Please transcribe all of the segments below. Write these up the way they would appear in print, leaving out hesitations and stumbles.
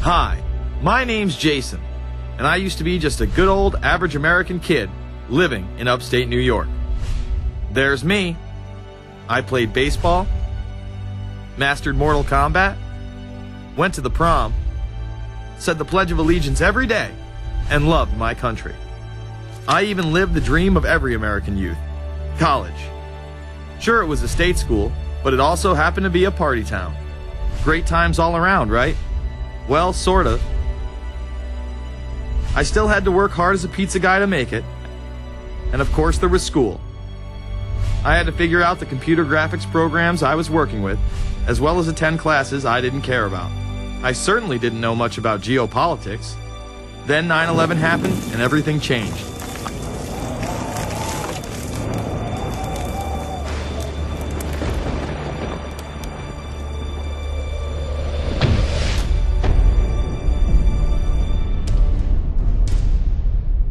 Hi, my name's Jason, and I used to be just a good old average American kid living in upstate New York. There's me. I played baseball, mastered Mortal Kombat, went to the prom, said the Pledge of Allegiance every day, and loved my country. I even lived the dream of every American youth, college. Sure, it was a state school, but it also happened to be a party town. Great times all around, right? Well, sort of. I still had to work hard as a pizza guy to make it. And of course there was school. I had to figure out the computer graphics programs I was working with, as well as attend classes I didn't care about. I certainly didn't know much about geopolitics. Then 9/11 happened and everything changed.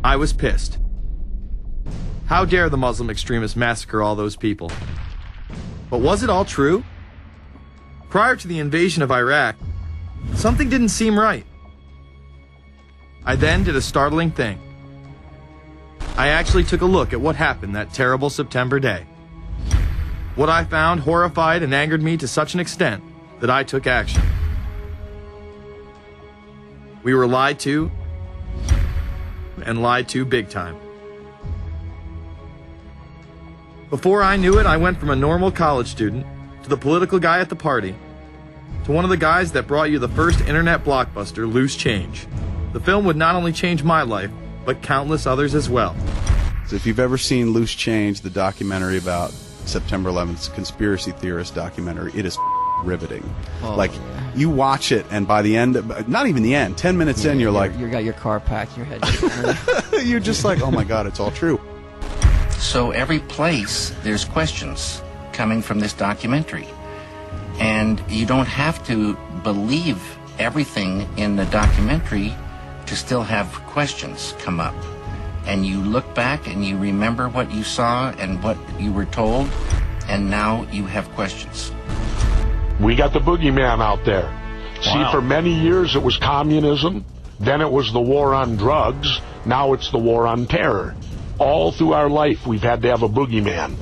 I was pissed. How dare the Muslim extremists massacre all those people? But was it all true? Prior to the invasion of Iraq, something didn't seem right. I then did a startling thing. I actually took a look at what happened that terrible September day. What I found horrified and angered me to such an extent that I took action. We were lied to, and lied to big time. Before I knew it, I went from a normal college student to the political guy at the party to one of the guys that brought you the first internet blockbuster, Loose Change. The film would not only change my life, but countless others as well. So if you've ever seen Loose Change, the documentary about September 11th, conspiracy theorist documentary, it is riveting. Oh, like, you watch it, and by the end, not even the end, 10 minutes in, you're like... You got your car packed, your head... You're just like, oh my God, it's all true. So every place, there's questions coming from this documentary. And you don't have to believe everything in the documentary to still have questions come up. And you look back and you remember what you saw and what you were told, and now you have questions. We got the boogeyman out there. Wow. See, for many years it was communism, then it was the war on drugs, now it's the war on terror. All through our life we've had to have a boogeyman.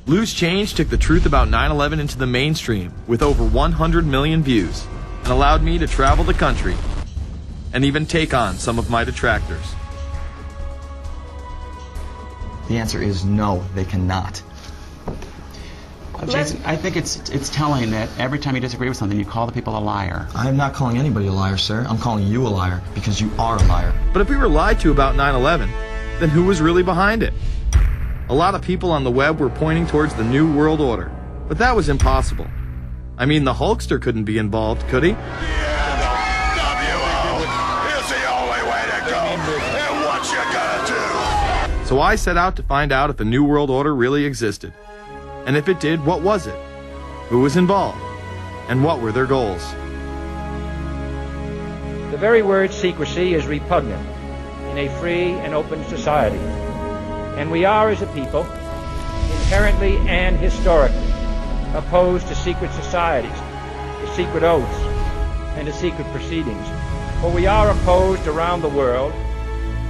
Loose Change took the truth about 9/11 into the mainstream with over 100 million views and allowed me to travel the country and even take on some of my detractors. The answer is no, they cannot. Jason, I think it's telling that every time you disagree with something, you call the people a liar. I'm not calling anybody a liar, sir. I'm calling you a liar because you are a liar. But if we were lied to about 9/11, then who was really behind it? A lot of people on the web were pointing towards the New World Order, but that was impossible. I mean, the Hulkster couldn't be involved, could he? So I set out to find out if the New World Order really existed. And if it did, what was it? Who was involved? And what were their goals? The very word secrecy is repugnant in a free and open society. And we are, as a people, inherently and historically opposed to secret societies, to secret oaths, and to secret proceedings. For we are opposed around the world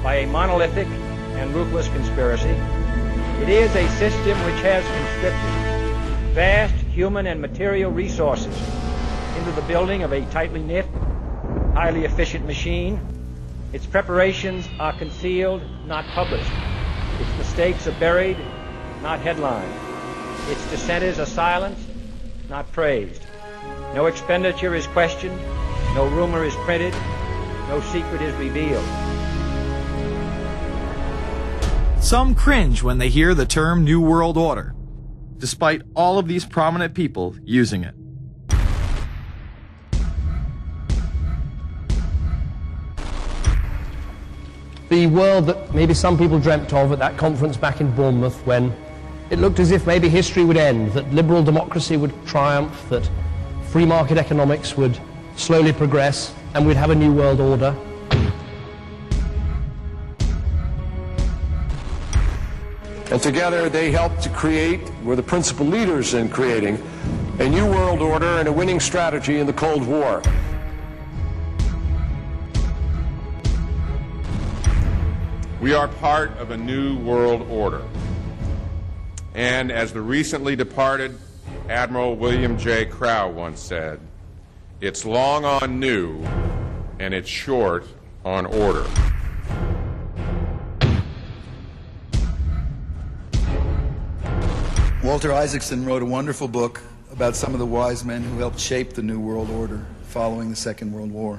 by a monolithic and ruthless conspiracy. It is a system which has conscripted vast human and material resources into the building of a tightly knit, highly efficient machine. Its preparations are concealed, not published. Its mistakes are buried, not headlined. Its dissenters are silenced, not praised. No expenditure is questioned, no rumor is printed, no secret is revealed. Some cringe when they hear the term New World Order, despite all of these prominent people using it. The world that maybe some people dreamt of at that conference back in Bournemouth, when it looked as if maybe history would end, that liberal democracy would triumph, that free market economics would slowly progress, and we'd have a new world order. And together they helped to create, were the principal leaders in creating, a new world order and a winning strategy in the Cold War. We are part of a new world order. And as the recently departed Admiral William J. Crowe once said, it's long on new and it's short on order. Walter Isaacson wrote a wonderful book about some of the wise men who helped shape the New World Order following the Second World War.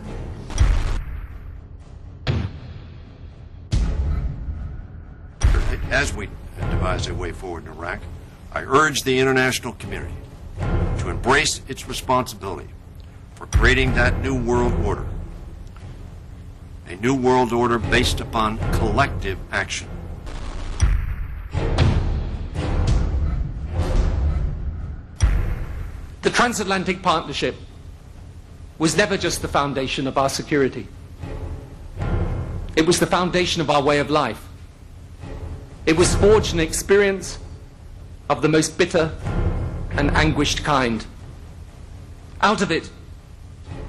As we devise a way forward in Iraq, I urge the international community to embrace its responsibility for creating that new world order, a new world order based upon collective action. The transatlantic partnership was never just the foundation of our security. It was the foundation of our way of life. It was forged an experience of the most bitter and anguished kind. Out of it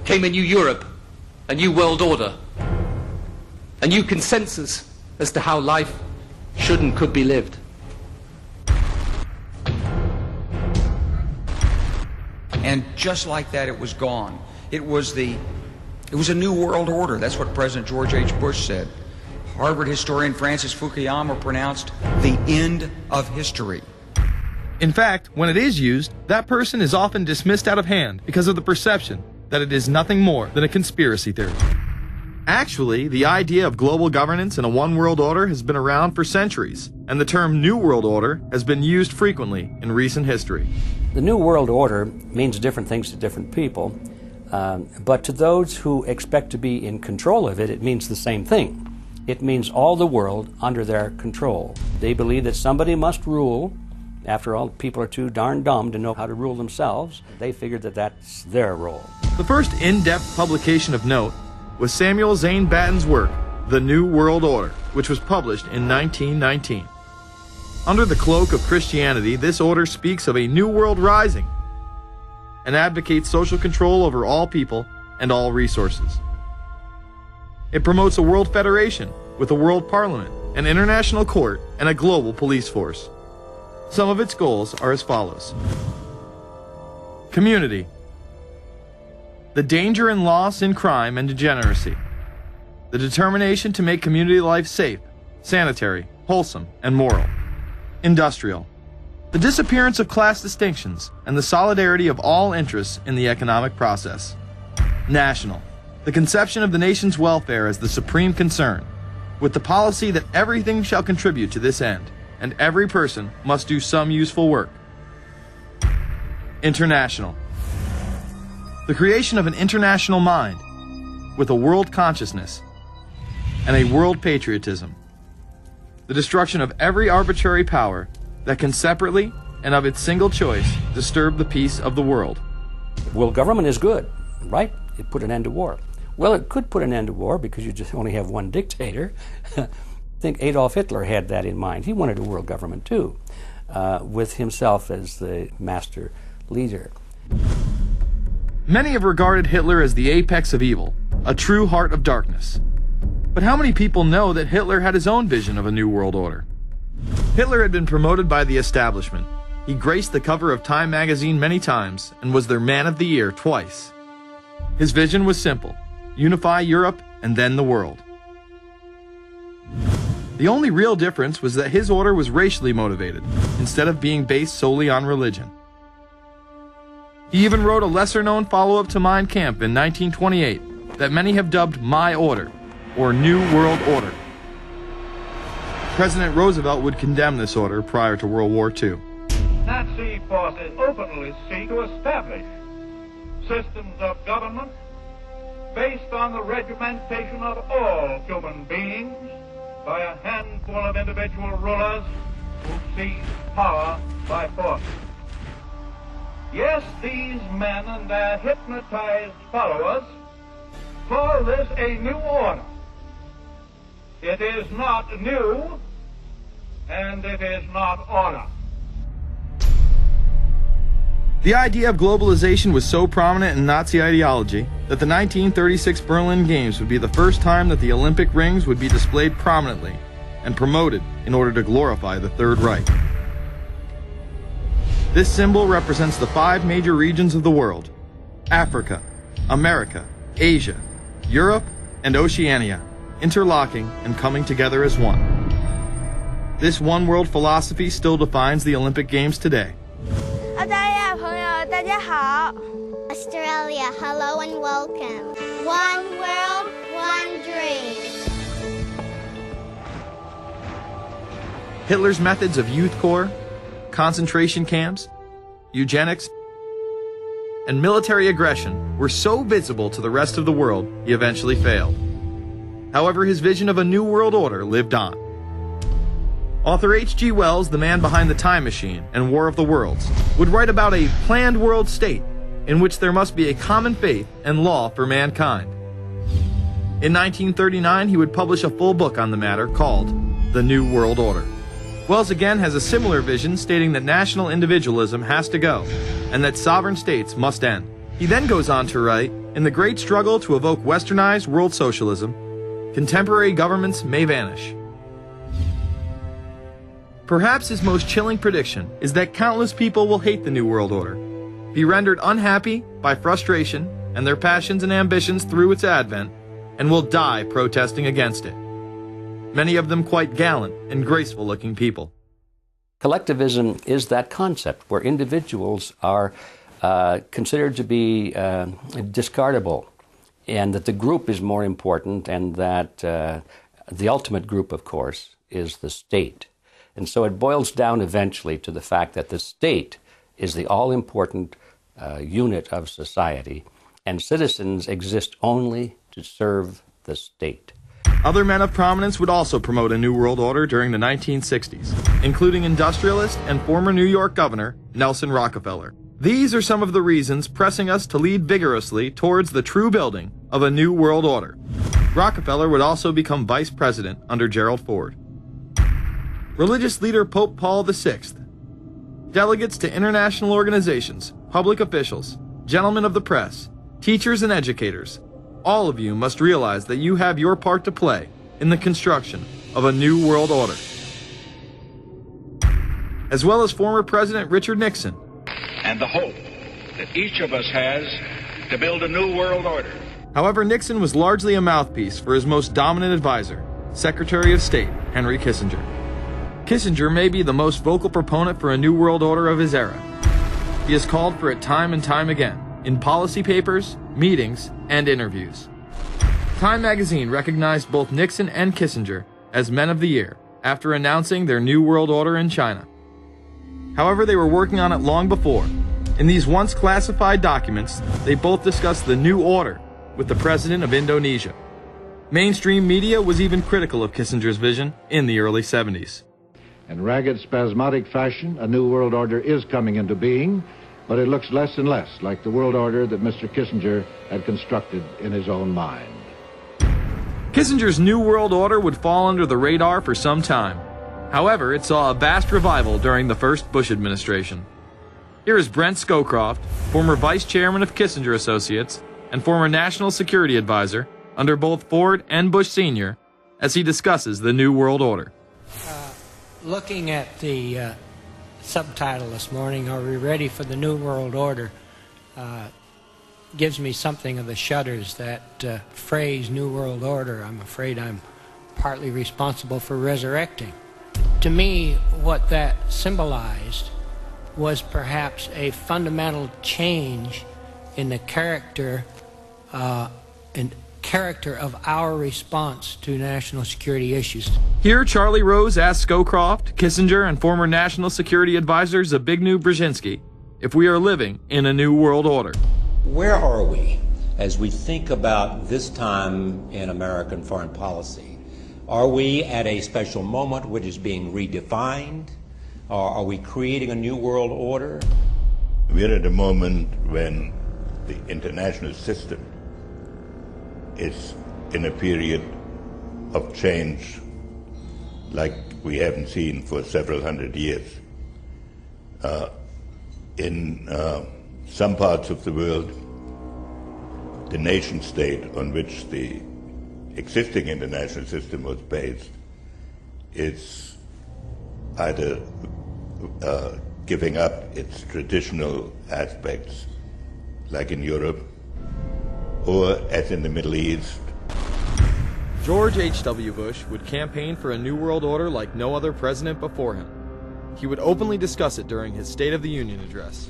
came a new Europe, a new world order, a new consensus as to how life should and could be lived. And just like that, it was gone. It was a new world order. That's what President George H. Bush said. Harvard historian Francis Fukuyama pronounced the end of history. In fact, when it is used, that person is often dismissed out of hand because of the perception that it is nothing more than a conspiracy theory. Actually, the idea of global governance and a one world order has been around for centuries, and the term New World Order has been used frequently in recent history. The New World Order means different things to different people, but to those who expect to be in control of it, it means the same thing. It means all the world under their control. They believe that somebody must rule. After all, people are too darn dumb to know how to rule themselves. They figured that that's their role. The first in-depth publication of note was Samuel Zane Batten's work, The New World Order, which was published in 1919. Under the cloak of Christianity, this order speaks of a new world rising and advocates social control over all people and all resources. It promotes a world federation with a world parliament, an international court, and a global police force. Some of its goals are as follows. Community. The danger and loss in crime and degeneracy. The determination to make community life safe, sanitary, wholesome, and moral. Industrial. The disappearance of class distinctions and the solidarity of all interests in the economic process. National. The conception of the nation's welfare as the supreme concern, with the policy that everything shall contribute to this end, and every person must do some useful work. International. The creation of an international mind, with a world consciousness and a world patriotism. The destruction of every arbitrary power that can separately and of its single choice disturb the peace of the world. World government is good, right? It put an end to war. Well, it could put an end to war because you just only have one dictator. I think Adolf Hitler had that in mind. He wanted a world government too, with himself as the master leader. Many have regarded Hitler as the apex of evil, a true heart of darkness. But how many people know that Hitler had his own vision of a new world order? Hitler had been promoted by the establishment. He graced the cover of Time magazine many times and was their Man of the Year twice. His vision was simple: unify Europe and then the world. The only real difference was that his order was racially motivated, instead of being based solely on religion. He even wrote a lesser-known follow-up to Mein Kampf in 1928 that many have dubbed My Order, or New World Order. President Roosevelt would condemn this order prior to World War II. Nazi forces openly seek to establish systems of government based on the regimentation of all human beings by a handful of individual rulers who seize power by force. Yes, these men and their hypnotized followers call this a new order. It is not new, and it is not order. The idea of globalization was so prominent in Nazi ideology that the 1936 Berlin Games would be the first time that the Olympic rings would be displayed prominently and promoted in order to glorify the Third Reich. This symbol represents the 5 major regions of the world: Africa, America, Asia, Europe, and Oceania, interlocking and coming together as one. This one world philosophy still defines the Olympic Games today. Australia, hello and welcome. One world, one dream. Hitler's methods of youth corps, concentration camps, eugenics, and military aggression were so visible to the rest of the world, he eventually failed. However, his vision of a new world order lived on. Author H.G. Wells, the man behind The Time Machine and War of the Worlds, would write about a planned world state in which there must be a common faith and law for mankind. In 1939, he would publish a full book on the matter called The New World Order. Wells again has a similar vision, stating that national individualism has to go and that sovereign states must end. He then goes on to write, in the great struggle to evoke westernized world socialism, contemporary governments may vanish. Perhaps his most chilling prediction is that countless people will hate the New World Order, be rendered unhappy by frustration and their passions and ambitions through its advent, and will die protesting against it. Many of them quite gallant and graceful-looking people. Collectivism is that concept where individuals are considered to be discardable, and that the group is more important, and that the ultimate group, of course, is the state. And so it boils down eventually to the fact that the state is the all-important unit of society, and citizens exist only to serve the state. Other men of prominence would also promote a New World Order during the 1960s, including industrialist and former New York Governor Nelson Rockefeller. These are some of the reasons pressing us to lead vigorously towards the true building of a New World Order. Rockefeller would also become vice president under Gerald Ford. Religious leader Pope Paul VI, delegates to international organizations, public officials, gentlemen of the press, teachers and educators, all of you must realize that you have your part to play in the construction of a new world order. As well as former President Richard Nixon. And the hope that each of us has to build a new world order. However, Nixon was largely a mouthpiece for his most dominant advisor, Secretary of State Henry Kissinger. Kissinger may be the most vocal proponent for a new world order of his era. He has called for it time and time again, in policy papers, meetings, and interviews. Time magazine recognized both Nixon and Kissinger as Men of the Year after announcing their New World Order in China. However, they were working on it long before. In these once classified documents, they both discussed the new order with the president of Indonesia. Mainstream media was even critical of Kissinger's vision in the early 70s. In ragged, spasmodic fashion, a new world order is coming into being, but it looks less and less like the world order that Mr. Kissinger had constructed in his own mind. Kissinger's New World Order would fall under the radar for some time. However, it saw a vast revival during the first Bush administration. Here is Brent Scowcroft, former vice chairman of Kissinger Associates and former national security advisor under both Ford and Bush Sr., as he discusses the New World Order. Looking at the subtitle this morning, Are We Ready for the New World Order? Gives me something of the shudders. That phrase, New World Order, I'm afraid I'm partly responsible for resurrecting. To me, what that symbolized was perhaps a fundamental change in the character of our response to national security issues. Here, Charlie Rose asked Scowcroft, Kissinger, and former national security advisor Zbigniew Brzezinski if we are living in a new world order. Where are we as we think about this time in American foreign policy? Are we at a special moment which is being redefined? Or are we creating a new world order? We're at a moment when the international system is in a period of change like we haven't seen for several hundred years. In some parts of the world, the nation state on which the existing international system was based is either giving up its traditional aspects, like in Europe, or as in the Middle East. George H.W. Bush would campaign for a new world order like no other president before him. He would openly discuss it during his State of the Union address.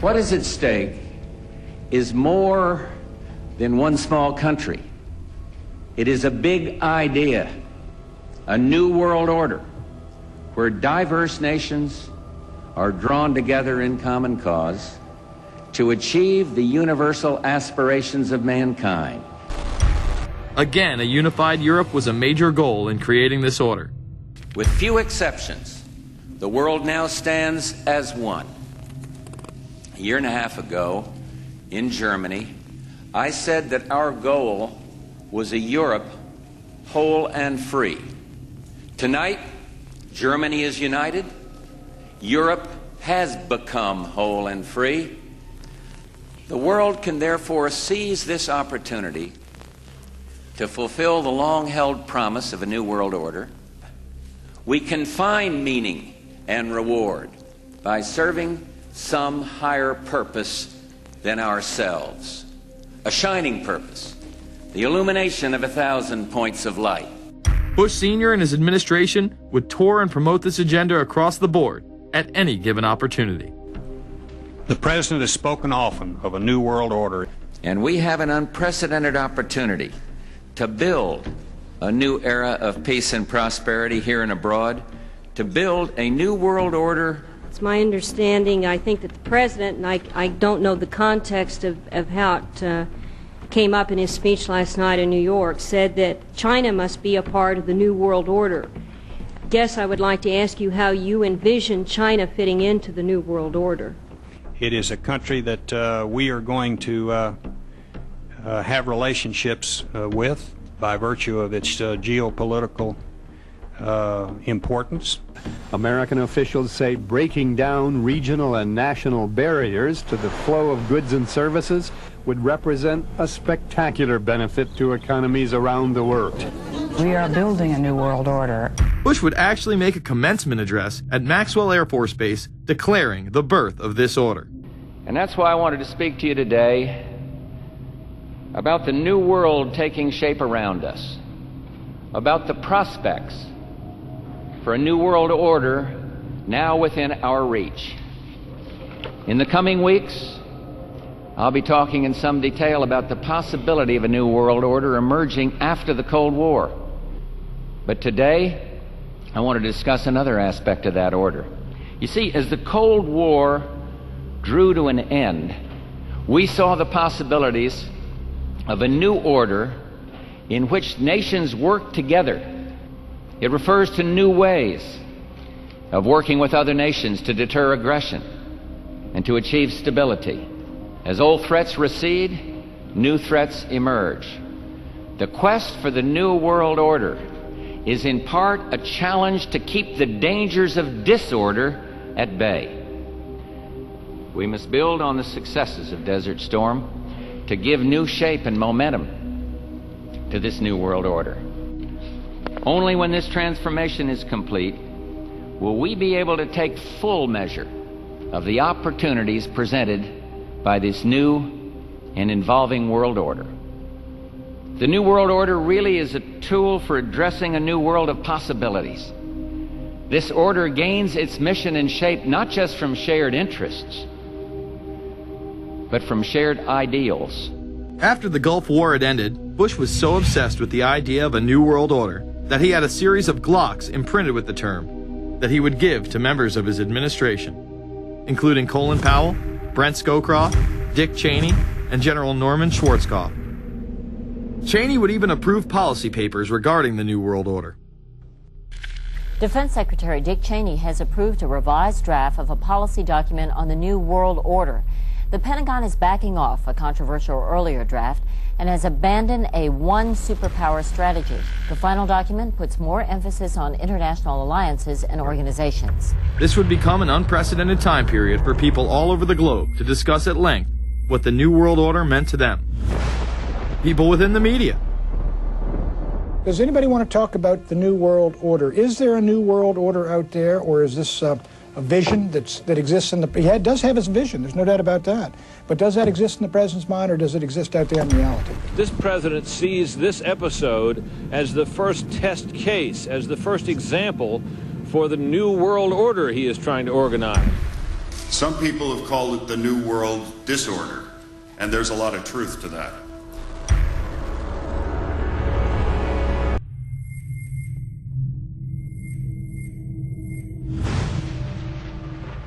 What is at stake is more than one small country. It is a big idea, a new world order, where diverse nations are drawn together in common cause to achieve the universal aspirations of mankind. Again, a unified Europe was a major goal in creating this order. With few exceptions, the world now stands as one. A year and a half ago, in Germany, I said that our goal was a Europe whole and free. Tonight, Germany is united. Europe has become whole and free. The world can therefore seize this opportunity to fulfill the long-held promise of a new world order. We can find meaning and reward by serving some higher purpose than ourselves. A shining purpose, the illumination of 1,000 points of light. Bush Sr. and his administration would tour and promote this agenda across the board at any given opportunity. The President has spoken often of a new world order. And we have an unprecedented opportunity to build a new era of peace and prosperity here and abroad, to build a new world order. It's my understanding, I think that the President, and I don't know the context of how it came up in his speech last night in New York, said that China must be a part of the new world order. Guess I would like to ask you how you envision China fitting into the new world order. It is a country that we are going to have relationships with by virtue of its geopolitical importance. American officials say breaking down regional and national barriers to the flow of goods and services would represent a spectacular benefit to economies around the world. We are building a new world order. Bush would actually make a commencement address at Maxwell Air Force Base declaring the birth of this order. And that's why I wanted to speak to you today about the new world taking shape around us, about the prospects for a new world order now within our reach. In the coming weeks, I'll be talking in some detail about the possibility of a new world order emerging after the Cold War. But today, I want to discuss another aspect of that order. You see, as the Cold War drew to an end, we saw the possibilities of a new order in which nations work together. It refers to new ways of working with other nations to deter aggression and to achieve stability. As old threats recede, new threats emerge. The quest for the new world order is in part a challenge to keep the dangers of disorder at bay. We must build on the successes of Desert Storm to give new shape and momentum to this new world order. Only when this transformation is complete will we be able to take full measure of the opportunities presented by this new and evolving world order. The new world order really is a tool for addressing a new world of possibilities. This order gains its mission and shape not just from shared interests, but from shared ideals. After the Gulf War had ended, Bush was so obsessed with the idea of a new world order that he had a series of Glocks imprinted with the term that he would give to members of his administration, including Colin Powell, Brent Scowcroft, Dick Cheney, and General Norman Schwarzkopf. Cheney would even approve policy papers regarding the New World Order. Defense Secretary Dick Cheney has approved a revised draft of a policy document on the New World Order. The Pentagon is backing off a controversial earlier draft and has abandoned a one superpower strategy. The final document puts more emphasis on international alliances and organizations. This would become an unprecedented time period for people all over the globe to discuss at length what the New World Order meant to them. People within the media, Does anybody want to talk about the New World Order? Is there a New World Order out there, or is this a vision that exists in the... He does have his vision, there's no doubt about that. But does that exist in the president's mind, or does it exist out there in reality? This president sees this episode as the first test case, as the first example for the New World Order he is trying to organize. Some people have called it the New World Disorder, and there's a lot of truth to that.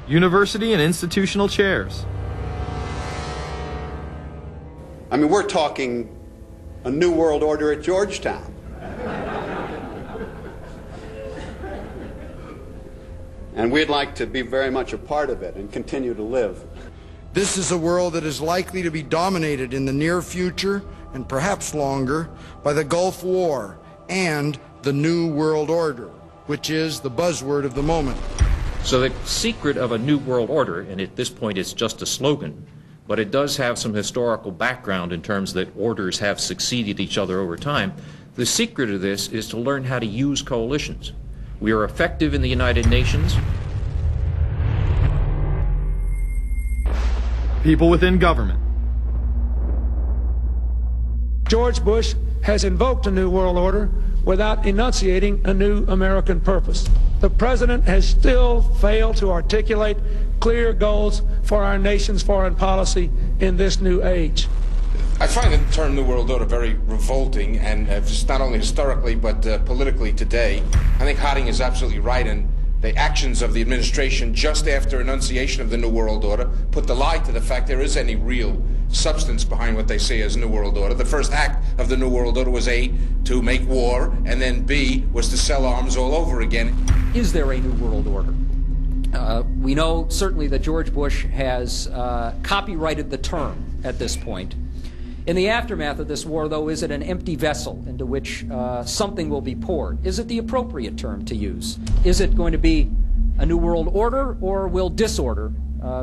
University and institutional chairs. I mean, we're talking a New World Order at Georgetown. And we'd like to be very much a part of it and continue to live. This is a world that is likely to be dominated in the near future, and perhaps longer, by the Gulf War and the New World Order, which is the buzzword of the moment. So the secret of a New World Order, and at this point it's just a slogan, but it does have some historical background in terms that orders have succeeded each other over time. The secret of this is to learn how to use coalitions. We are effective in the United Nations. People within government. George Bush has invoked a New World Order without enunciating a new American purpose. The president has still failed to articulate clear goals for our nation's foreign policy in this new age. I find the term New World Order very revolting, and just not only historically but politically today. I think Harding is absolutely right, and the actions of the administration just after enunciation of the New World Order put the lie to the fact there is any real substance behind what they say as New World Order. The first act of the New World Order was A, to make war, and then B, was to sell arms all over again. Is there a New World Order? We know certainly that George Bush has copyrighted the term at this point. In the aftermath of this war, though, is it an empty vessel into which something will be poured? Is it the appropriate term to use? Is it going to be a New World Order, or will disorder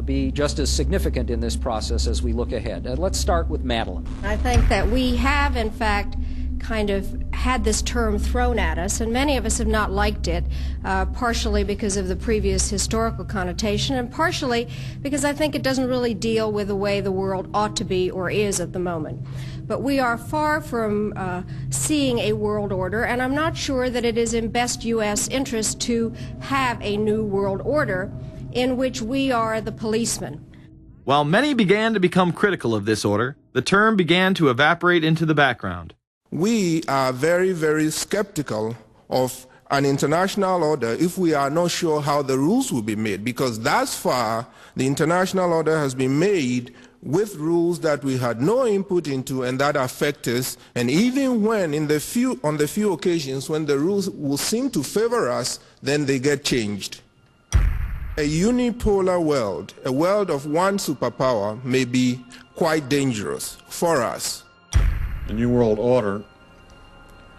be just as significant in this process as we look ahead? Let's start with Madeline. I think that we have, in fact, kind of had this term thrown at us, and many of us have not liked it, partially because of the previous historical connotation, and partially because I think it doesn't really deal with the way the world ought to be or is at the moment. But we are far from seeing a world order, and I'm not sure that it is in best U.S. interest to have a new world order in which we are the policeman. While many began to become critical of this order, the term began to evaporate into the background. We are very, very skeptical of an international order if we are not sure how the rules will be made, because thus far the international order has been made with rules that we had no input into and that affect us, and even when on the few occasions when the rules will seem to favor us, then they get changed. A unipolar world, a world of one superpower, may be quite dangerous for us. A New World Order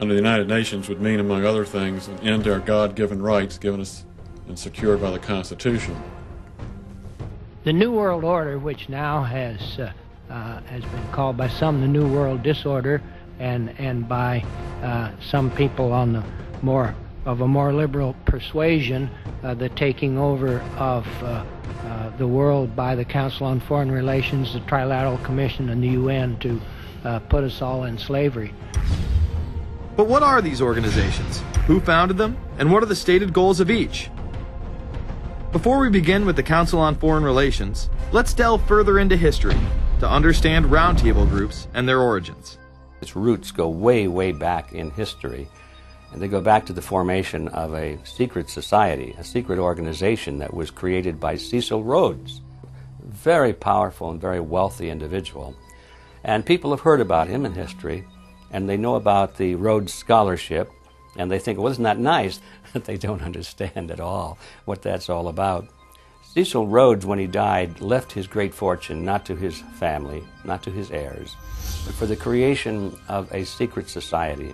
under the United Nations would mean, among other things, an end to our God-given rights given us and secured by the Constitution. The New World Order, which now has been called by some the New World Disorder, and by some people on the more liberal persuasion, the taking over of the world by the Council on Foreign Relations, the Trilateral Commission, and the UN to put us all in slavery. But what are these organizations? Who founded them? And what are the stated goals of each? Before we begin with the Council on Foreign Relations, let's delve further into history to understand roundtable groups and their origins. Its roots go way, way back in history, and they go back to the formation of a secret society, a secret organization that was created by Cecil Rhodes, a very powerful and very wealthy individual. And people have heard about him in history, and they know about the Rhodes Scholarship, and they think, well, isn't that nice? They don't understand at all what that's all about. Cecil Rhodes, when he died, left his great fortune not to his family, not to his heirs, but for the creation of a secret society.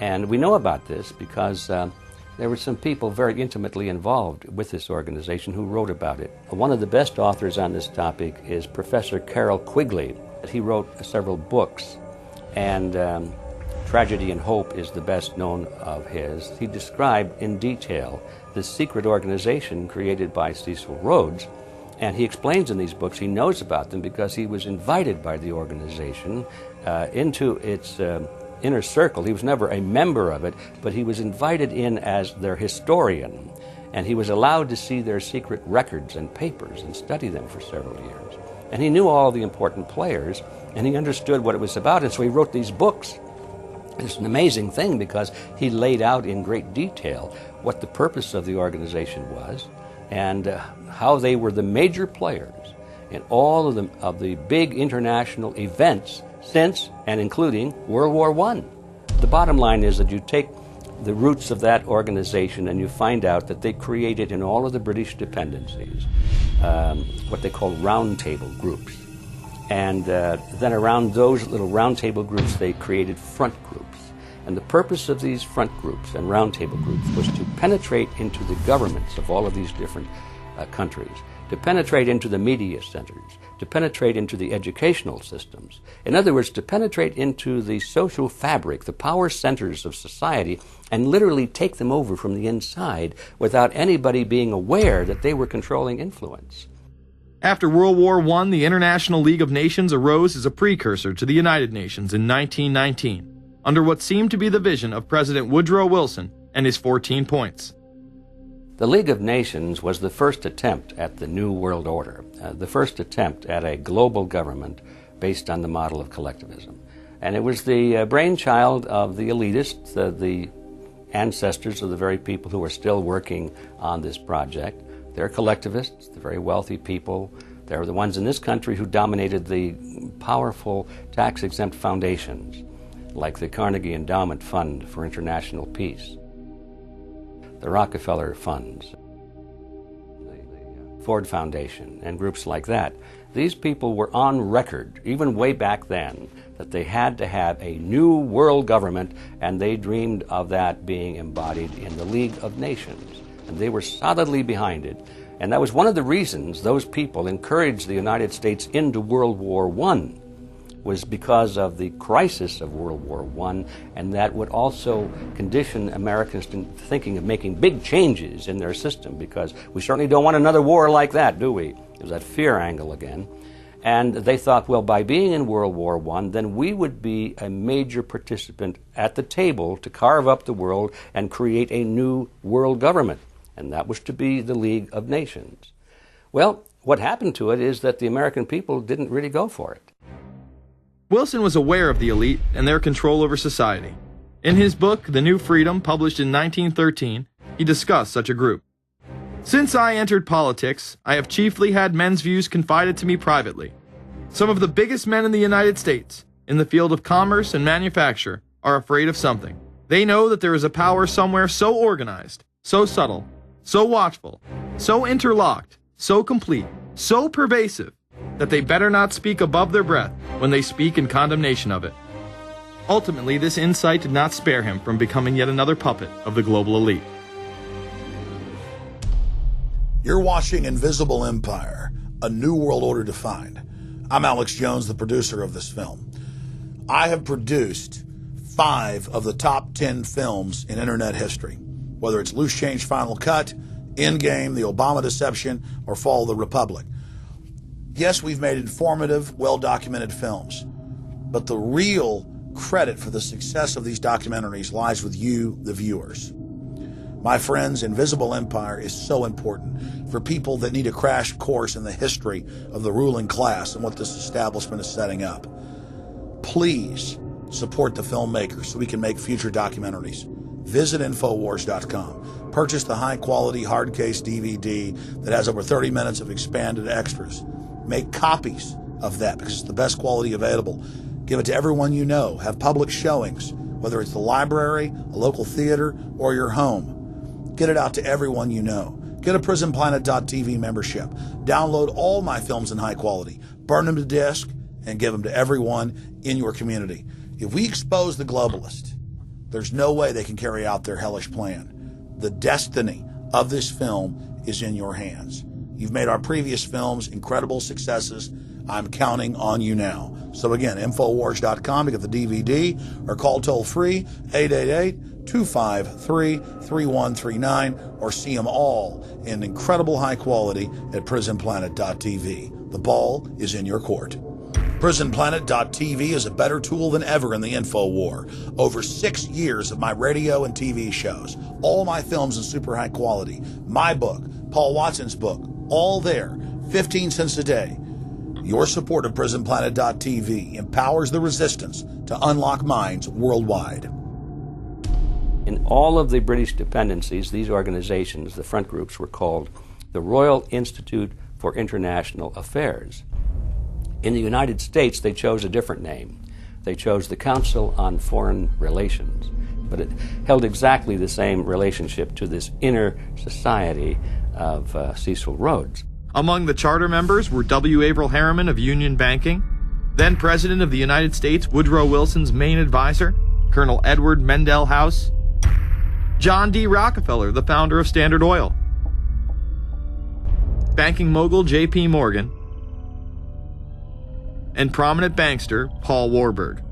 And we know about this because there were some people very intimately involved with this organization who wrote about it. One of the best authors on this topic is Professor Carroll Quigley. He wrote several books, and Tragedy and Hope is the best known of his. He described in detail the secret organization created by Cecil Rhodes, and he explains in these books he knows about them because he was invited by the organization into its inner circle. He was never a member of it, but he was invited in as their historian, and he was allowed to see their secret records and papers and study them for several years. And he knew all the important players, and he understood what it was about, and so he wrote these books. It's an amazing thing because he laid out in great detail what the purpose of the organization was and how they were the major players in all of the big international events since and including World War I. The bottom line is that you take the roots of that organization and you find out that they created in all of the British dependencies what they call roundtable groups. And then around those little roundtable groups, they created front groups. And the purpose of these front groups and roundtable groups was to penetrate into the governments of all of these different countries, to penetrate into the media centers, to penetrate into the educational systems. In other words, to penetrate into the social fabric, the power centers of society, and literally take them over from the inside without anybody being aware that they were controlling influence. After World War I, the International League of Nations arose as a precursor to the United Nations in 1919, under what seemed to be the vision of President Woodrow Wilson and his 14 points. The League of Nations was the first attempt at the New World Order, the first attempt at a global government based on the model of collectivism. And it was the brainchild of the elitists, the ancestors of the very people who are still working on this project. They're collectivists, the very wealthy people. They're the ones in this country who dominated the powerful tax-exempt foundations, like the Carnegie Endowment Fund for International Peace, the Rockefeller Funds, the Ford Foundation, and groups like that. These people were on record, even way back then, that they had to have a new world government, and they dreamed of that being embodied in the League of Nations. And they were solidly behind it. And that was one of the reasons those people encouraged the United States into World War I, was because of the crisis of World War I, and that would also condition Americans to thinking of making big changes in their system, because we certainly don't want another war like that, do we? There's that fear angle again. And they thought, well, by being in World War I, then we would be a major participant at the table to carve up the world and create a new world government. And that was to be the League of Nations. Well, what happened to it is that the American people didn't really go for it. Wilson was aware of the elite and their control over society. In his book, The New Freedom, published in 1913, he discussed such a group. Since I entered politics, I have chiefly had men's views confided to me privately. Some of the biggest men in the United States, in the field of commerce and manufacture, are afraid of something. They know that there is a power somewhere so organized, so subtle, so watchful, so interlocked, so complete, so pervasive, that they better not speak above their breath when they speak in condemnation of it. Ultimately, this insight did not spare him from becoming yet another puppet of the global elite. You're watching Invisible Empire, a new world order defined. I'm Alex Jones, the producer of this film. I have produced 5 of the top 10 films in internet history, whether it's Loose Change Final Cut, Endgame, The Obama Deception, or Fall of the Republic. Yes, we've made informative, well-documented films, but the real credit for the success of these documentaries lies with you, the viewers. My friends, Invisible Empire is so important for people that need a crash course in the history of the ruling class and what this establishment is setting up. Please support the filmmakers so we can make future documentaries. Visit Infowars.com. Purchase the high-quality hard case DVD that has over 30 minutes of expanded extras. Make copies of that because it's the best quality available. Give it to everyone you know. Have public showings, whether it's the library, a local theater, or your home. Get it out to everyone you know. Get a PrisonPlanet.tv membership. Download all my films in high quality. Burn them to disk and give them to everyone in your community. If we expose the globalist, there's no way they can carry out their hellish plan. The destiny of this film is in your hands. You've made our previous films incredible successes. I'm counting on you now. So again, Infowars.com to get the DVD or call toll free 888-253-3139 or see them all in incredible high quality at prisonplanet.tv. The ball is in your court. PrisonPlanet.tv is a better tool than ever in the info war. Over 6 years of my radio and TV shows, all my films in super high quality, my book, Paul Watson's book, all there, 15 cents a day. Your support of PrisonPlanet.tv empowers the resistance to unlock minds worldwide. In all of the British dependencies, these organizations, the front groups, were called the Royal Institute for International Affairs. In the United States, they chose a different name. They chose the Council on Foreign Relations, but it held exactly the same relationship to this inner society of Cecil Rhodes. Among the charter members were W. Averell Harriman of Union Banking, then President of the United States Woodrow Wilson's main advisor, Colonel Edward Mendell House, John D. Rockefeller, the founder of Standard Oil, banking mogul J.P. Morgan, and prominent bankster Paul Warburg.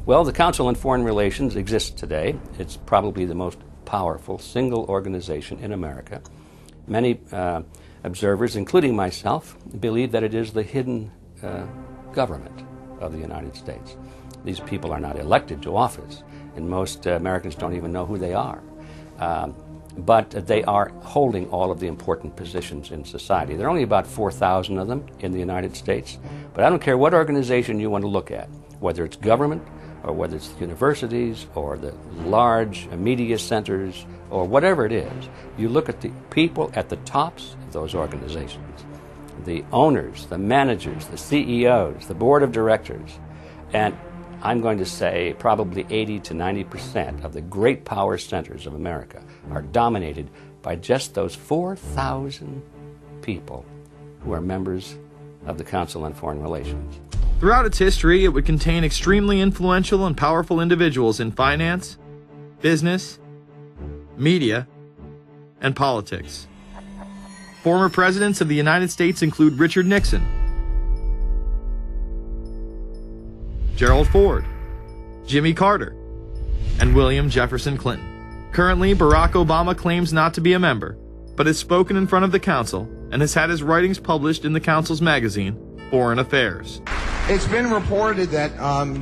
Well, the Council on Foreign Relations exists today. It's probably the most powerful single organization in America. Many observers, including myself, believe that it is the hidden government of the United States. These people are not elected to office, and most Americans don't even know who they are. But they are holding all of the important positions in society. There are only about 4,000 of them in the United States, but I don't care what organization you want to look at, whether it's government or whether it's the universities or the large media centers or whatever it is. You look at the people at the tops of those organizations, the owners, the managers, the CEOs, the board of directors, and I'm going to say probably 80 to 90% of the great power centers of America are dominated by just those 4,000 people who are members of the Council on Foreign Relations. Throughout its history, it would contain extremely influential and powerful individuals in finance, business, media, and politics. Former presidents of the United States include Richard Nixon, Gerald Ford, Jimmy Carter, and William Jefferson Clinton. Currently, Barack Obama claims not to be a member, but has spoken in front of the Council and has had his writings published in the Council's magazine, Foreign Affairs. It's been reported that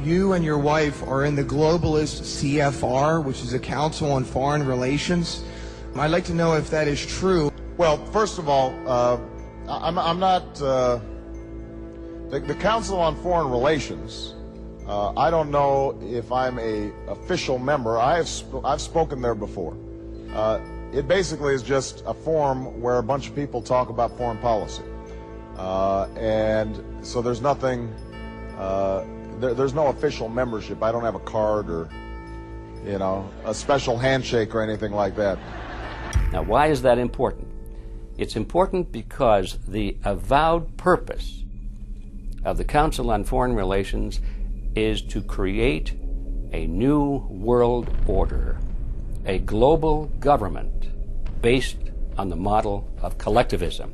you and your wife are in the globalist CFR, which is a Council on Foreign Relations. I'd like to know if that is true. Well, first of all, I'm not... the Council on Foreign Relations, I don't know if I'm a official member. I've spoken there before. It basically is just a forum where a bunch of people talk about foreign policy. And so there's nothing... there's no official membership. I don't have a card or, a special handshake or anything like that. Now, why is that important? It's important because the avowed purpose of the Council on Foreign Relations is to create a new world order, a global government based on the model of collectivism.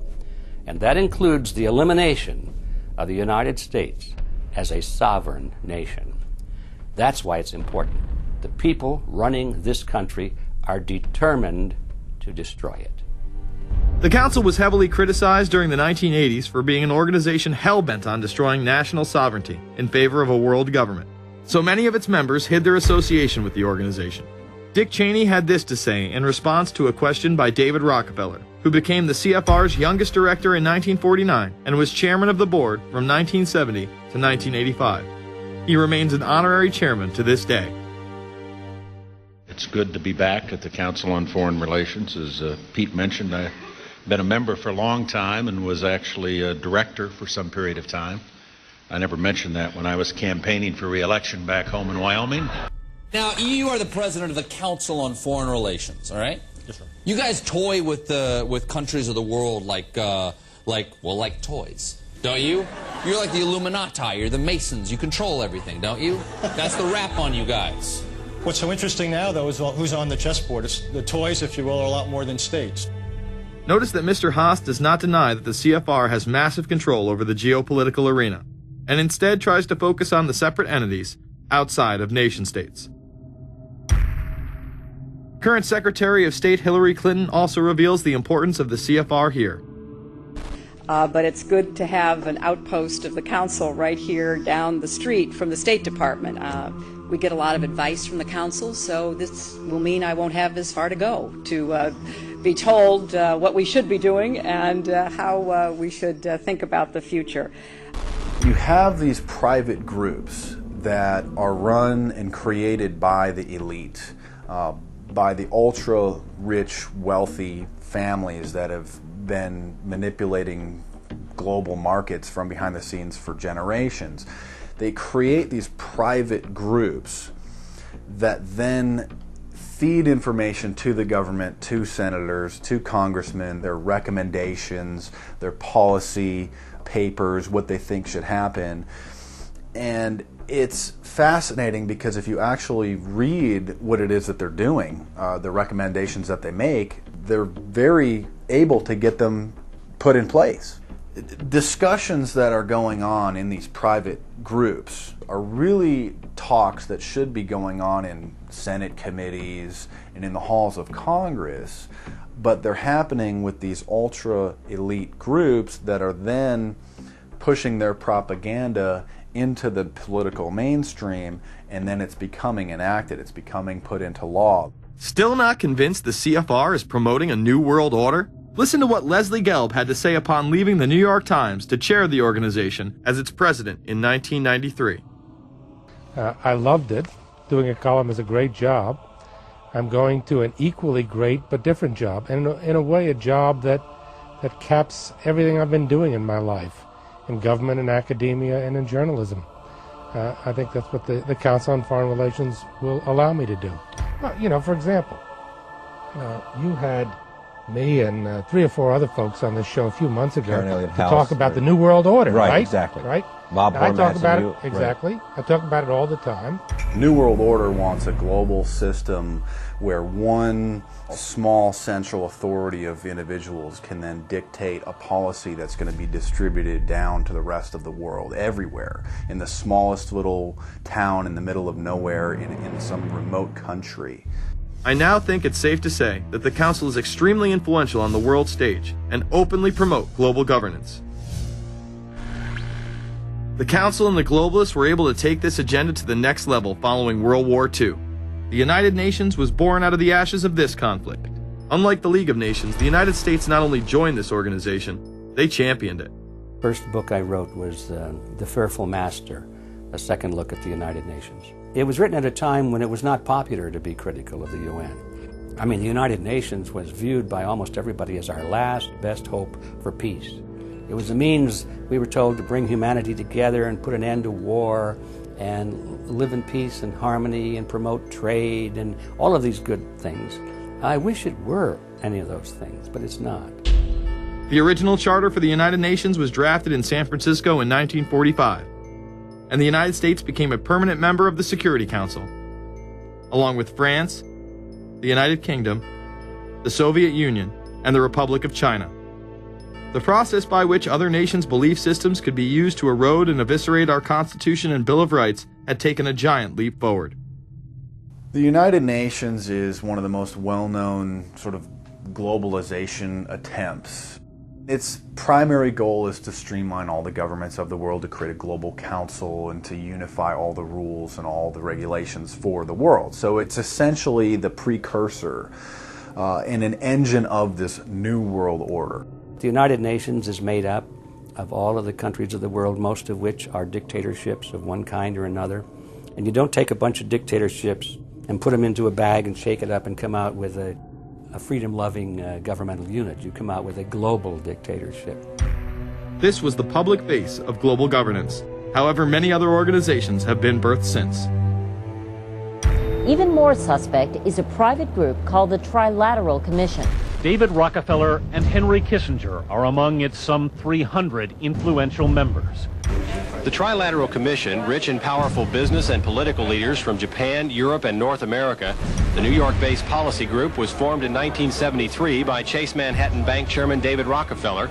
And that includes the elimination of the United States as a sovereign nation. That's why it's important. The people running this country are determined to destroy it. The Council was heavily criticized during the 1980s for being an organization hell-bent on destroying national sovereignty in favor of a world government. So many of its members hid their association with the organization. Dick Cheney had this to say in response to a question by David Rockefeller, who became the CFR's youngest director in 1949 and was chairman of the board from 1970 to 1985. He remains an honorary chairman to this day. It's good to be back at the Council on Foreign Relations. As Pete mentioned, I've been a member for a long time and was actually a director for some period of time. I never mentioned that when I was campaigning for re-election back home in Wyoming. Now, you are the president of the Council on Foreign Relations, all right? Yes, sir. You guys toy with countries of the world like toys, don't you? You're like the Illuminati, you're the Masons, you control everything, don't you? That's the rap on you guys. What's so interesting now, though, is who's on the chessboard. It's the toys, if you will, are a lot more than states. Notice that Mr. Haas does not deny that the CFR has massive control over the geopolitical arena, and instead tries to focus on the separate entities outside of nation-states. Current Secretary of State Hillary Clinton also reveals the importance of the CFR here. But it's good to have an outpost of the council right here down the street from the State Department. We get a lot of advice from the council, so this will mean I won't have as far to go to be told what we should be doing and how we should think about the future. You have these private groups that are run and created by the elite, by the ultra-rich, wealthy families that have been manipulating global markets from behind the scenes for generations. They create these private groups that then feed information to the government, to senators, to congressmen, their recommendations, their policy papers, what they think should happen. And it's fascinating because if you actually read what it is that they're doing, the recommendations that they make, they're very able to get them put in place. Discussions that are going on in these private groups are really talks that should be going on in Senate committees and in the halls of Congress, but they're happening with these ultra-elite groups that are then pushing their propaganda into the political mainstream, and then it's becoming enacted, it's becoming put into law. Still not convinced the CFR is promoting a new world order? Listen to what Leslie Gelb had to say upon leaving the New York Times to chair the organization as its president in 1993. I loved it. Doing a column is a great job. I'm going to an equally great but different job, and in a way a job that caps everything I've been doing in my life, in government, in academia, and in journalism. I think that's what the Council on Foreign Relations will allow me to do. Well, you know, for example, you had me and 3 or 4 other folks on this show a few months ago to talk about the New World Order, right? Exactly. Right? Bob I talk Hormats about and it, exactly. Right. I talk about it all the time. New World Order wants a global system where one small central authority of individuals can then dictate a policy that's going to be distributed down to the rest of the world, everywhere, in the smallest little town in the middle of nowhere in some remote country. I now think it's safe to say that the Council is extremely influential on the world stage and openly promote global governance. The Council and the globalists were able to take this agenda to the next level following World War II. The United Nations was born out of the ashes of this conflict. Unlike the League of Nations, the United States not only joined this organization, they championed it. First book I wrote was The Fearful Master, a second look at the United Nations. It was written at a time when it was not popular to be critical of the UN. I mean, the United Nations was viewed by almost everybody as our last best hope for peace. It was a means, we were told, to bring humanity together and put an end to war and live in peace and harmony and promote trade and all of these good things. I wish it were any of those things, but it's not. The original charter for the United Nations was drafted in San Francisco in 1945, and the United States became a permanent member of the Security Council, along with France, the United Kingdom, the Soviet Union, and the Republic of China. The process by which other nations' belief systems could be used to erode and eviscerate our Constitution and Bill of Rights had taken a giant leap forward. The United Nations is one of the most well-known sort of globalization attempts. Its primary goal is to streamline all the governments of the world, to create a global council and to unify all the rules and all the regulations for the world. So it's essentially the precursor and an engine of this new world order. The United Nations is made up of all of the countries of the world, most of which are dictatorships of one kind or another. And you don't take a bunch of dictatorships and put them into a bag and shake it up and come out with a freedom-loving governmental unit. You come out with a global dictatorship. This was the public face of global governance. However, many other organizations have been birthed since. Even more suspect is a private group called the Trilateral Commission. David Rockefeller and Henry Kissinger are among its some 300 influential members. The Trilateral Commission, rich and powerful business and political leaders from Japan, Europe, and North America, the New York-based policy group was formed in 1973 by Chase Manhattan Bank Chairman David Rockefeller.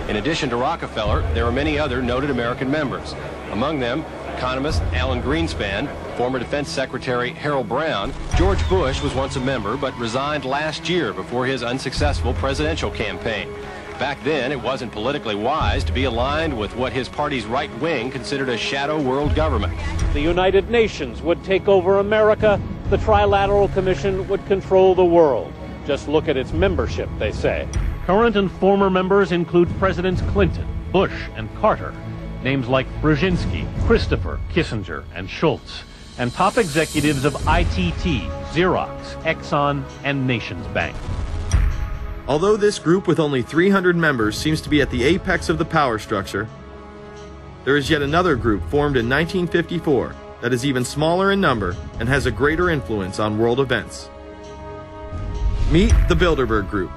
In addition to Rockefeller, there were many other noted American members. Among them, economist Alan Greenspan, former Defense Secretary Harold Brown. George Bush was once a member but resigned last year before his unsuccessful presidential campaign. Back then, it wasn't politically wise to be aligned with what his party's right wing considered a shadow world government. The United Nations would take over America. The Trilateral Commission would control the world. Just look at its membership, they say. Current and former members include Presidents Clinton, Bush, and Carter. Names like Brzezinski, Christopher, Kissinger, and Schultz. And top executives of ITT, Xerox, Exxon, and Nations Bank. Although this group with only 300 members seems to be at the apex of the power structure, there is yet another group formed in 1954 that is even smaller in number and has a greater influence on world events. Meet the Bilderberg Group.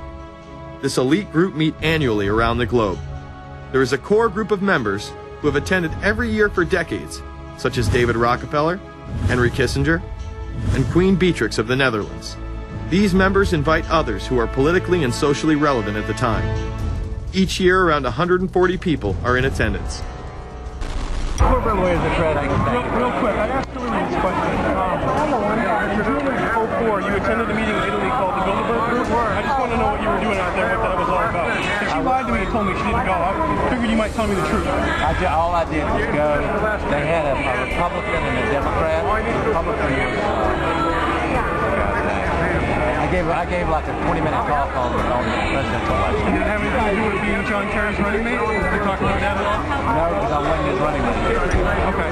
This elite group meet annually around the globe. There is a core group of members who have attended every year for decades, such as David Rockefeller, Henry Kissinger, and Queen Beatrix of the Netherlands. These members invite others who are politically and socially relevant at the time. Each year, around 140 people are in attendance. Real quick, I asked you this question. In June of 2004, you attended a meeting in Italy called the Bilderberg Group. I just want to know what you were doing out there, what that was all about. If she lied to me and told me she didn't go, I figured you might tell me the truth. All I did was go. They had a Republican and a Democrat. I gave like a 20-minute talk on the presidential election. Did it have anything to do with being John Kerry's running mate? Did you talk about that at all? No, because I wasn't his running mate. Okay.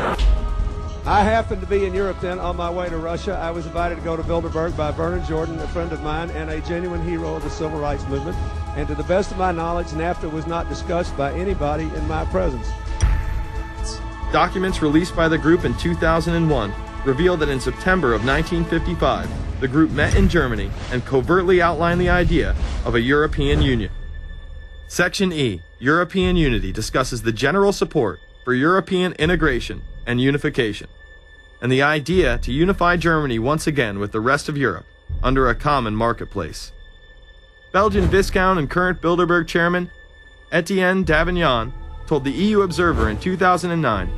I happened to be in Europe then on my way to Russia. I was invited to go to Bilderberg by Vernon Jordan, a friend of mine and a genuine hero of the civil rights movement. And to the best of my knowledge, NAFTA was not discussed by anybody in my presence. Documents released by the group in 2001 revealed that in September of 1955, the group met in Germany and covertly outlined the idea of a European Union. Section E, European Unity, discusses the general support for European integration and unification, and the idea to unify Germany once again with the rest of Europe under a common marketplace. Belgian Viscount and current Bilderberg chairman Etienne Davignon told the EU Observer in 2009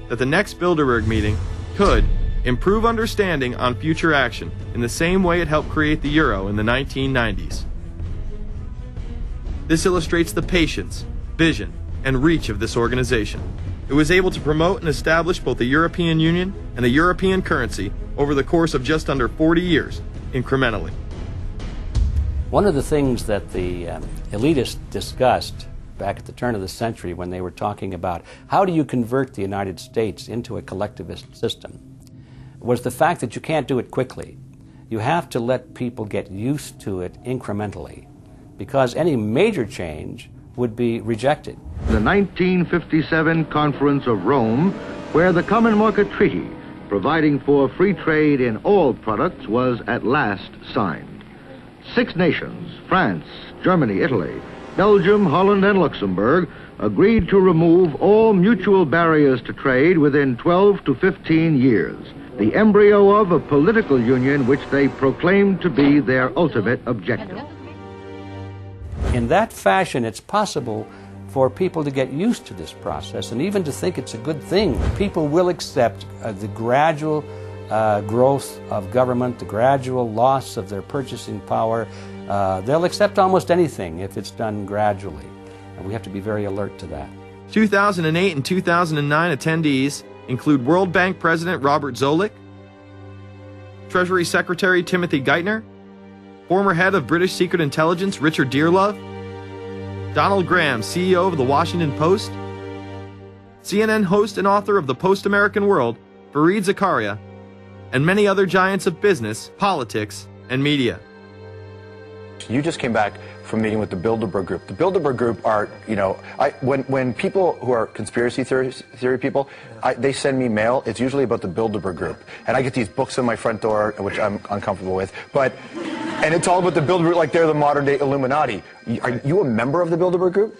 that the next Bilderberg meeting could improve understanding on future action in the same way it helped create the euro in the 1990s. This illustrates the patience, vision, and reach of this organization. It was able to promote and establish both the European Union and the European currency over the course of just under 40 years, incrementally. One of the things that the elitists discussed back at the turn of the century when they were talking about how do you convert the United States into a collectivist system was the fact that you can't do it quickly. You have to let people get used to it incrementally, because any major change would be rejected. The 1957 Conference of Rome, where the Common Market Treaty, providing for free trade in all products, was at last signed. 6 nations, France, Germany, Italy, Belgium, Holland, and Luxembourg, agreed to remove all mutual barriers to trade within 12 to 15 years. The embryo of a political union which they proclaimed to be their ultimate objective. In that fashion, it's possible for people to get used to this process and even to think it's a good thing. People will accept the gradual growth of government, the gradual loss of their purchasing power. They'll accept almost anything if it's done gradually, and we have to be very alert to that. 2008 and 2009 attendees include World Bank President Robert Zoellick, Treasury Secretary Timothy Geithner, former head of British Secret Intelligence Richard Dearlove, Donald Graham, CEO of the Washington Post, CNN host and author of the Post-American World, Fareed Zakaria, and many other giants of business, politics, and media. You just came back from meeting with the Bilderberg Group. The Bilderberg Group are, when people who are conspiracy theory people, they send me mail, it's usually about the Bilderberg Group. And I get these books on my front door, which I'm uncomfortable with. And it's all about the Bilderberg Group, like they're the modern day Illuminati. Are you a member of the Bilderberg Group?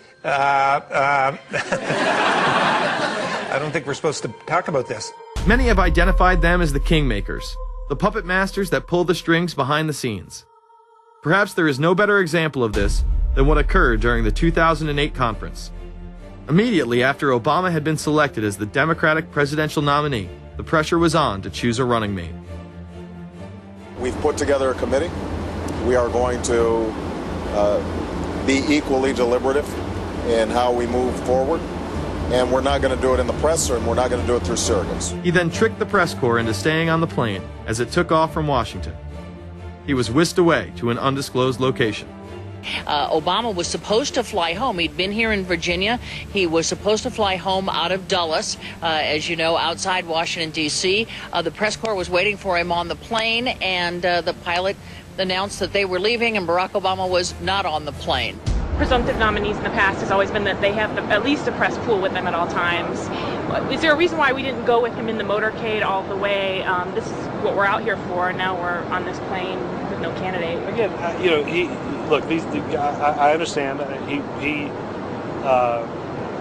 I don't think we're supposed to talk about this. Many have identified them as the kingmakers, the puppet masters that pull the strings behind the scenes. Perhaps there is no better example of this than what occurred during the 2008 conference. Immediately after Obama had been selected as the Democratic presidential nominee, the pressure was on to choose a running mate. We've put together a committee. We are going to be equally deliberative in how we move forward. And we're not going to do it in the press, and we're not going to do it through surrogates. He then tricked the press corps into staying on the plane as it took off from Washington. He was whisked away to an undisclosed location. Obama was supposed to fly home. He'd been here in Virginia. He was supposed to fly home out of Dulles, as you know, outside Washington, D.C. The press corps was waiting for him on the plane, and the pilot announced that they were leaving, and Barack Obama was not on the plane. Presumptive nominees in the past has always been that they have at least a press pool with them at all times. Is there a reason why we didn't go with him in the motorcade all the way? This is what we're out here for, and now we're on this plane with no candidate. Again, I understand.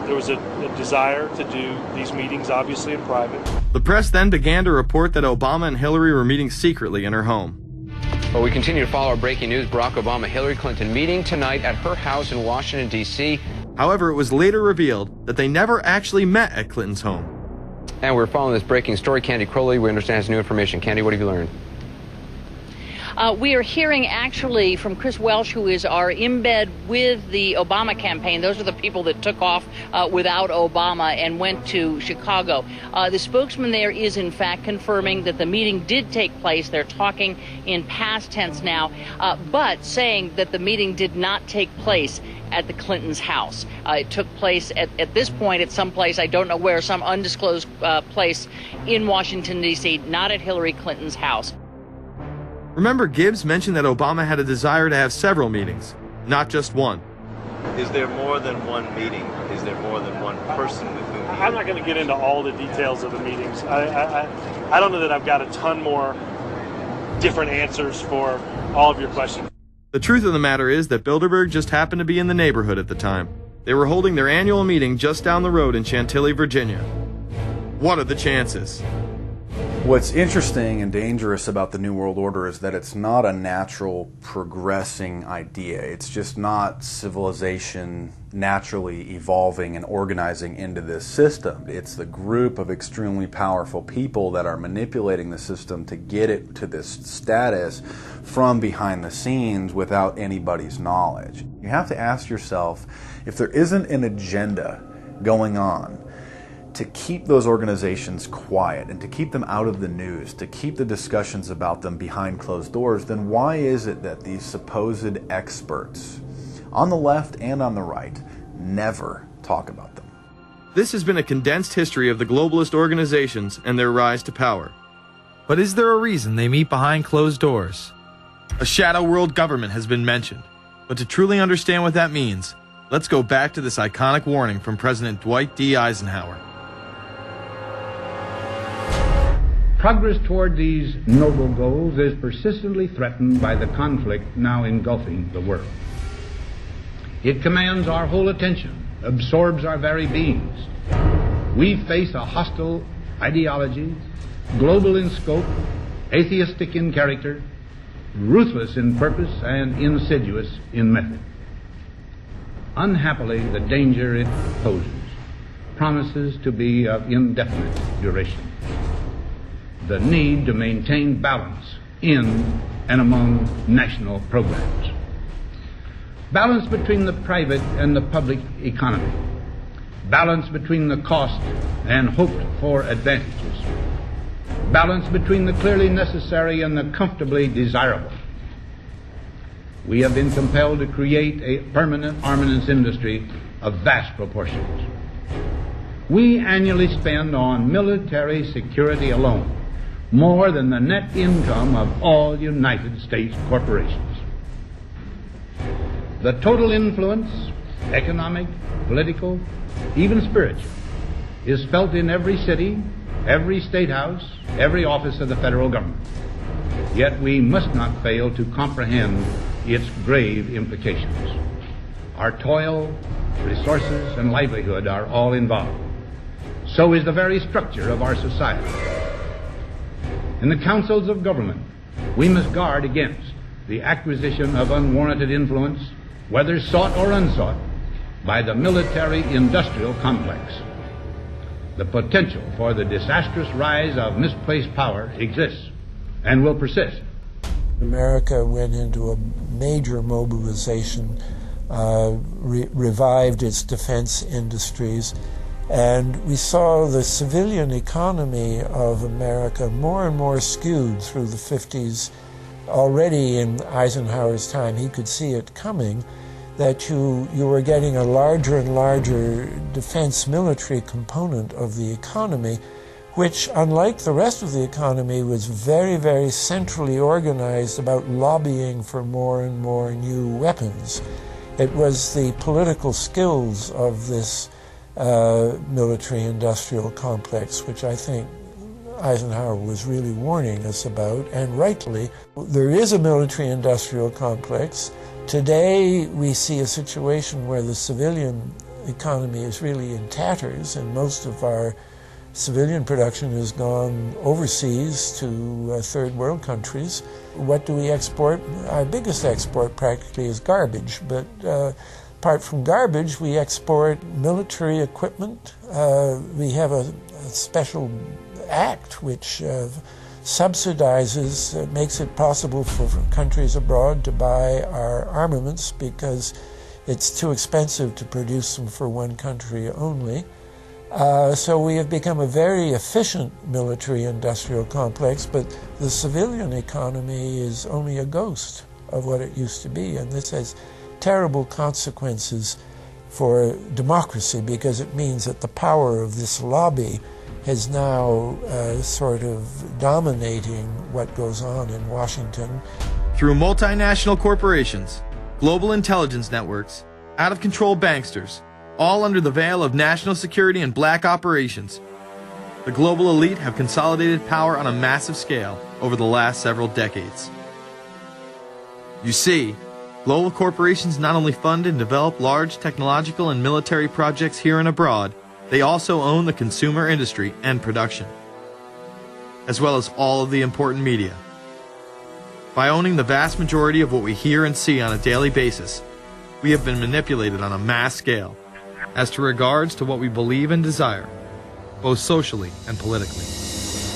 There was a desire to do these meetings, obviously, in private. The press then began to report that Obama and Hillary were meeting secretly in her home. Well, we continue to follow our breaking news. Barack Obama, Hillary Clinton meeting tonight at her house in Washington, D.C. However, it was later revealed that they never actually met at Clinton's home. And we're following this breaking story. Candy Crowley, we understand, has new information. Candy, what have you learned? We are hearing actually from Chris Welsh, who is our embed with the Obama campaign. Those are the people that took off without Obama and went to Chicago. The spokesman there is in fact confirming that the meeting did take place. They're talking in past tense now, but saying that the meeting did not take place at the Clintons' house. It took place at this point at some place, I don't know where, some undisclosed place in Washington, D.C., not at Hillary Clinton's house. Remember, Gibbs mentioned that Obama had a desire to have several meetings, not just one. Is there more than one meeting? Is there more than one person with whom? I'm not going to get into all the details of the meetings. I don't know that I've got a ton more different answers for all of your questions. The truth of the matter is that Bilderberg just happened to be in the neighborhood at the time. They were holding their annual meeting just down the road in Chantilly, Virginia. What are the chances? What's interesting and dangerous about the New World Order is that it's not a natural progressing idea. It's just not civilization naturally evolving and organizing into this system. It's the group of extremely powerful people that are manipulating the system to get it to this status from behind the scenes without anybody's knowledge. You have to ask yourself, if there isn't an agenda going on to keep those organizations quiet and to keep them out of the news, to keep the discussions about them behind closed doors, then why is it that these supposed experts on the left and on the right never talk about them? This has been a condensed history of the globalist organizations and their rise to power. But is there a reason they meet behind closed doors? A shadow world government has been mentioned, but to truly understand what that means, let's go back to this iconic warning from President Dwight D. Eisenhower. Progress toward these noble goals is persistently threatened by the conflict now engulfing the world. It commands our whole attention, absorbs our very beings. We face a hostile ideology, global in scope, atheistic in character, ruthless in purpose, and insidious in method. Unhappily, the danger it poses promises to be of indefinite duration. The need to maintain balance in and among national programs. Balance between the private and the public economy. Balance between the cost and hoped for advantages. Balance between the clearly necessary and the comfortably desirable. We have been compelled to create a permanent armaments industry of vast proportions. We annually spend on military security alone more than the net income of all United States corporations. The total influence, economic, political, even spiritual, is felt in every city, every state house, every office of the federal government. Yet we must not fail to comprehend its grave implications. Our toil, resources, and livelihood are all involved. so is the very structure of our society. In the councils of government, we must guard against the acquisition of unwarranted influence, whether sought or unsought, by the military-industrial complex. The potential for the disastrous rise of misplaced power exists and will persist. America went into a major mobilization, revived its defense industries, and we saw the civilian economy of America more and more skewed through the 50s. Already in Eisenhower's time, he could see it coming, that you were getting a larger and larger defense military component of the economy, which, unlike the rest of the economy, was very, very centrally organized about lobbying for more and more new weapons. It was the political skills of this military-industrial complex, which I think Eisenhower was really warning us about, and rightly. There is a military-industrial complex. Today we see a situation where the civilian economy is really in tatters, and most of our civilian production has gone overseas to third world countries. What do we export? Our biggest export practically is garbage, but apart from garbage, we export military equipment. We have a special act which subsidizes, makes it possible for countries abroad to buy our armaments because it's too expensive to produce them for one country only. So we have become a very efficient military-industrial complex, but the civilian economy is only a ghost of what it used to be, and this has terrible consequences for democracy because it means that the power of this lobby is now sort of dominating what goes on in Washington. Through multinational corporations, global intelligence networks, out-of-control banksters, all under the veil of national security and black operations, the global elite have consolidated power on a massive scale over the last several decades. You see, global corporations not only fund and develop large technological and military projects here and abroad, they also own the consumer industry and production, as well as all of the important media. By owning the vast majority of what we hear and see on a daily basis, we have been manipulated on a mass scale as to regards to what we believe and desire, both socially and politically.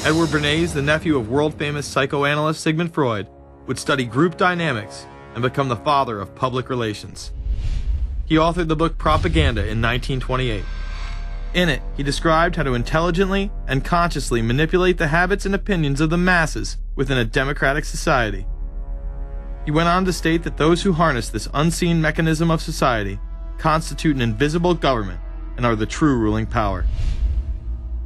Edward Bernays, the nephew of world-famous psychoanalyst Sigmund Freud, would study group dynamics and become the father of public relations. He authored the book Propaganda in 1928. In it, he described how to intelligently and consciously manipulate the habits and opinions of the masses within a democratic society. He went on to state that those who harness this unseen mechanism of society constitute an invisible government and are the true ruling power.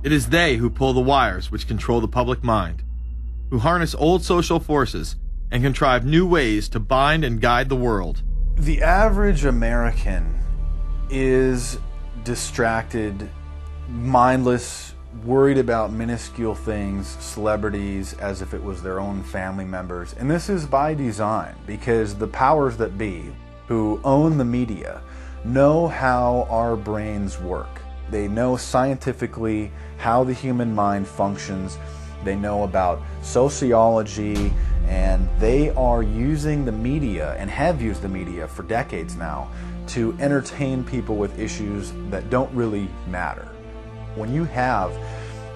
It is they who pull the wires which control the public mind, who harness old social forces and contrive new ways to bind and guide the world. The average American is distracted, mindless, worried about minuscule things, celebrities, as if it was their own family members. And this is by design, because the powers that be, who own the media, know how our brains work. They know scientifically how the human mind functions. They know about sociology, and they are using the media, and have used the media for decades now, to entertain people with issues that don't really matter. When you have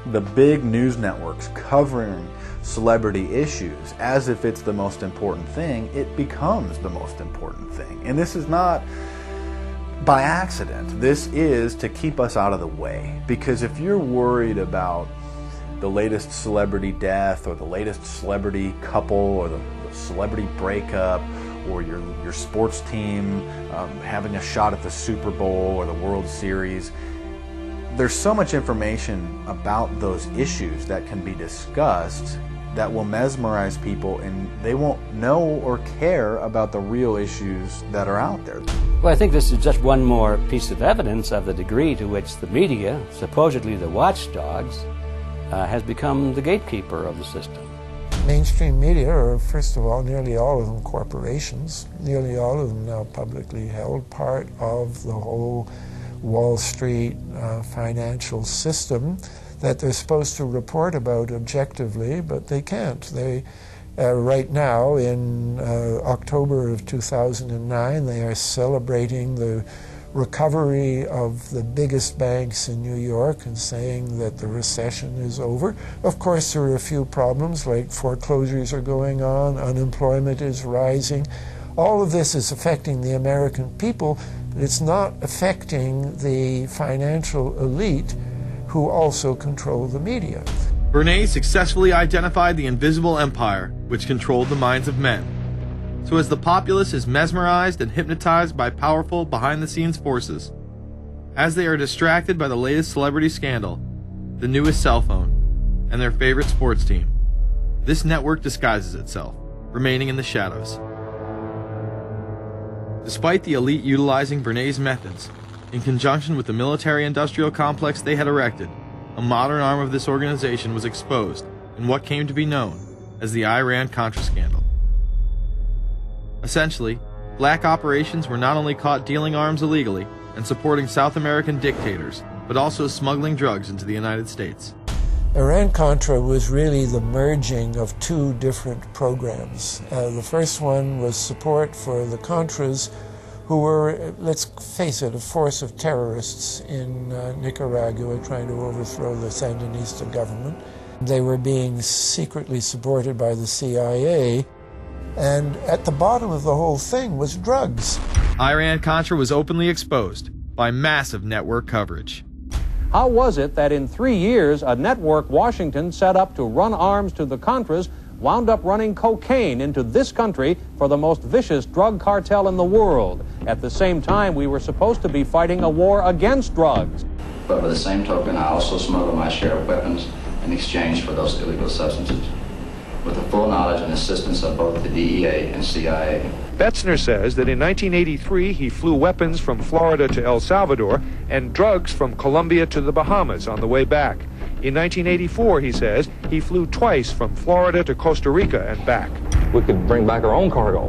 the big news networks covering celebrity issues as if it's the most important thing, it becomes the most important thing. And this is not by accident. This is to keep us out of the way. Because if you're worried about the latest celebrity death, or the latest celebrity couple, or the celebrity breakup, or your sports team having a shot at the Super Bowl or the World Series, there's so much information about those issues that can be discussed that will mesmerize people, and they won't know or care about the real issues that are out there. Well, I think this is just one more piece of evidence of the degree to which the media, supposedly the watchdogs, has become the gatekeeper of the system. Mainstream media are, first of all, nearly all of them corporations, nearly all of them now publicly held, part of the whole Wall Street financial system that they're supposed to report about objectively, but they can't. They right now, in October of 2009, they are celebrating the recovery of the biggest banks in New York and saying that the recession is over. Of course, there are a few problems, like foreclosures are going on, unemployment is rising. All of this is affecting the American people, but it's not affecting the financial elite who also control the media. Bernays successfully identified the invisible empire, which controlled the minds of men. So as the populace is mesmerized and hypnotized by powerful behind-the-scenes forces, as they are distracted by the latest celebrity scandal, the newest cell phone, and their favorite sports team, this network disguises itself, remaining in the shadows. Despite the elite utilizing Bernays' methods, in conjunction with the military-industrial complex they had erected, a modern arm of this organization was exposed in what came to be known as the Iran-Contra scandal. Essentially, black operations were not only caught dealing arms illegally and supporting South American dictators, but also smuggling drugs into the United States. Iran-Contra was really the merging of two different programs. The first one was support for the Contras, who were, let's face it, a force of terrorists in Nicaragua trying to overthrow the Sandinista government. They were being secretly supported by the CIA, and at the bottom of the whole thing was drugs. Iran-Contra was openly exposed by massive network coverage. How was it that in 3 years, a network Washington set up to run arms to the Contras wound up running cocaine into this country for the most vicious drug cartel in the world? At the same time, we were supposed to be fighting a war against drugs. But by the same token, I also smuggle my share of weapons in exchange for those illegal substances, with the full knowledge and assistance of both the DEA and CIA. Betzner says that in 1983 he flew weapons from Florida to El Salvador and drugs from Colombia to the Bahamas on the way back. In 1984, he says, he flew twice from Florida to Costa Rica and back. We could bring back our own cargo,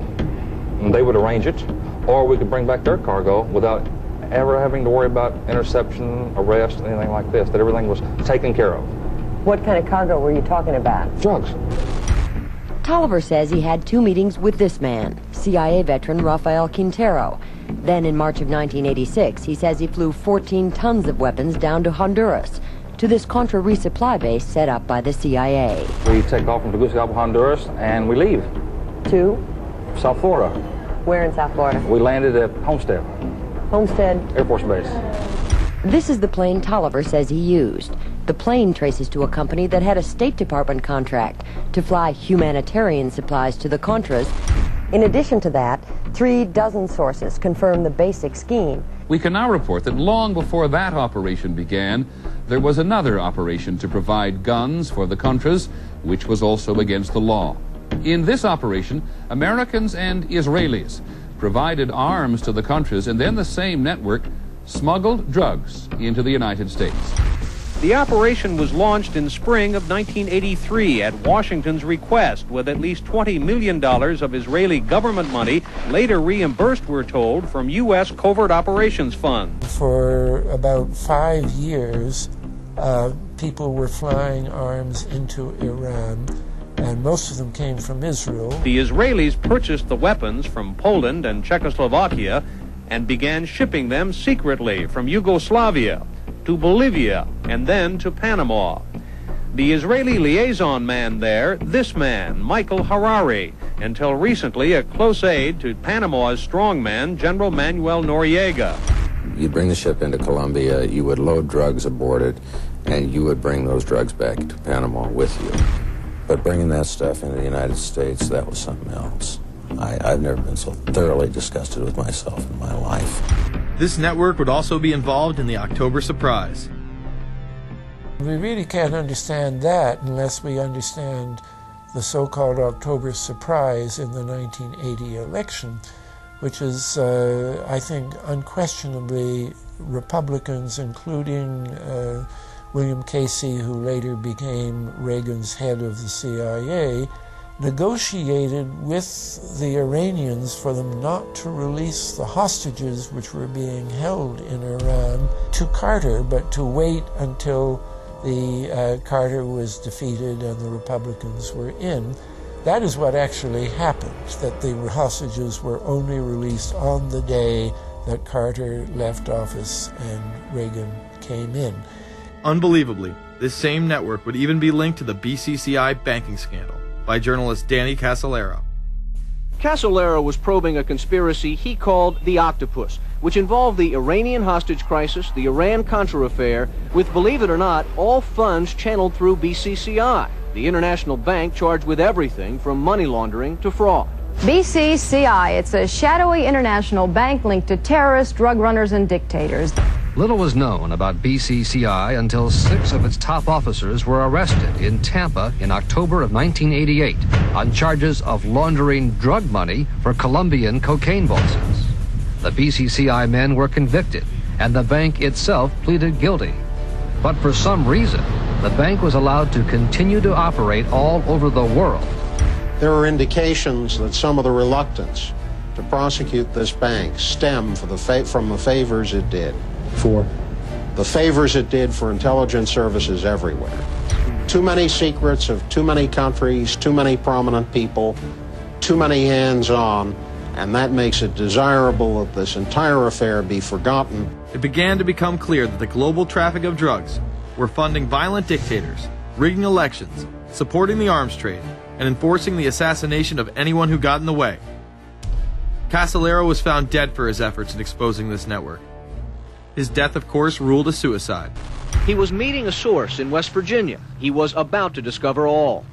and they would arrange it, or we could bring back their cargo without ever having to worry about interception, arrest, anything like this, that everything was taken care of. What kind of cargo were you talking about? Drugs. Tolliver says he had 2 meetings with this man, CIA veteran Rafael Quintero. Then in March of 1986, he says he flew 14 tons of weapons down to Honduras, to this Contra resupply base set up by the CIA. We take off from Tegucigalpa, Honduras, and we leave. To? South Florida. Where in South Florida? We landed at Homestead. Homestead? Air Force Base. This is the plane Tolliver says he used. The plane traces to a company that had a State Department contract to fly humanitarian supplies to the Contras. In addition to that, 36 sources confirm the basic scheme. We can now report that long before that operation began, there was another operation to provide guns for the Contras, which was also against the law. In this operation, Americans and Israelis provided arms to the Contras, and then the same network smuggled drugs into the United States. The operation was launched in spring of 1983 at Washington's request, with at least $20 million of Israeli government money later reimbursed, we're told, from U.S. Covert Operations Fund. For about 5 years, people were flying arms into Iran, and most of them came from Israel. The Israelis purchased the weapons from Poland and Czechoslovakia and began shipping them secretly from Yugoslavia to Bolivia, and then to Panama. The Israeli liaison man there, this man, Michael Harari, until recently a close aide to Panama's strongman, General Manuel Noriega. You'd bring the ship into Colombia, you would load drugs aboard it, and you would bring those drugs back to Panama with you. But bringing that stuff into the United States, that was something else. I've never been so thoroughly disgusted with myself in my life. This network would also be involved in the October surprise. We really can't understand that unless we understand the so-called October surprise in the 1980 election, which is, I think, unquestionably Republicans, including William Casey, who later became Reagan's head of the CIA, negotiated with the Iranians for them not to release the hostages which were being held in Iran to Carter, but to wait until the Carter was defeated and the Republicans were in. That is what actually happened, that the hostages were only released on the day that Carter left office and Reagan came in. Unbelievably, this same network would even be linked to the BCCI banking scandal by journalist Danny Casolaro. Casolaro was probing a conspiracy he called the Octopus, which involved the Iranian hostage crisis, the Iran-Contra affair, with, believe it or not, all funds channeled through BCCI, the international bank charged with everything from money laundering to fraud. BCCI, it's a shadowy international bank linked to terrorists, drug runners, and dictators. Little was known about BCCI until 6 of its top officers were arrested in Tampa in October of 1988 on charges of laundering drug money for Colombian cocaine bosses. The BCCI men were convicted, and the bank itself pleaded guilty. But for some reason, the bank was allowed to continue to operate all over the world. There are indications that some of the reluctance to prosecute this bank stemmed from the favors it did. For? The favors it did for intelligence services everywhere. Too many secrets of too many countries, too many prominent people, too many hands-on, and that makes it desirable that this entire affair be forgotten. It began to become clear that the global traffic of drugs were funding violent dictators, rigging elections, supporting the arms trade, and enforcing the assassination of anyone who got in the way. Casolaro was found dead for his efforts in exposing this network. His death, of course, ruled a suicide. He was meeting a source in West Virginia. He was about to discover all.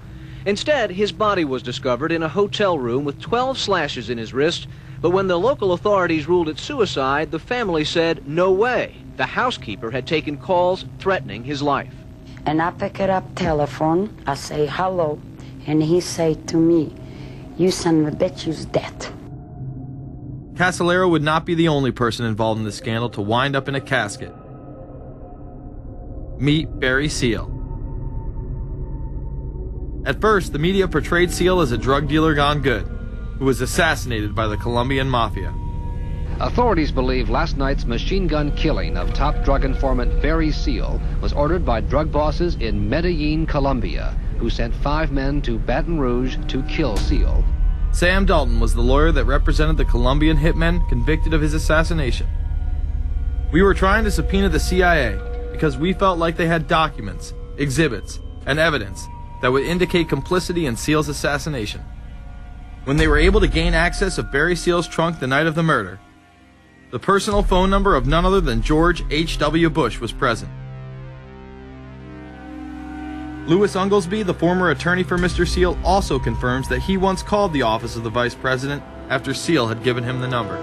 Instead, his body was discovered in a hotel room with 12 slashes in his wrist, but when the local authorities ruled it suicide, the family said, no way. The housekeeper had taken calls threatening his life. And I pick it up telephone, I say hello, and he say to me, you son of a bitch, you's dead. Casolaro would not be the only person involved in the scandal to wind up in a casket. Meet Barry Seal. At first, the media portrayed Seal as a drug dealer gone good, who was assassinated by the Colombian mafia. Authorities believe last night's machine gun killing of top drug informant Barry Seal was ordered by drug bosses in Medellin, Colombia, who sent 5 men to Baton Rouge to kill Seal. Sam Dalton was the lawyer that represented the Colombian hitmen convicted of his assassination. We were trying to subpoena the CIA because we felt like they had documents, exhibits, and evidence that would indicate complicity in Seal's assassination. When they were able to gain access of Barry Seal's trunk the night of the murder, the personal phone number of none other than George H.W. Bush was present. Louis Unglesby, the former attorney for Mr. Seal, also confirms that he once called the office of the vice president after Seal had given him the number.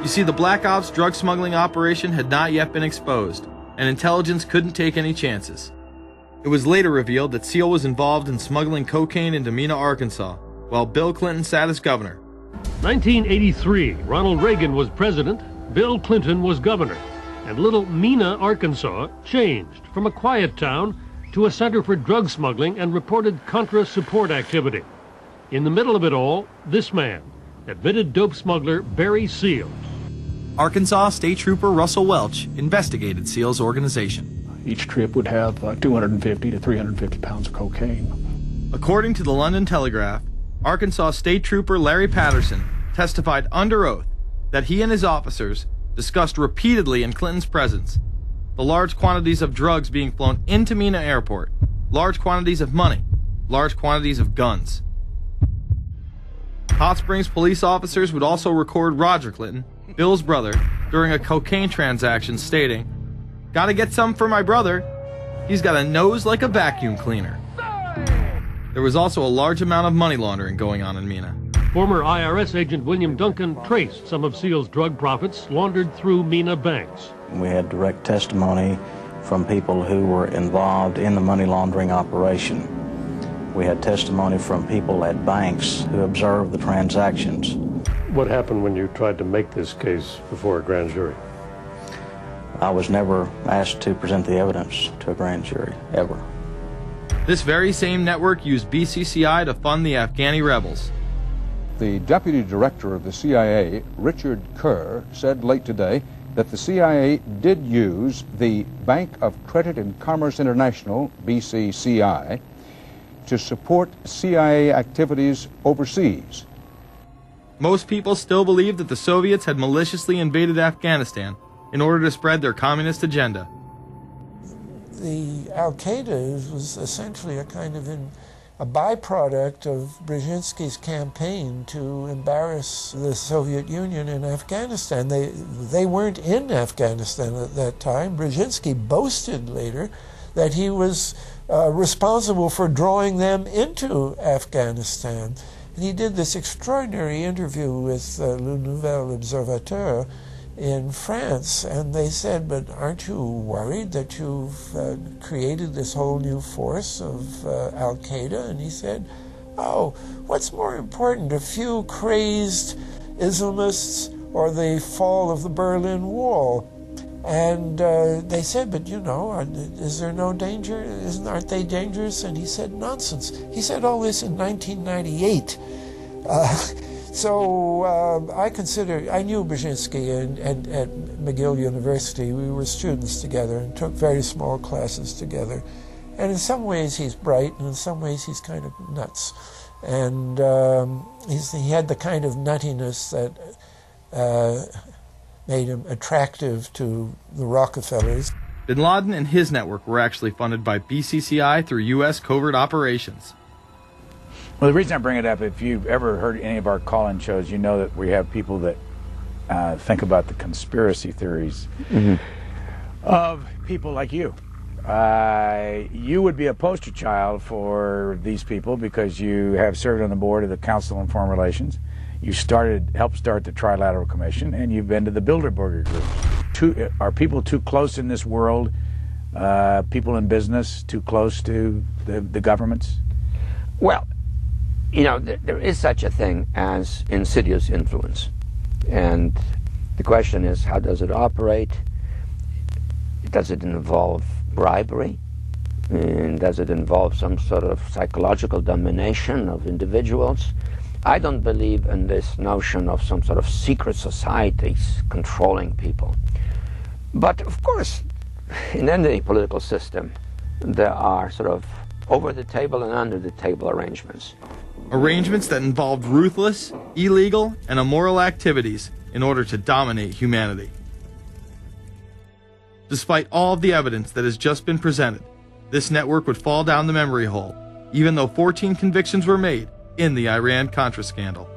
You see, the Black Ops drug smuggling operation had not yet been exposed, and intelligence couldn't take any chances. It was later revealed that Seal was involved in smuggling cocaine into Mena, Arkansas, while Bill Clinton sat as governor. 1983, Ronald Reagan was president, Bill Clinton was governor. And little Mena, Arkansas, changed from a quiet town to a center for drug smuggling and reported Contra support activity. In the middle of it all, this man, admitted dope smuggler Barry Seal. Arkansas State Trooper Russell Welch investigated Seal's organization. Each trip would have 250 to 350 pounds of cocaine. According to the London Telegraph, Arkansas State Trooper Larry Patterson testified under oath that he and his officers discussed repeatedly in Clinton's presence the large quantities of drugs being flown into Mena Airport, large quantities of money, large quantities of guns. Hot Springs police officers would also record Roger Clinton, Bill's brother, during a cocaine transaction stating, "Gotta get some for my brother. He's got a nose like a vacuum cleaner." There was also a large amount of money laundering going on in Mena. Former IRS agent William Duncan traced some of Seal's drug profits laundered through Mena banks. We had direct testimony from people who were involved in the money laundering operation. We had testimony from people at banks who observed the transactions. What happened when you tried to make this case before a grand jury? I was never asked to present the evidence to a grand jury, ever. This very same network used BCCI to fund the Afghani rebels. The deputy director of the CIA, Richard Kerr, said late today that the CIA did use the Bank of Credit and Commerce International, BCCI, to support CIA activities overseas. Most people still believe that the Soviets had maliciously invaded Afghanistan in order to spread their communist agenda. The Al-Qaeda was essentially a kind of a byproduct of Brzezinski's campaign to embarrass the Soviet Union in Afghanistan. They weren't in Afghanistan at that time. Brzezinski boasted later that he was responsible for drawing them into Afghanistan. And he did this extraordinary interview with Le Nouvel Observateur in France, and they said, but aren't you worried that you've created this whole new force of Al-Qaeda? And he said, oh, what's more important, a few crazed Islamists or the fall of the Berlin Wall? And they said, but you know, is there no danger? Aren't they dangerous? And he said, nonsense. He said all this in 1998. So I knew Brzezinski at McGill University. We were students together and took very small classes together. And in some ways he's bright, and in some ways he's kind of nuts. And he had the kind of nuttiness that made him attractive to the Rockefellers. Bin Laden and his network were actually funded by BCCI through U.S. covert operations. Well, the reason I bring it up, if you've ever heard any of our call-in shows, you know that we have people that think about the conspiracy theories of people like you. You would be a poster child for these people because you have served on the board of the Council on Foreign Relations. You helped start the Trilateral Commission, and you've been to the Bilderberger groups. Are people too close in this world, people in business, too close to the governments? Well, you know, there is such a thing as insidious influence. And the question is, how does it operate? Does it involve bribery? And does it involve some sort of psychological domination of individuals? I don't believe in this notion of some sort of secret societies controlling people. But of course, in any political system, there are sort of over-the-table and under-the-table arrangements. Arrangements that involved ruthless, illegal, and immoral activities in order to dominate humanity. Despite all of the evidence that has just been presented, this network would fall down the memory hole, even though 14 convictions were made in the Iran-Contra scandal.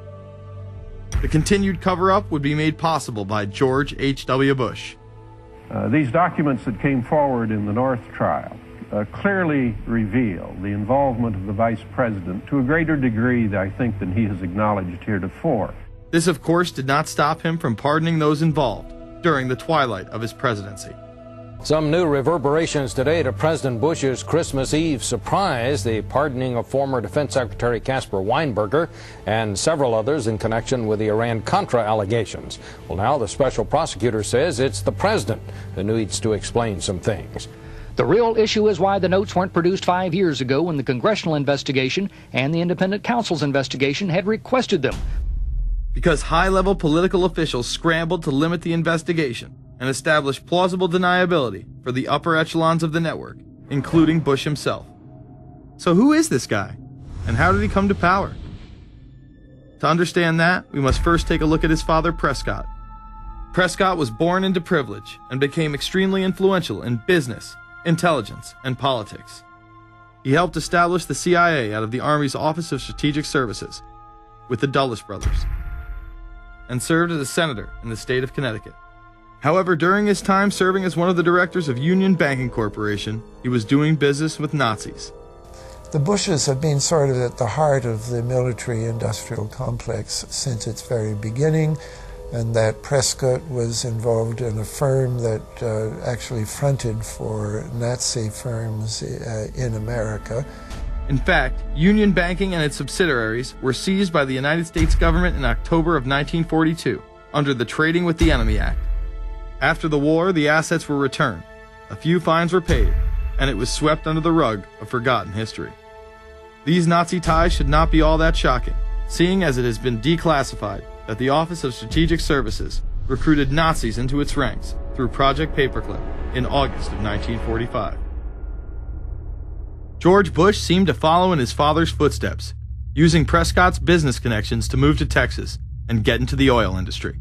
The continued cover-up would be made possible by George H.W. Bush. These documents that came forward in the North trial clearly reveal the involvement of the vice president to a greater degree, I think, than he has acknowledged heretofore. This, of course, did not stop him from pardoning those involved during the twilight of his presidency. Some new reverberations today to President Bush's Christmas Eve surprise, the pardoning of former Defense Secretary Caspar Weinberger and several others in connection with the Iran-Contra allegations. Well, now the special prosecutor says it's the president who needs to explain some things. The real issue is why the notes weren't produced 5 years ago when the congressional investigation and the independent counsel's investigation had requested them. Because high-level political officials scrambled to limit the investigation and establish plausible deniability for the upper echelons of the network, including Bush himself. So who is this guy? And how did he come to power? To understand that, we must first take a look at his father, Prescott. Prescott was born into privilege and became extremely influential in business, intelligence, and politics. He helped establish the CIA out of the Army's Office of Strategic Services with the Dulles brothers, and served as a senator in the state of Connecticut. However, during his time serving as one of the directors of Union Banking Corporation, he was doing business with Nazis. The Bushes have been sort of at the heart of the military-industrial complex since its very beginning, and that Prescott was involved in a firm that actually fronted for Nazi firms in America. In fact, Union Banking and its subsidiaries were seized by the United States government in October of 1942 under the Trading with the Enemy Act. After the war, the assets were returned, a few fines were paid, and it was swept under the rug of forgotten history. These Nazi ties should not be all that shocking, seeing as it has been declassified that the Office of Strategic Services recruited Nazis into its ranks through Project Paperclip in August of 1945. George Bush seemed to follow in his father's footsteps, using Prescott's business connections to move to Texas and get into the oil industry.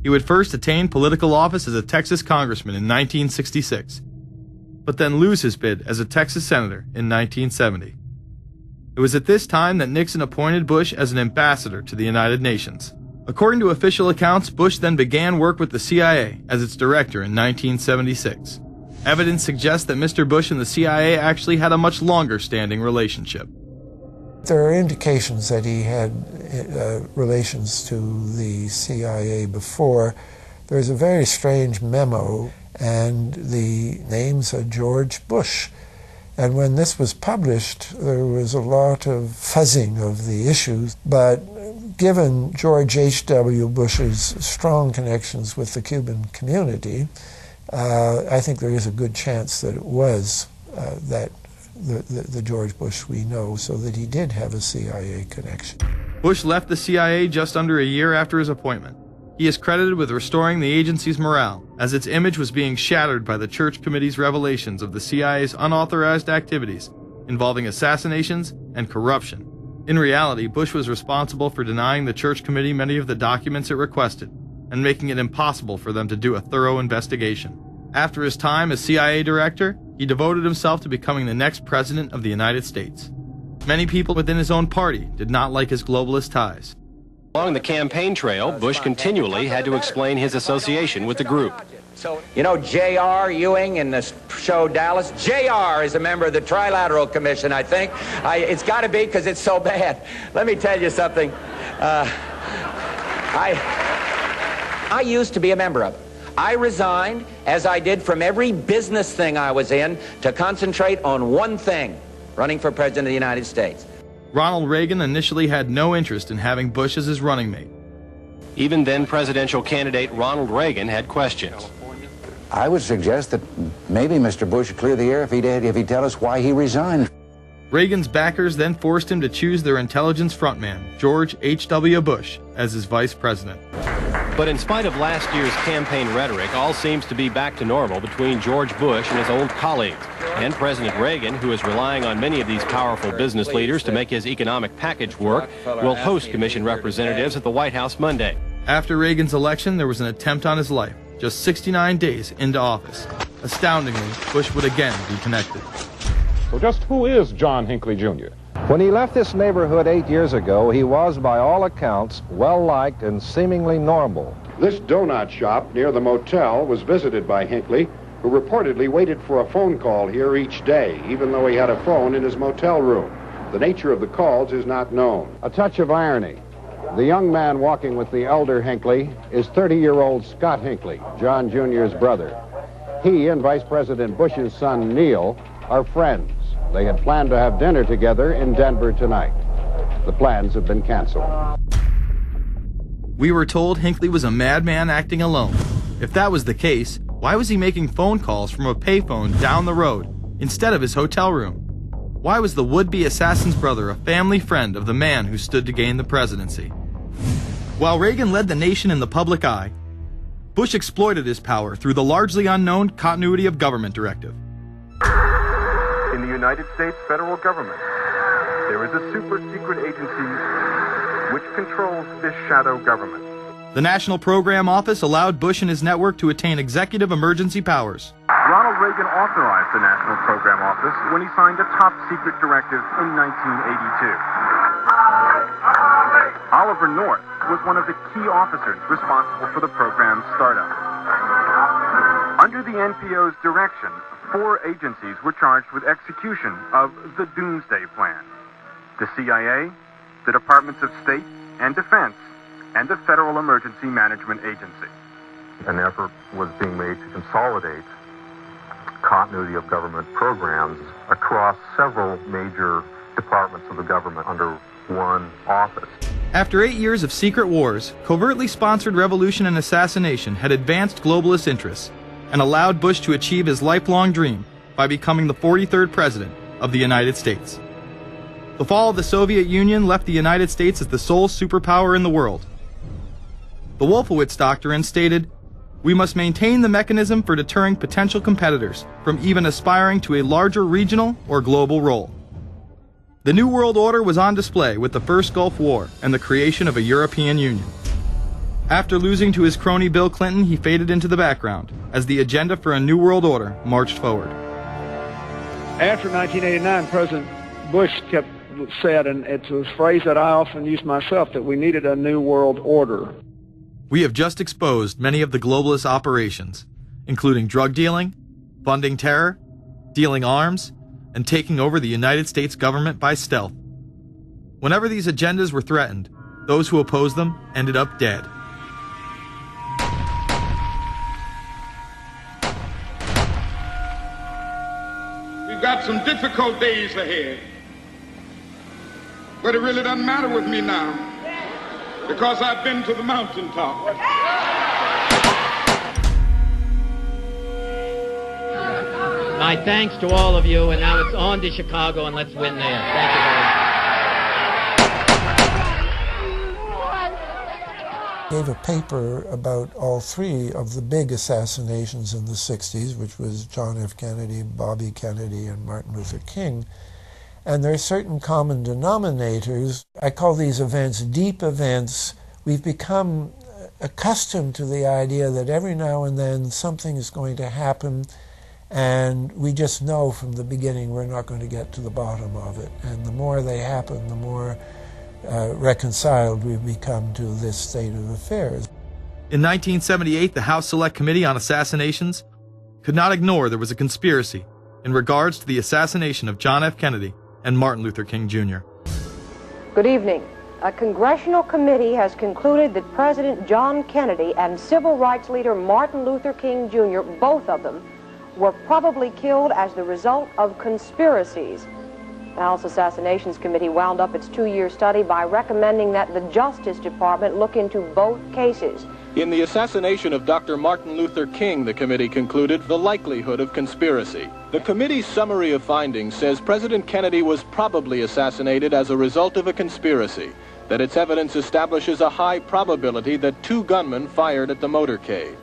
He would first attain political office as a Texas congressman in 1966, but then lose his bid as a Texas senator in 1970. It was at this time that Nixon appointed Bush as an ambassador to the United Nations. According to official accounts, Bush then began work with the CIA as its director in 1976. Evidence suggests that Mr. Bush and the CIA actually had a much longer-standing relationship. There are indications that he had relations to the CIA before. There's a very strange memo, and the name's George Bush. And when this was published, there was a lot of fuzzing of the issues, but given George H.W. Bush's strong connections with the Cuban community, I think there is a good chance that it was the George Bush we know, so that he did have a CIA connection. Bush left the CIA just under a year after his appointment. He is credited with restoring the agency's morale, as its image was being shattered by the Church Committee's revelations of the CIA's unauthorized activities involving assassinations and corruption. In reality, Bush was responsible for denying the Church Committee many of the documents it requested, and making it impossible for them to do a thorough investigation. After his time as CIA director, he devoted himself to becoming the next president of the United States. Many people within his own party did not like his globalist ties. Along the campaign trail, Bush continually had to explain his association with the group. You know J.R. Ewing in the show Dallas? J.R. is a member of the Trilateral Commission, I think. It's got to be because it's so bad. Let me tell you something. I used to be a member of it. I resigned, as I did from every business thing I was in, to concentrate on one thing, running for President of the United States. Ronald Reagan initially had no interest in having Bush as his running mate. Even then presidential candidate Ronald Reagan had questions. I would suggest that maybe Mr. Bush would clear the air if he'd tell us why he resigned. Reagan's backers then forced him to choose their intelligence frontman, George H.W. Bush, as his vice president. But in spite of last year's campaign rhetoric, all seems to be back to normal between George Bush and his old colleagues, and President Reagan, who is relying on many of these powerful business leaders to make his economic package work, will host commission representatives at the White House Monday. After Reagan's election, there was an attempt on his life, just 69 days into office. Astoundingly, Bush would again be connected. So just who is John Hinckley, Jr.? When he left this neighborhood 8 years ago, he was, by all accounts, well-liked and seemingly normal. This donut shop near the motel was visited by Hinckley, who reportedly waited for a phone call here each day, even though he had a phone in his motel room. The nature of the calls is not known. A touch of irony. The young man walking with the elder Hinckley is 30-year-old Scott Hinckley, John Jr.'s brother. He and Vice President Bush's son, Neil, are friends. They had planned to have dinner together in Denver tonight. The plans have been canceled. We were told Hinckley was a madman acting alone. If that was the case, why was he making phone calls from a payphone down the road instead of his hotel room? Why was the would-be assassin's brother a family friend of the man who stood to gain the presidency? While Reagan led the nation in the public eye, Bush exploited his power through the largely unknown Continuity of Government Directive. In the United States federal government, there is a super-secret agency which controls this shadow government. The National Program Office allowed Bush and his network to attain executive emergency powers. Ronald Reagan authorized the National Program Office when he signed a top-secret directive in 1982. Oliver North was one of the key officers responsible for the program's startup. Under the NPO's direction, 4 agencies were charged with execution of the Doomsday Plan: the CIA, the Departments of State and Defense, and the Federal Emergency Management Agency. An effort was being made to consolidate continuity of government programs across several major departments of the government under one office. After 8 years of secret wars, covertly sponsored revolution and assassination had advanced globalist interests and allowed Bush to achieve his lifelong dream by becoming the 43rd President of the United States. The fall of the Soviet Union left the United States as the sole superpower in the world. The Wolfowitz Doctrine stated, "We must maintain the mechanism for deterring potential competitors from even aspiring to a larger regional or global role." The New World Order was on display with the first Gulf War and the creation of a European Union. After losing to his crony Bill Clinton, he faded into the background as the agenda for a New World Order marched forward. After 1989, President Bush said, and it's a phrase that I often use myself, that we needed a New World Order. We have just exposed many of the globalist operations, including drug dealing, funding terror, dealing arms, and taking over the United States government by stealth. Whenever these agendas were threatened, those who opposed them ended up dead. We've got some difficult days ahead, but it really doesn't matter with me now, because I've been to the mountaintop. My thanks to all of you, and now it's on to Chicago, and let's win there. Thank you very much. Gave a paper about all three of the big assassinations in the 60s, which was John F. Kennedy, Bobby Kennedy, and Martin Luther King. And there are certain common denominators. I call these events deep events. We've become accustomed to the idea that every now and then something is going to happen, and we just know from the beginning we're not going to get to the bottom of it. And the more they happen, the more reconciled we've become to this state of affairs. In 1978, the House Select Committee on Assassinations could not ignore there was a conspiracy in regards to the assassination of John F. Kennedy and Martin Luther King Jr. Good evening. A congressional committee has concluded that President John Kennedy and civil rights leader Martin Luther King Jr., both of them, were probably killed as the result of conspiracies. The House Assassinations Committee wound up its 2-year study by recommending that the Justice Department look into both cases. In the assassination of Dr. Martin Luther King, the committee concluded the likelihood of conspiracy. The committee's summary of findings says President Kennedy was probably assassinated as a result of a conspiracy, that its evidence establishes a high probability that 2 gunmen fired at the motorcade.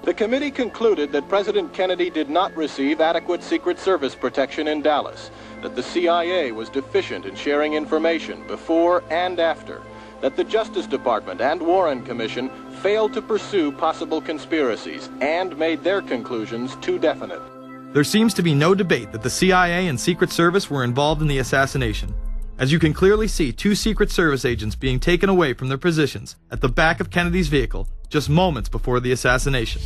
The committee concluded that President Kennedy did not receive adequate Secret Service protection in Dallas, that the CIA was deficient in sharing information before and after, that the Justice Department and Warren Commission failed to pursue possible conspiracies and made their conclusions too definite. There seems to be no debate that the CIA and Secret Service were involved in the assassination, as you can clearly see 2 Secret Service agents being taken away from their positions at the back of Kennedy's vehicle just moments before the assassination.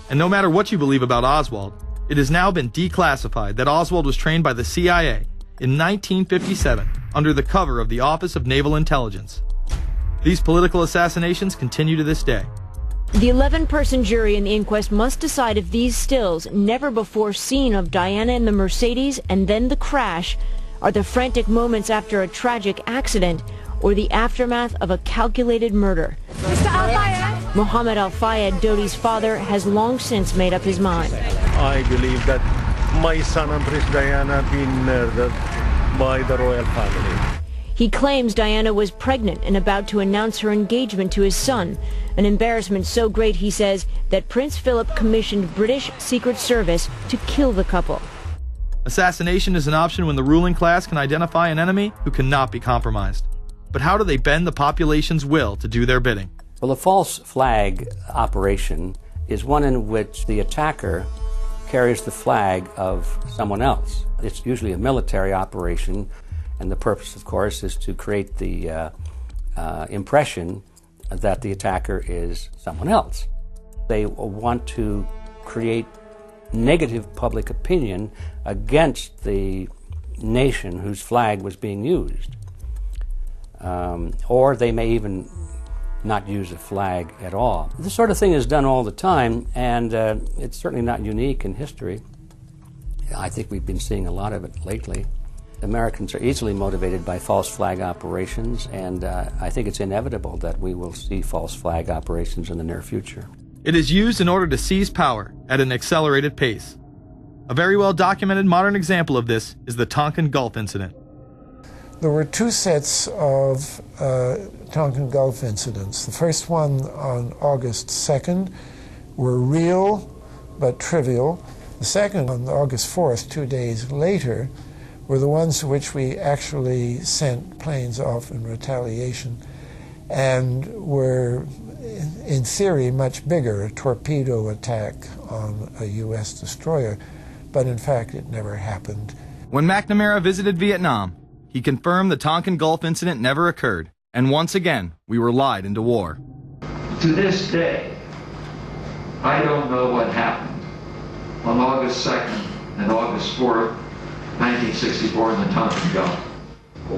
And no matter what you believe about Oswald, it has now been declassified that Oswald was trained by the CIA in 1957 under the cover of the Office of Naval Intelligence. These political assassinations continue to this day. The 11-person jury in the inquest must decide if these stills, never before seen of Diana in the Mercedes and then the crash, are the frantic moments after a tragic accident or the aftermath of a calculated murder. Mr. Al-Fayed? Mohammed Al-Fayed, Dodi's father, has long since made up his mind. I believe that my son and Princess Diana have been murdered by the royal family. He claims Diana was pregnant and about to announce her engagement to his son, an embarrassment so great, he says, that Prince Philip commissioned British Secret Service to kill the couple. Assassination is an option when the ruling class can identify an enemy who cannot be compromised. But how do they bend the population's will to do their bidding? Well, a false flag operation is one in which the attacker carries the flag of someone else. It's usually a military operation, and the purpose, of course, is to create the impression that the attacker is someone else. They want to create negative public opinion against the nation whose flag was being used. Or they may even not use a flag at all. This sort of thing is done all the time, and it's certainly not unique in history. I think we've been seeing a lot of it lately. Americans are easily motivated by false flag operations, and I think it's inevitable that we will see false flag operations in the near future. It is used in order to seize power at an accelerated pace. A very well-documented modern example of this is the Tonkin Gulf incident. There were two sets of Tonkin Gulf incidents. The first one on August 2nd were real but trivial. The second on August 4th, 2 days later, were the ones to which we actually sent planes off in retaliation and were, in theory, much bigger, a torpedo attack on a U.S. destroyer, but in fact it never happened. When McNamara visited Vietnam, he confirmed the Tonkin Gulf incident never occurred, and once again, we were lied into war. To this day, I don't know what happened on August 2nd and August 4th, 1964 in the Tonkin Gulf.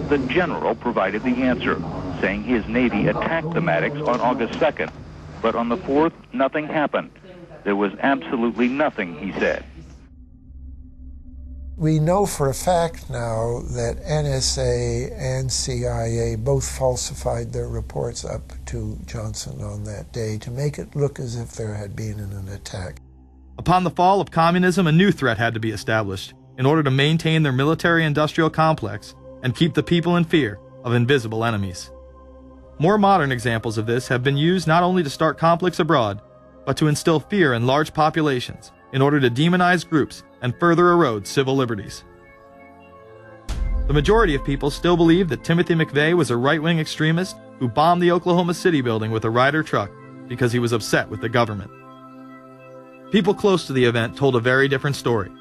The general provided the answer, saying his Navy attacked the Maddox on August 2nd, but on the 4th, nothing happened. There was absolutely nothing, he said. We know for a fact now that NSA and CIA both falsified their reports up to Johnson on that day to make it look as if there had been an attack. Upon the fall of communism, a new threat had to be established in order to maintain their military-industrial complex and keep the people in fear of invisible enemies. More modern examples of this have been used not only to start conflicts abroad, but to instill fear in large populations in order to demonize groups and further erode civil liberties. The majority of people still believe that Timothy McVeigh was a right-wing extremist who bombed the Oklahoma City building with a Ryder truck because he was upset with the government. People close to the event told a very different story.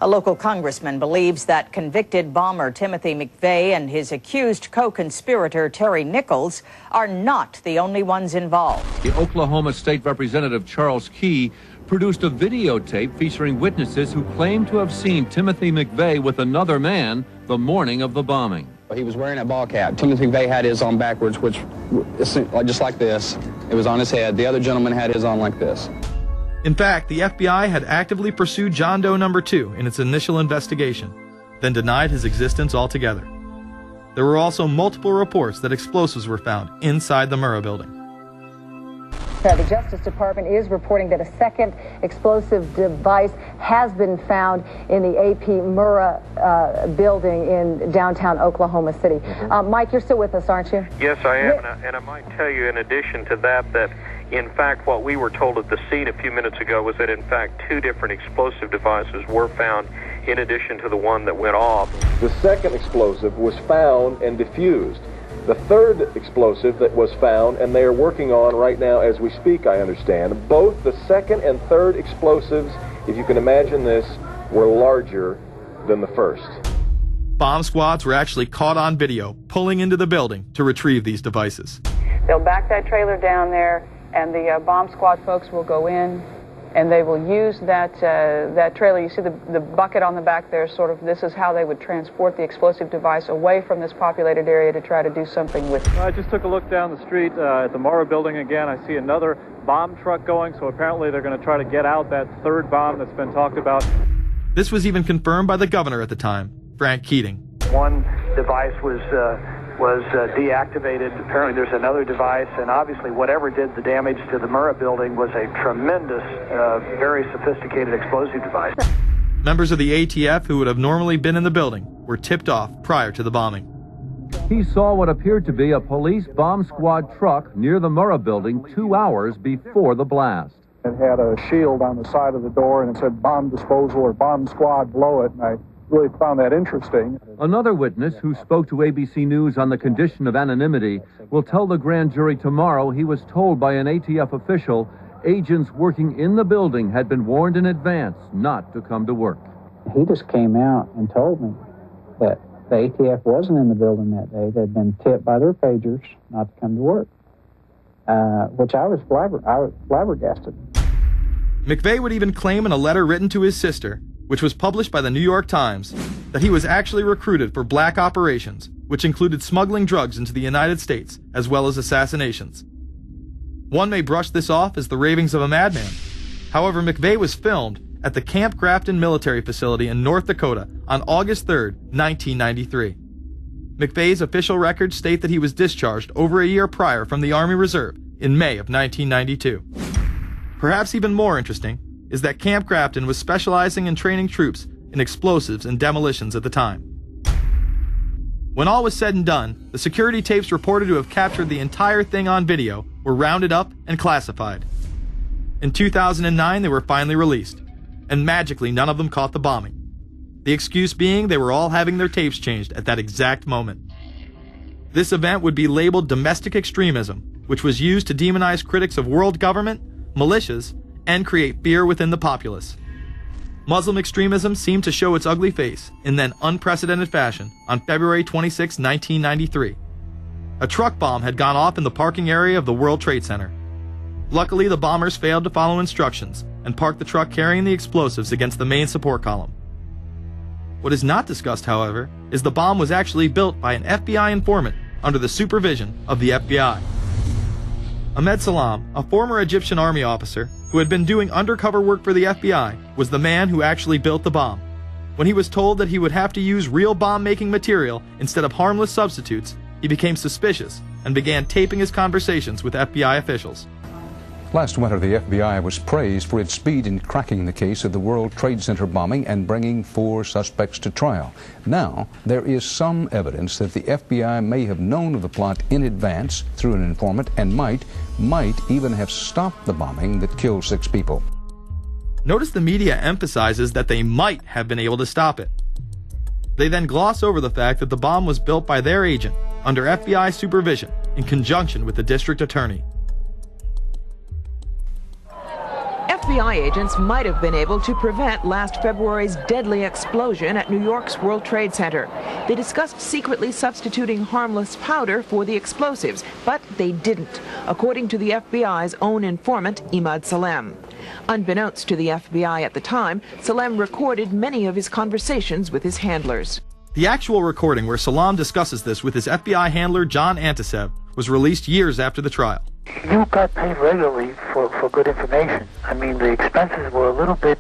A local congressman believes that convicted bomber Timothy McVeigh and his accused co-conspirator Terry Nichols are not the only ones involved. The Oklahoma State Representative Charles Key produced a videotape featuring witnesses who claim to have seen Timothy McVeigh with another man the morning of the bombing. He was wearing a ball cap. Timothy McVeigh had his on backwards, which just like this. It was on his head. The other gentleman had his on like this. In fact, the FBI had actively pursued John Doe No. 2 in its initial investigation, then denied his existence altogether. There were also multiple reports that explosives were found inside the Murrah building. The Justice Department is reporting that a second explosive device has been found in the AP Murrah building in downtown Oklahoma City. Mike, you're still with us, aren't you? Yes, I am, and I might tell you in addition to that, in fact, what we were told at the scene a few minutes ago was that, in fact, 2 different explosive devices were found in addition to the one that went off. The second explosive was found and defused. The third explosive that was found, and they are working on right now as we speak, I understand, both the second and third explosives, if you can imagine this, were larger than the first. Bomb squads were actually caught on video pulling into the building to retrieve these devices. They'll back that trailer down there, and the bomb squad folks will go in, and they will use that trailer. You see the bucket on the back there, this is how they would transport the explosive device away from this populated area to try to do something with it. I just took a look down the street at the Murrah building again. I see another bomb truck going, so apparently they're going to try to get out that third bomb that's been talked about. This was even confirmed by the governor at the time, Frank Keating. One device was deactivated. Apparently there's another device, and obviously whatever did the damage to the Murrah building was a tremendous, very sophisticated explosive device. Members of the ATF who would have normally been in the building were tipped off prior to the bombing. He saw what appeared to be a police bomb squad truck near the Murrah building 2 hours before the blast. It had a shield on the side of the door, and it said bomb disposal or bomb squad below it, and I really found that interesting. Another witness who spoke to ABC News on the condition of anonymity will tell the grand jury tomorrow he was told by an ATF official agents working in the building had been warned in advance not to come to work. He just came out and told me that the ATF wasn't in the building that day. They'd been tipped by their pagers not to come to work, which I was flabbergasted. McVeigh would even claim in a letter written to his sister, which was published by the New York Times, that he was actually recruited for black operations, which included smuggling drugs into the United States, as well as assassinations. One may brush this off as the ravings of a madman. However, McVeigh was filmed at the Camp Grafton military facility in North Dakota on August 3, 1993. McVeigh's official records state that he was discharged over a year prior from the Army Reserve in May of 1992. Perhaps even more interesting, is that Camp Grafton was specializing in training troops in explosives and demolitions at the time. When all was said and done, the security tapes reported to have captured the entire thing on video were rounded up and classified. In 2009, they were finally released, and magically none of them caught the bombing. The excuse being they were all having their tapes changed at that exact moment. This event would be labeled domestic extremism, which was used to demonize critics of world government, militias, and create fear within the populace. Muslim extremism seemed to show its ugly face in then unprecedented fashion on February 26, 1993. A truck bomb had gone off in the parking area of the World Trade Center. Luckily, the bombers failed to follow instructions and parked the truck carrying the explosives against the main support column. What is not discussed, however, is the bomb was actually built by an FBI informant under the supervision of the FBI. Ahmed Salam, a former Egyptian army officer who had been doing undercover work for the FBI, was the man who actually built the bomb. When he was told that he would have to use real bomb-making material instead of harmless substitutes, he became suspicious and began taping his conversations with FBI officials. Last winter, the FBI was praised for its speed in cracking the case of the World Trade Center bombing and bringing 4 suspects to trial. Now, there is some evidence that the FBI may have known of the plot in advance through an informant and might even have stopped the bombing that killed 6 people. Notice the media emphasizes that they might have been able to stop it. They then gloss over the fact that the bomb was built by their agent under FBI supervision in conjunction with the district attorney. FBI agents might have been able to prevent last February's deadly explosion at New York's World Trade Center. They discussed secretly substituting harmless powder for the explosives, but they didn't, according to the FBI's own informant, Ahmed Salam. Unbeknownst to the FBI at the time, Salam recorded many of his conversations with his handlers. The actual recording where Salam discusses this with his FBI handler John Antisev was released years after the trial. You got paid regularly for good information. I mean, the expenses were a little bit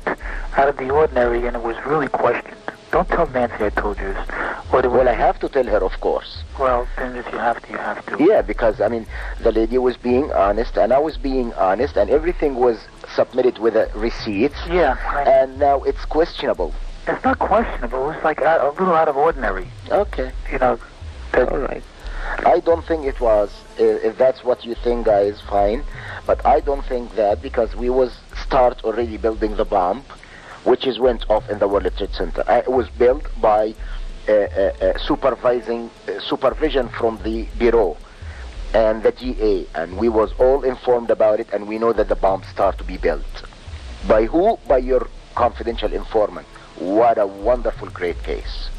out of the ordinary, and it was really questioned. Don't tell Nancy I told you this. Well, I have to tell her, of course. Well, then if you have to, you have to. Yeah, because, I mean, the lady was being honest, and I was being honest, and everything was submitted with a receipt. Yeah. And now it's questionable. It's not questionable. It's like a little out of ordinary. Okay. You know. All right. I don't think it was. If that's what you think, guys, fine. But I don't think that, because we was start already building the bomb, which is went off in the World Trade Center. It was built by supervision from the Bureau and the DA, and we was all informed about it, and we know that the bomb start to be built. By who? By your confidential informant. What a wonderful, great case.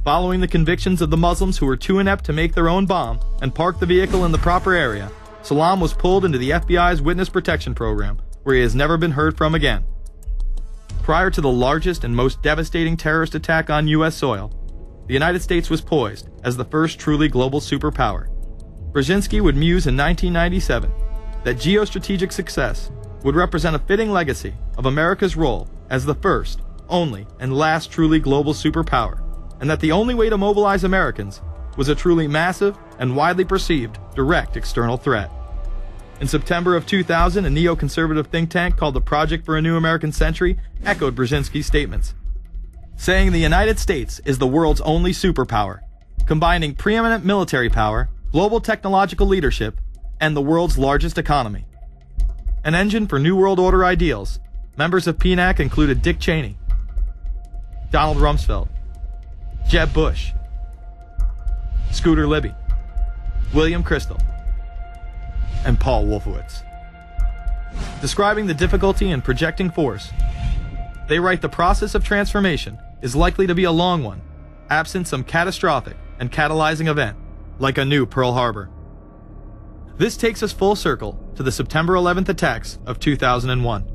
Following the convictions of the Muslims who were too inept to make their own bomb and park the vehicle in the proper area, Salam was pulled into the FBI's Witness Protection Program, where he has never been heard from again. Prior to the largest and most devastating terrorist attack on U.S. soil, the United States was poised as the first truly global superpower. Brzezinski would muse in 1997 that geostrategic success would represent a fitting legacy of America's role as the first, only, and last truly global superpower, and that the only way to mobilize Americans was a truly massive and widely perceived direct external threat. In September of 2000, a neoconservative think tank called the Project for a New American Century echoed Brzezinski's statements, saying the United States is the world's only superpower, combining preeminent military power, global technological leadership, and the world's largest economy. An engine for New World Order ideals, members of PNAC included Dick Cheney, Donald Rumsfeld, Jeb Bush, Scooter Libby, William Kristol, and Paul Wolfowitz. Describing the difficulty in projecting force, they write the process of transformation is likely to be a long one, absent some catastrophic and catalyzing event, like a new Pearl Harbor. This takes us full circle to the September 11th attacks of 2001.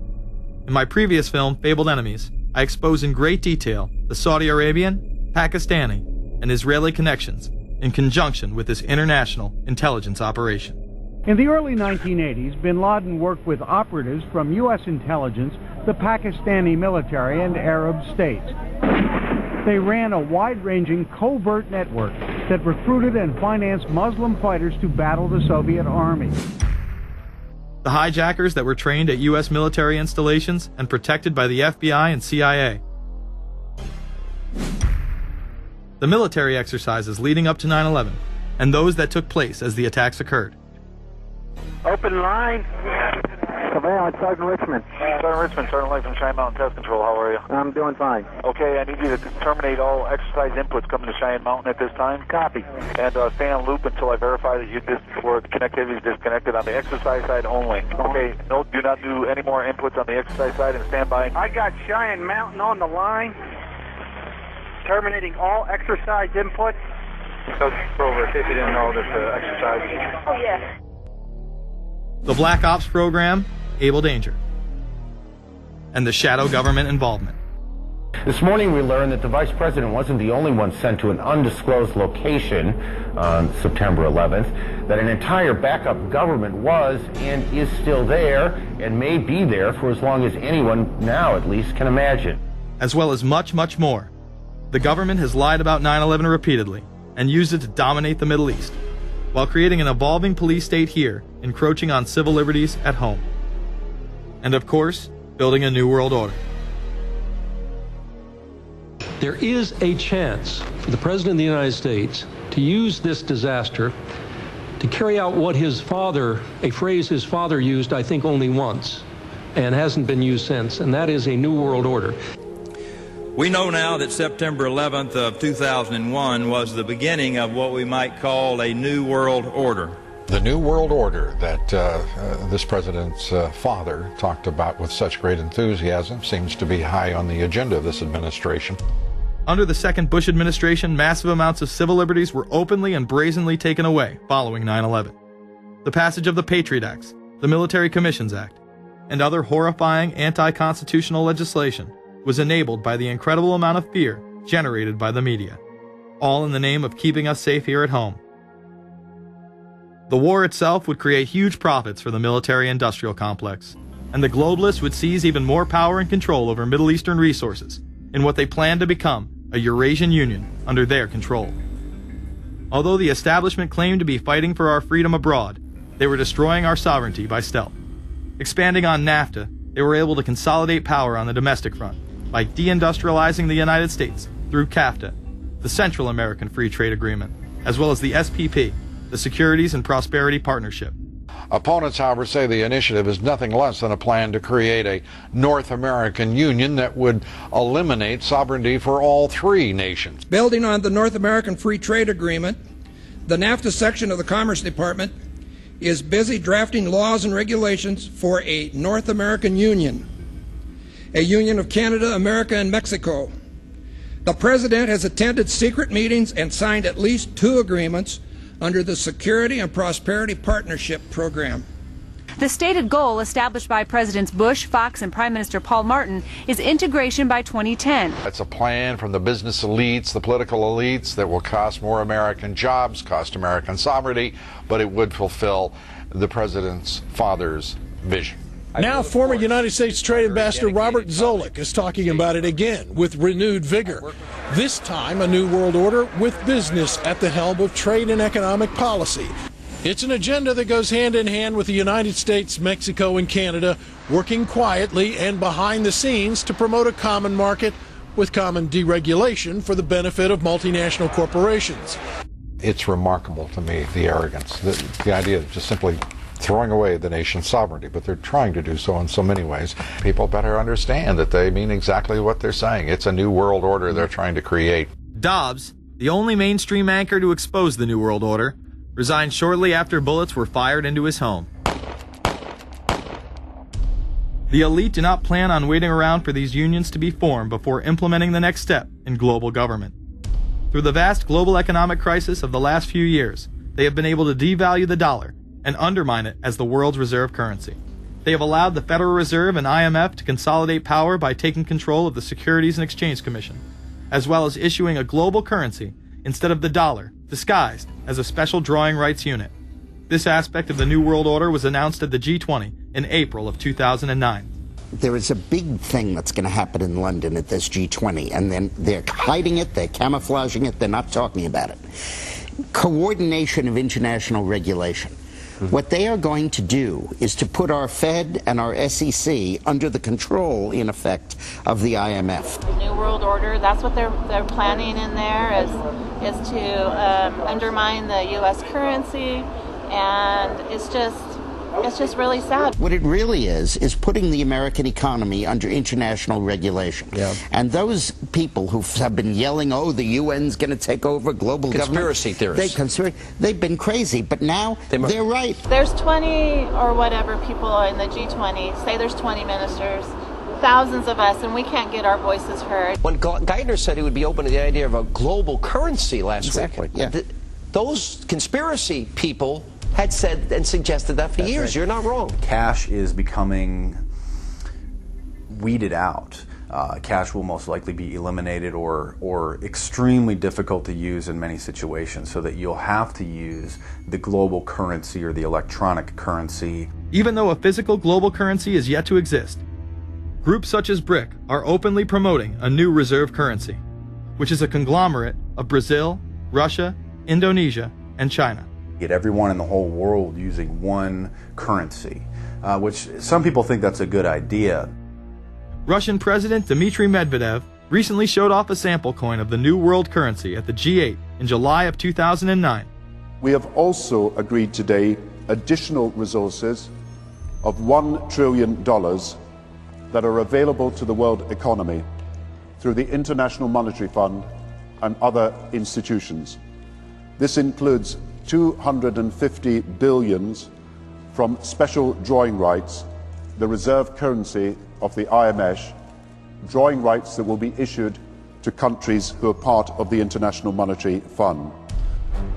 In my previous film, Fabled Enemies, I expose in great detail the Saudi Arabian, Pakistani, and Israeli connections in conjunction with this international intelligence operation. In the early 1980s, bin Laden worked with operatives from U.S. intelligence, the Pakistani military, and Arab states. They ran a wide-ranging covert network that recruited and financed Muslim fighters to battle the Soviet army. The hijackers that were trained at U.S. military installations and protected by the FBI and CIA. The military exercises leading up to 9/11, and those that took place as the attacks occurred. Open line. Surveillance, Sergeant Richmond. Sergeant Richmond, Sergeant Light from Cheyenne Mountain Test Control. How are you? I'm doing fine. Okay, I need you to terminate all exercise inputs coming to Cheyenne Mountain at this time. Copy. And stay on loop until I verify that connectivity is disconnected on the exercise side only. Okay, no, do not do any more inputs on the exercise side and stand by. I got Cheyenne Mountain on the line. Terminating all exercise inputs. So, over, in case you didn't know, there's exercise. Oh, yeah. The Black Ops program, Able Danger, and the shadow government involvement. This morning we learned that the Vice President wasn't the only one sent to an undisclosed location on September 11th, that an entire backup government was and is still there and may be there for as long as anyone now at least can imagine. As well as much, much more. The government has lied about 9/11 repeatedly and used it to dominate the Middle East, while creating an evolving police state here, encroaching on civil liberties at home. And of course, building a new world order. There is a chance for the President of the United States to use this disaster to carry out what his father, a phrase his father used, I think, only once, and hasn't been used since, and that is a new world order. We know now that September 11th of 2001 was the beginning of what we might call a new world order. The new world order that this president's father talked about with such great enthusiasm seems to be high on the agenda of this administration. Under the second Bush administration, massive amounts of civil liberties were openly and brazenly taken away following 9/11. The passage of the Patriot Acts, the Military Commissions Act, and other horrifying anti-constitutional legislation was enabled by the incredible amount of fear generated by the media, all in the name of keeping us safe here at home. The war itself would create huge profits for the military-industrial complex, and the globalists would seize even more power and control over Middle Eastern resources in what they planned to become a Eurasian Union under their control. Although the establishment claimed to be fighting for our freedom abroad, they were destroying our sovereignty by stealth. Expanding on NAFTA, they were able to consolidate power on the domestic front by deindustrializing the United States through CAFTA, the Central American Free Trade Agreement, as well as the SPP, the Securities and Prosperity Partnership. Opponents, however, say the initiative is nothing less than a plan to create a North American Union that would eliminate sovereignty for all three nations. Building on the North American Free Trade Agreement, the NAFTA section of the Commerce Department is busy drafting laws and regulations for a North American Union, a union of Canada, America, and Mexico. The President has attended secret meetings and signed at least 2 agreements under the Security and Prosperity Partnership Program. The stated goal established by Presidents Bush, Fox, and Prime Minister Paul Martin is integration by 2010. It's a plan from the business elites, the political elites, that will cost more American jobs, cost American sovereignty, but it would fulfill the President's father's vision. Now, former United States Trade Ambassador Robert Zoellick is talking about it again with renewed vigor. This time, a new world order with business at the helm of trade and economic policy. It's an agenda that goes hand in hand with the United States, Mexico, and Canada, working quietly and behind the scenes to promote a common market with common deregulation for the benefit of multinational corporations. It's remarkable to me, the arrogance, the idea of just simply throwing away the nation's sovereignty, but they're trying to do so in so many ways. People better understand that they mean exactly what they're saying. It's a new world order they're trying to create. Dobbs, the only mainstream anchor to expose the new world order, resigned shortly after bullets were fired into his home. The elite do not plan on waiting around for these unions to be formed before implementing the next step in global government. Through the vast global economic crisis of the last few years, they have been able to devalue the dollar and undermine it as the world's reserve currency. They have allowed the Federal Reserve and IMF to consolidate power by taking control of the Securities and Exchange Commission, as well as issuing a global currency instead of the dollar, disguised as a special drawing rights unit. This aspect of the New World Order was announced at the G20 in April of 2009. There is a big thing that's going to happen in London at this G20, and then they're hiding it, they're camouflaging it, they're not talking about it. Coordination of international regulation. What they are going to do is to put our Fed and our SEC under the control, in effect, of the IMF. The New World Order, that's what they're planning in there, is to undermine the U.S. currency, and it's just really sad. What it really is putting the American economy under international regulation. Yeah. And those people who have been yelling, oh, the UN's going to take over global conspiracy government. Theorists. They've been crazy, but now they're right. There's 20 or whatever people in the G20, say there's 20 ministers, thousands of us, and we can't get our voices heard. When Geithner said he would be open to the idea of a global currency last week, yeah. Those conspiracy people had said and suggested that for years. Right. You're not wrong. Cash is becoming weeded out. Cash will most likely be eliminated or extremely difficult to use in many situations, so that you'll have to use the global currency or the electronic currency. Even though a physical global currency is yet to exist, groups such as BRIC are openly promoting a new reserve currency, which is a conglomerate of Brazil, Russia, Indonesia, and China. Get everyone in the whole world using one currency, which some people think that's a good idea. Russian President Dmitry Medvedev recently showed off a sample coin of the new world currency at the G8 in July of 2009. We have also agreed today additional resources of $1 trillion that are available to the world economy through the International Monetary Fund and other institutions. This includes 250 billion from special drawing rights, the reserve currency of the IMF, drawing rights that will be issued to countries who are part of the International Monetary Fund.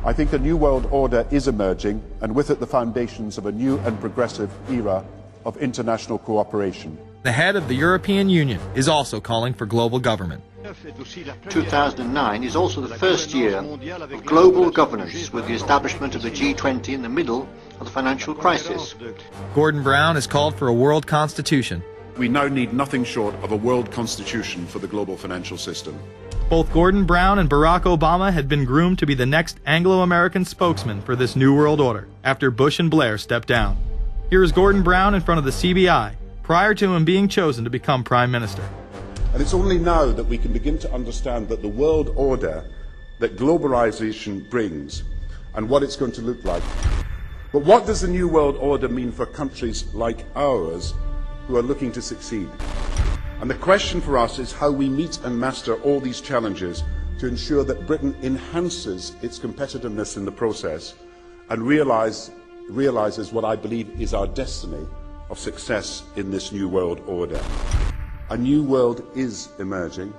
I think a new world order is emerging, and with it the foundations of a new and progressive era of international cooperation. The head of the European Union is also calling for global government. 2009 is also the first year of global governance, with the establishment of the G20 in the middle of the financial crisis. Gordon Brown has called for a world constitution. We now need nothing short of a world constitution for the global financial system. Both Gordon Brown and Barack Obama had been groomed to be the next Anglo-American spokesman for this new world order after Bush and Blair stepped down. Here is Gordon Brown in front of the CBI prior to him being chosen to become Prime Minister. And it's only now that we can begin to understand that the world order that globalization brings and what it's going to look like. But what does the new world order mean for countries like ours who are looking to succeed? And the question for us is how we meet and master all these challenges to ensure that Britain enhances its competitiveness in the process and realizes what I believe is our destiny of success in this new world order. A new world is emerging.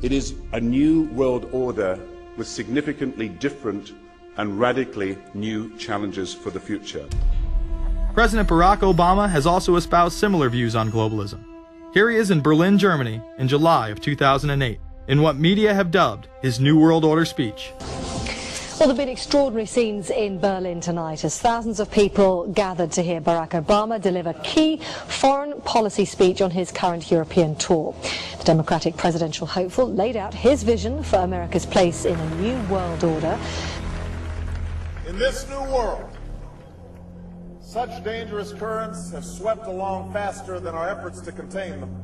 It is a new world order with significantly different and radically new challenges for the future. President Barack Obama has also espoused similar views on globalism. Here he is in Berlin, Germany, in July of 2008, in what media have dubbed his New World Order speech. Well, there have been extraordinary scenes in Berlin tonight as thousands of people gathered to hear Barack Obama deliver key foreign policy speech on his current European tour. The Democratic presidential hopeful laid out his vision for America's place in a new world order. In this new world, such dangerous currents have swept along faster than our efforts to contain them.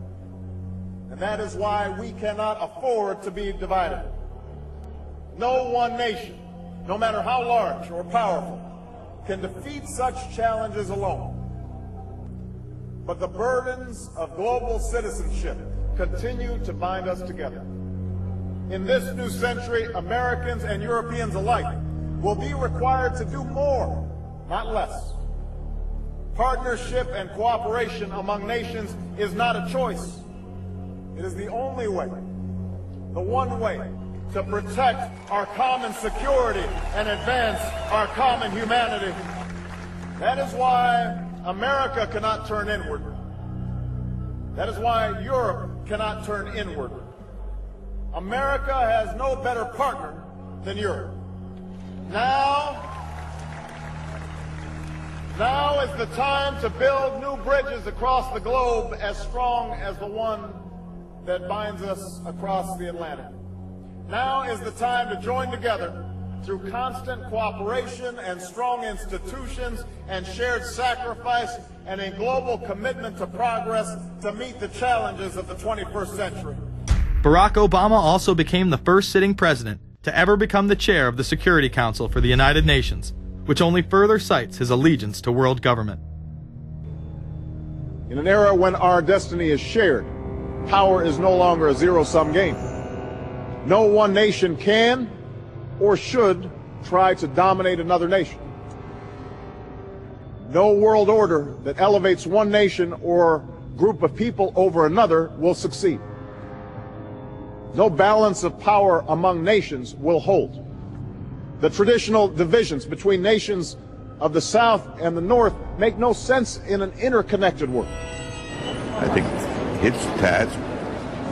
And that is why we cannot afford to be divided. No one nation, no matter how large or powerful, can defeat such challenges alone. But the burdens of global citizenship continue to bind us together. In this new century, Americans and Europeans alike will be required to do more, not less. Partnership and cooperation among nations is not a choice. It is the only way, the one way, to protect our common security and advance our common humanity. That is why America cannot turn inward. That is why Europe cannot turn inward. America has no better partner than Europe. Now is the time to build new bridges across the globe as strong as the one that binds us across the Atlantic. Now is the time to join together through constant cooperation and strong institutions and shared sacrifice and a global commitment to progress to meet the challenges of the 21st century. Barack Obama also became the first sitting president to ever become the chair of the Security Council for the United Nations, which only further cites his allegiance to world government. In an era when our destiny is shared, power is no longer a zero-sum game. No one nation can or should try to dominate another nation. No world order that elevates one nation or group of people over another will succeed. No balance of power among nations will hold. The traditional divisions between nations of the South and the North make no sense in an interconnected world. I think its task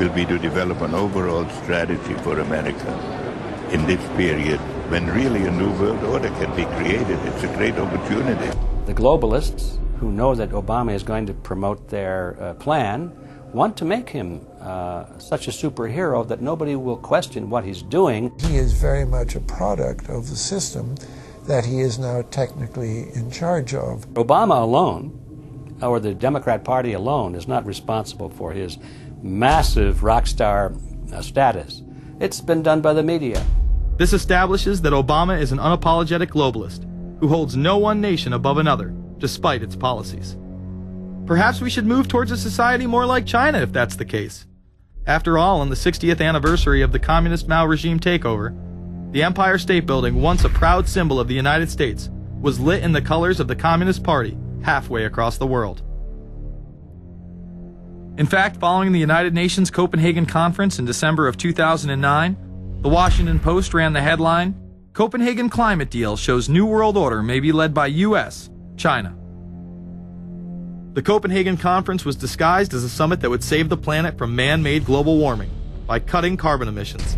will be to develop an overall strategy for America in this period when really a new world order can be created. It's a great opportunity. The globalists, who know that Obama is going to promote their plan, want to make him such a superhero that nobody will question what he's doing. He is very much a product of the system that he is now technically in charge of. Obama alone, or the Democrat Party alone, is not responsible for his massive rock star status. It's been done by the media. This establishes that Obama is an unapologetic globalist who holds no one nation above another, despite its policies. Perhaps we should move towards a society more like China if that's the case. After all, on the 60th anniversary of the communist Mao regime takeover, the Empire State Building, once a proud symbol of the United States, was lit in the colors of the Communist Party halfway across the world. In fact, following the United Nations Copenhagen Conference in December of 2009, the Washington Post ran the headline, "Copenhagen Climate Deal Shows New World Order May Be Led by U.S., China." The Copenhagen Conference was disguised as a summit that would save the planet from man-made global warming by cutting carbon emissions.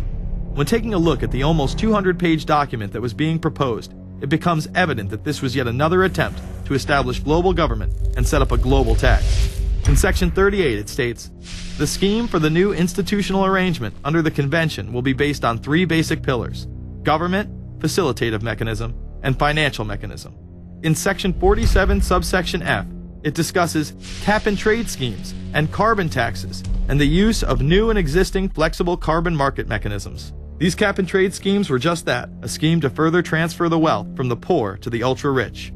When taking a look at the almost 200-page document that was being proposed, it becomes evident that this was yet another attempt to establish global government and set up a global tax. In Section 38, it states, "The scheme for the new institutional arrangement under the Convention will be based on three basic pillars: government, facilitative mechanism, and financial mechanism." In Section 47, subsection F, it discusses cap-and-trade schemes and carbon taxes and the use of new and existing flexible carbon market mechanisms. These cap-and-trade schemes were just that, a scheme to further transfer the wealth from the poor to the ultra-rich.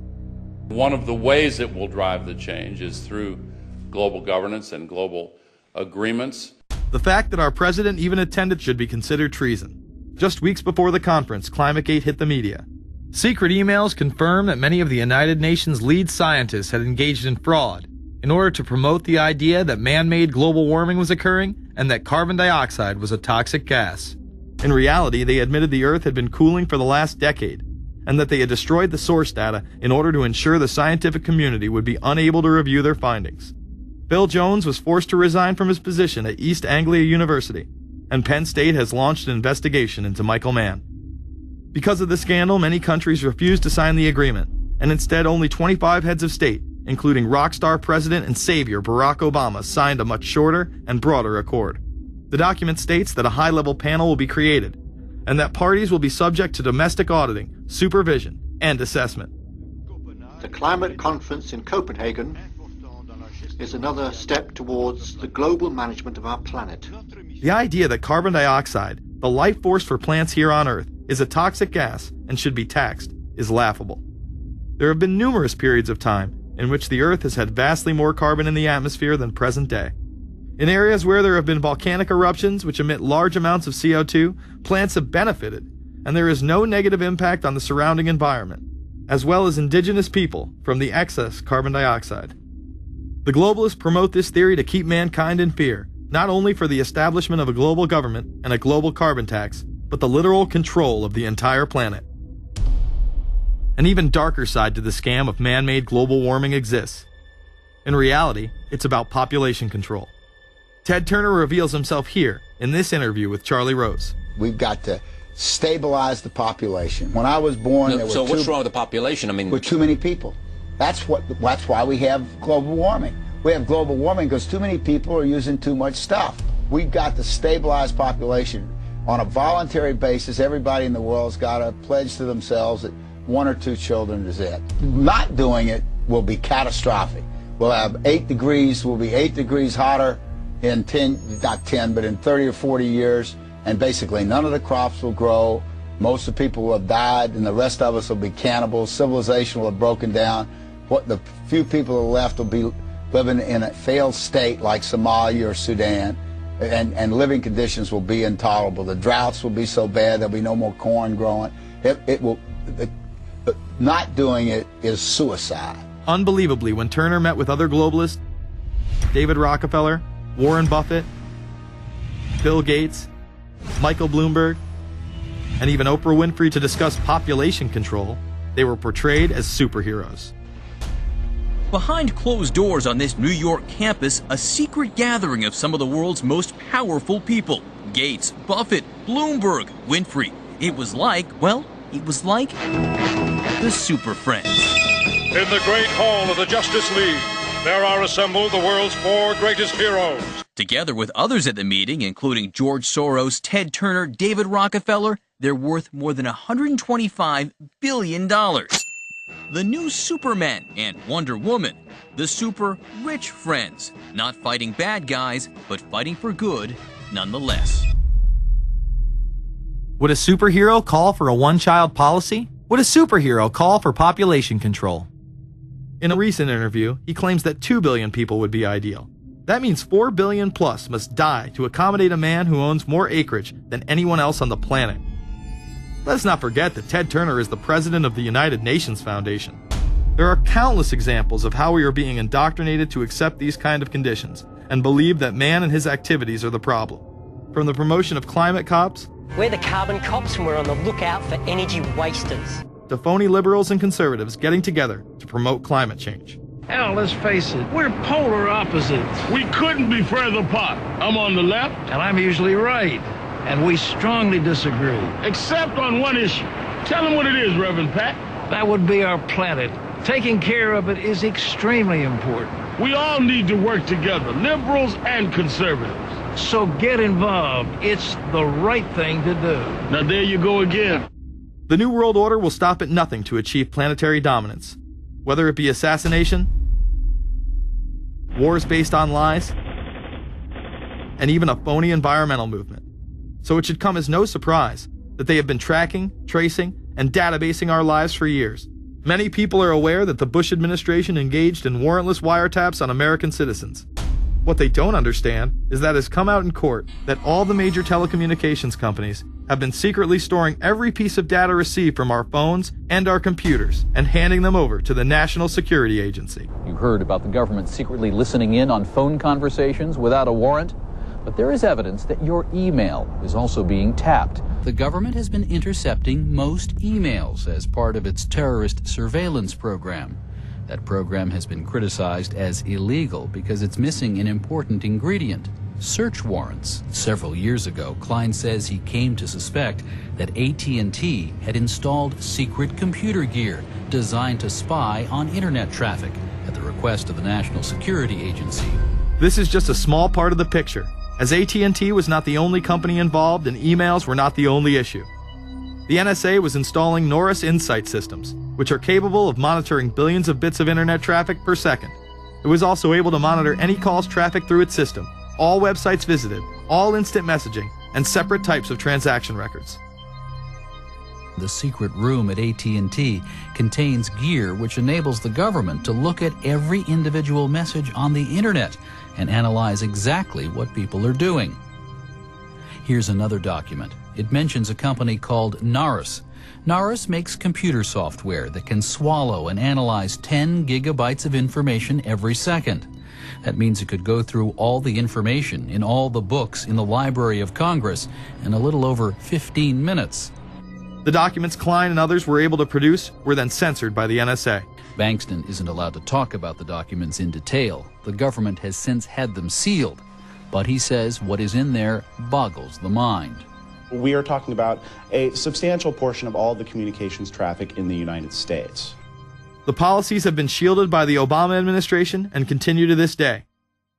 One of the ways it will drive the change is through global governance and global agreements. The fact that our president even attended should be considered treason. Just weeks before the conference, ClimateGate hit the media. Secret emails confirm that many of the United Nations lead scientists had engaged in fraud in order to promote the idea that man-made global warming was occurring and that carbon dioxide was a toxic gas. In reality, they admitted the Earth had been cooling for the last decade and that they had destroyed the source data in order to ensure the scientific community would be unable to review their findings. Bill Jones was forced to resign from his position at East Anglia University, and Penn State has launched an investigation into Michael Mann. Because of the scandal, many countries refused to sign the agreement, and instead only 25 heads of state, including rock star President and Savior Barack Obama, signed a much shorter and broader accord. The document states that a high-level panel will be created, and that parties will be subject to domestic auditing, supervision, and assessment. The climate conference in Copenhagen is another step towards the global management of our planet. The idea that carbon dioxide, the life force for plants here on Earth, is a toxic gas and should be taxed is laughable. There have been numerous periods of time in which the Earth has had vastly more carbon in the atmosphere than present day. In areas where there have been volcanic eruptions which emit large amounts of CO2, plants have benefited, and there is no negative impact on the surrounding environment, as well as indigenous people from the excess carbon dioxide. The globalists promote this theory to keep mankind in fear, not only for the establishment of a global government and a global carbon tax, but the literal control of the entire planet. An even darker side to the scam of man-made global warming exists. In reality, it's about population control. Ted Turner reveals himself here in this interview with Charlie Rose. We've got to stabilize the population. When I was born, there were so what's wrong with the population? I mean, with too many people. That's why we have global warming. We have global warming because too many people are using too much stuff. We've got to stabilize population On a voluntary basis, everybody in the world's got to pledge to themselves that 1 or 2 children is it. Not doing it will be catastrophic. We'll have 8 degrees, we'll be 8 degrees hotter in 30 or 40 years, and basically none of the crops will grow. Most of the people will have died, and the rest of us will be cannibals. Civilization will have broken down. What the few people who are left will be living in a failed state like Somalia or Sudan, and living conditions will be intolerable. The droughts will be so bad there'll be no more corn growing. Not doing it is suicide. Unbelievably, when Turner met with other globalists, David Rockefeller, Warren Buffett, Bill Gates, Michael Bloomberg, and even Oprah Winfrey to discuss population control, they were portrayed as superheroes. Behind closed doors on this New York campus, a secret gathering of some of the world's most powerful people. Gates, Buffett, Bloomberg, Winfrey. It was like the Super Friends. In the great hall of the Justice League, there are assembled the world's 4 greatest heroes. Together with others at the meeting, including George Soros, Ted Turner, David Rockefeller, they're worth more than $125 billion. The new Superman and Wonder Woman, the super rich friends, not fighting bad guys, but fighting for good nonetheless. Would a superhero call for a one-child policy? Would a superhero call for population control? In a recent interview, he claims that 2 billion people would be ideal. That means 4 billion plus must die to accommodate a man who owns more acreage than anyone else on the planet. Let's not forget that Ted Turner is the president of the United Nations Foundation. There are countless examples of how we are being indoctrinated to accept these kind of conditions and believe that man and his activities are the problem. From the promotion of climate cops, we're the carbon cops and we're on the lookout for energy wasters, to phony liberals and conservatives getting together to promote climate change. Hell, let's face it, we're polar opposites. We couldn't be further apart. I'm on the left, and I'm usually right. And we strongly disagree. Except on one issue. Tell them what it is, Reverend Pat. That would be our planet. Taking care of it is extremely important. We all need to work together, liberals and conservatives. So get involved. It's the right thing to do. Now there you go again. The New World Order will stop at nothing to achieve planetary dominance. Whether it be assassination, wars based on lies, and even a phony environmental movement. So it should come as no surprise that they have been tracking, tracing, and databasing our lives for years. Many people are aware that the Bush administration engaged in warrantless wiretaps on American citizens. What they don't understand is that it has come out in court that all the major telecommunications companies have been secretly storing every piece of data received from our phones and our computers and handing them over to the National Security Agency. You heard about the government secretly listening in on phone conversations without a warrant. But there is evidence that your email is also being tapped. The government has been intercepting most emails as part of its terrorist surveillance program. That program has been criticized as illegal because it's missing an important ingredient: search warrants. Several years ago, Klein says he came to suspect that AT&T had installed secret computer gear designed to spy on internet traffic at the request of the National Security Agency. This is just a small part of the picture, as AT&T was not the only company involved and emails were not the only issue. The NSA was installing Norris Insight systems, which are capable of monitoring billions of bits of internet traffic per second. It was also able to monitor any calls traffic through its system, all websites visited, all instant messaging, and separate types of transaction records. The secret room at AT&T contains gear which enables the government to look at every individual message on the internet and analyze exactly what people are doing. Here's another document. It mentions a company called Norris. Norris makes computer software that can swallow and analyze 10 gigabytes of information every second. That means it could go through all the information in all the books in the Library of Congress in a little over 15 minutes. The documents Klein and others were able to produce were then censored by the NSA. Bankston isn't allowed to talk about the documents in detail. The government has since had them sealed, but he says what is in there boggles the mind. We are talking about a substantial portion of all the communications traffic in the United States. The policies have been shielded by the Obama administration and continue to this day.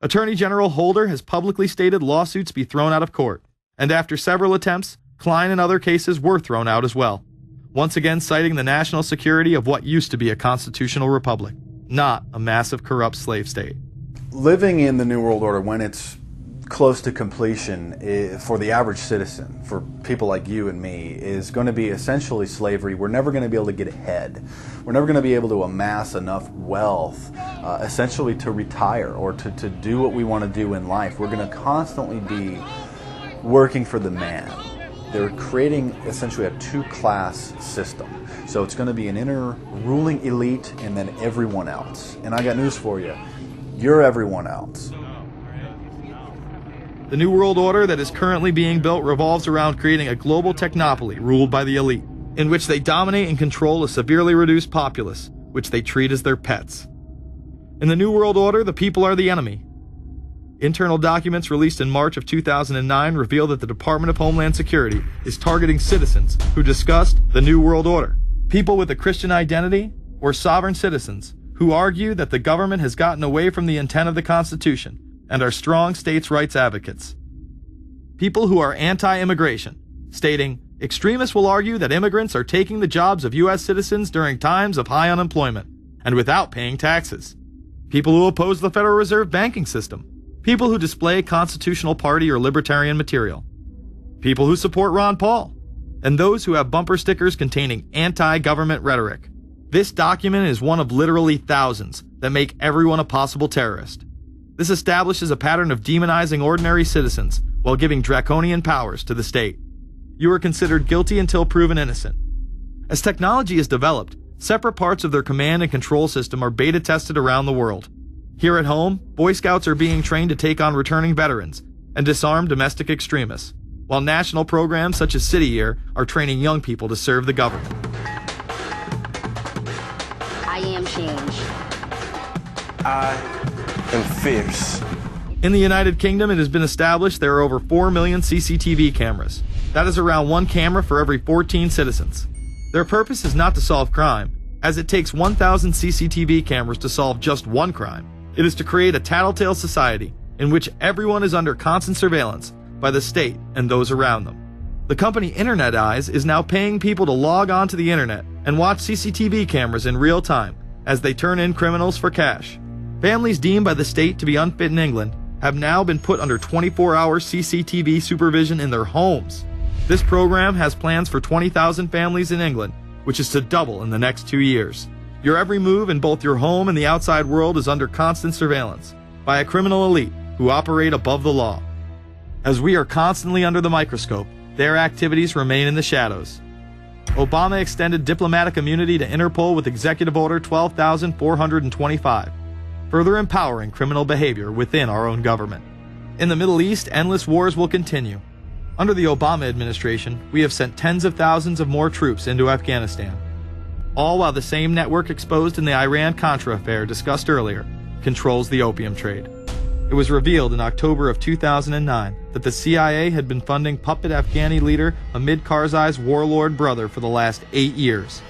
Attorney General Holder has publicly stated lawsuits be thrown out of court, And after several attempts, Klein and other cases were thrown out as well, once again citing the national security of what used to be a constitutional republic, not a massive corrupt slave state. Living in the New World Order, when it's close to completion, for the average citizen, for people like you and me, is going to be essentially slavery. We're never going to be able to get ahead. We're never going to be able to amass enough wealth, essentially to retire or to do what we want to do in life. We're going to constantly be working for the man. They're creating essentially a two-class system. So it's going to be an inner ruling elite and then everyone else. And I got news for you. You're everyone else. The New World Order that is currently being built revolves around creating a global technopoly ruled by the elite, in which they dominate and control a severely reduced populace, which they treat as their pets. In the New World Order, the people are the enemy. Internal documents released in March of 2009 reveal that the Department of Homeland Security is targeting citizens who discussed the New World Order, people with a Christian identity, or sovereign citizens who argue that the government has gotten away from the intent of the Constitution and are strong states' rights advocates. People who are anti-immigration, stating, extremists will argue that immigrants are taking the jobs of U.S. citizens during times of high unemployment and without paying taxes. People who oppose the Federal Reserve banking system. People who display constitutional party or libertarian material. People who support Ron Paul. And those who have bumper stickers containing anti-government rhetoric. This document is one of literally thousands that make everyone a possible terrorist. This establishes a pattern of demonizing ordinary citizens while giving draconian powers to the state. You are considered guilty until proven innocent. As technology is developed, separate parts of their command and control system are beta tested around the world. Here at home, Boy Scouts are being trained to take on returning veterans and disarm domestic extremists, while national programs such as City Year are training young people to serve the government. I am change. I am fierce. In the United Kingdom, it has been established there are over 4 million CCTV cameras. That is around 1 camera for every 14 citizens. Their purpose is not to solve crime, as it takes 1,000 CCTV cameras to solve just one crime. It is to create a tattletale society in which everyone is under constant surveillance by the state and those around them. The company Internet Eyes is now paying people to log onto the internet and watch CCTV cameras in real time as they turn in criminals for cash. Families deemed by the state to be unfit in England have now been put under 24-hour CCTV supervision in their homes. This program has plans for 20,000 families in England, which is to double in the next 2 years. Your every move in both your home and the outside world is under constant surveillance by a criminal elite who operate above the law. As we are constantly under the microscope, their activities remain in the shadows. Obama extended diplomatic immunity to Interpol with Executive Order 12,425, further empowering criminal behavior within our own government. In the Middle East, endless wars will continue. Under the Obama administration, we have sent tens of thousands of more troops into Afghanistan, all while the same network exposed in the Iran-Contra affair discussed earlier controls the opium trade. It was revealed in October of 2009 that the CIA had been funding puppet Afghani leader Hamid Karzai's warlord brother for the last 8 years.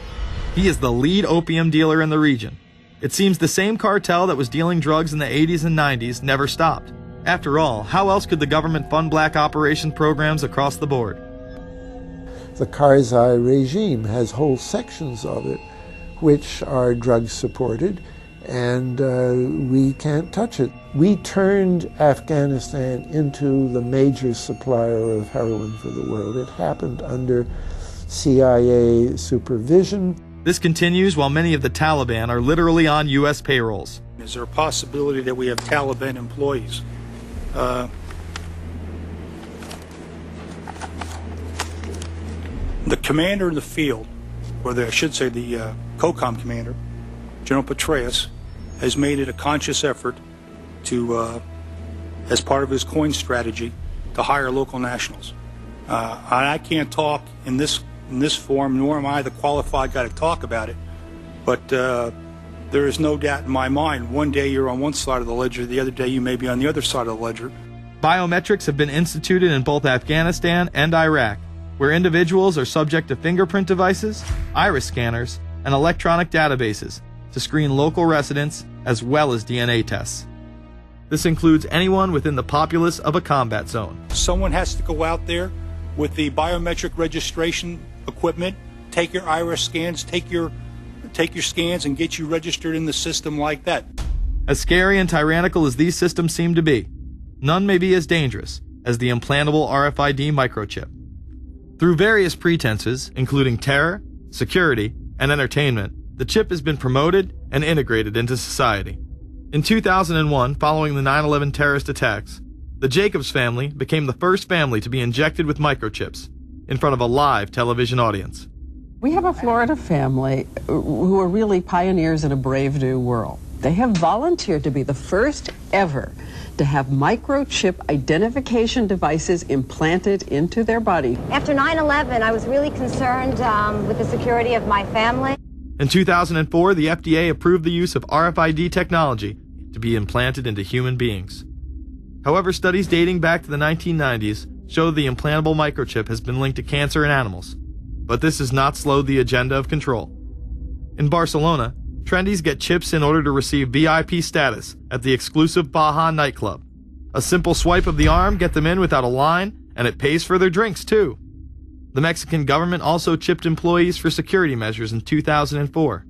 He is the lead opium dealer in the region. It seems the same cartel that was dealing drugs in the 80s and 90s never stopped. After all, how else could the government fund black operation programs across the board? The Karzai regime has whole sections of it which are drug-supported, and we can't touch it. We turned Afghanistan into the major supplier of heroin for the world. It happened under CIA supervision. This continues while many of the Taliban are literally on U.S. payrolls. Is there a possibility that we have Taliban employees? The commander in the field, or I should say the COCOM commander, General Petraeus, has made it a conscious effort to, as part of his coin strategy, to hire local nationals. I can't talk in this forum, nor am I the qualified guy to talk about it, but there is no doubt in my mind, one day you're on one side of the ledger, the other day you may be on the other side of the ledger. Biometrics have been instituted in both Afghanistan and Iraq, where individuals are subject to fingerprint devices, iris scanners, and electronic databases to screen local residents as well as DNA tests. This includes anyone within the populace of a combat zone. Someone has to go out there with the biometric registration equipment, take your iris scans, take your scans and get you registered in the system like that. As scary and tyrannical as these systems seem to be, none may be as dangerous as the implantable RFID microchip. Through various pretenses, including terror, security, and entertainment, the chip has been promoted and integrated into society. In 2001, following the 9/11 terrorist attacks, the Jacobs family became the first family to be injected with microchips in front of a live television audience. We have a Florida family who are really pioneers in a brave new world. They have volunteered to be the first ever to have microchip identification devices implanted into their body. After 9/11, I was really concerned with the security of my family. In 2004, the FDA approved the use of RFID technology to be implanted into human beings. However, studies dating back to the 1990s show the implantable microchip has been linked to cancer in animals. But this has not slowed the agenda of control. In Barcelona, trendies get chips in order to receive VIP status at the exclusive Baja nightclub. A simple swipe of the arm gets them in without a line, and it pays for their drinks too. The Mexican government also chipped employees for security measures in 2004.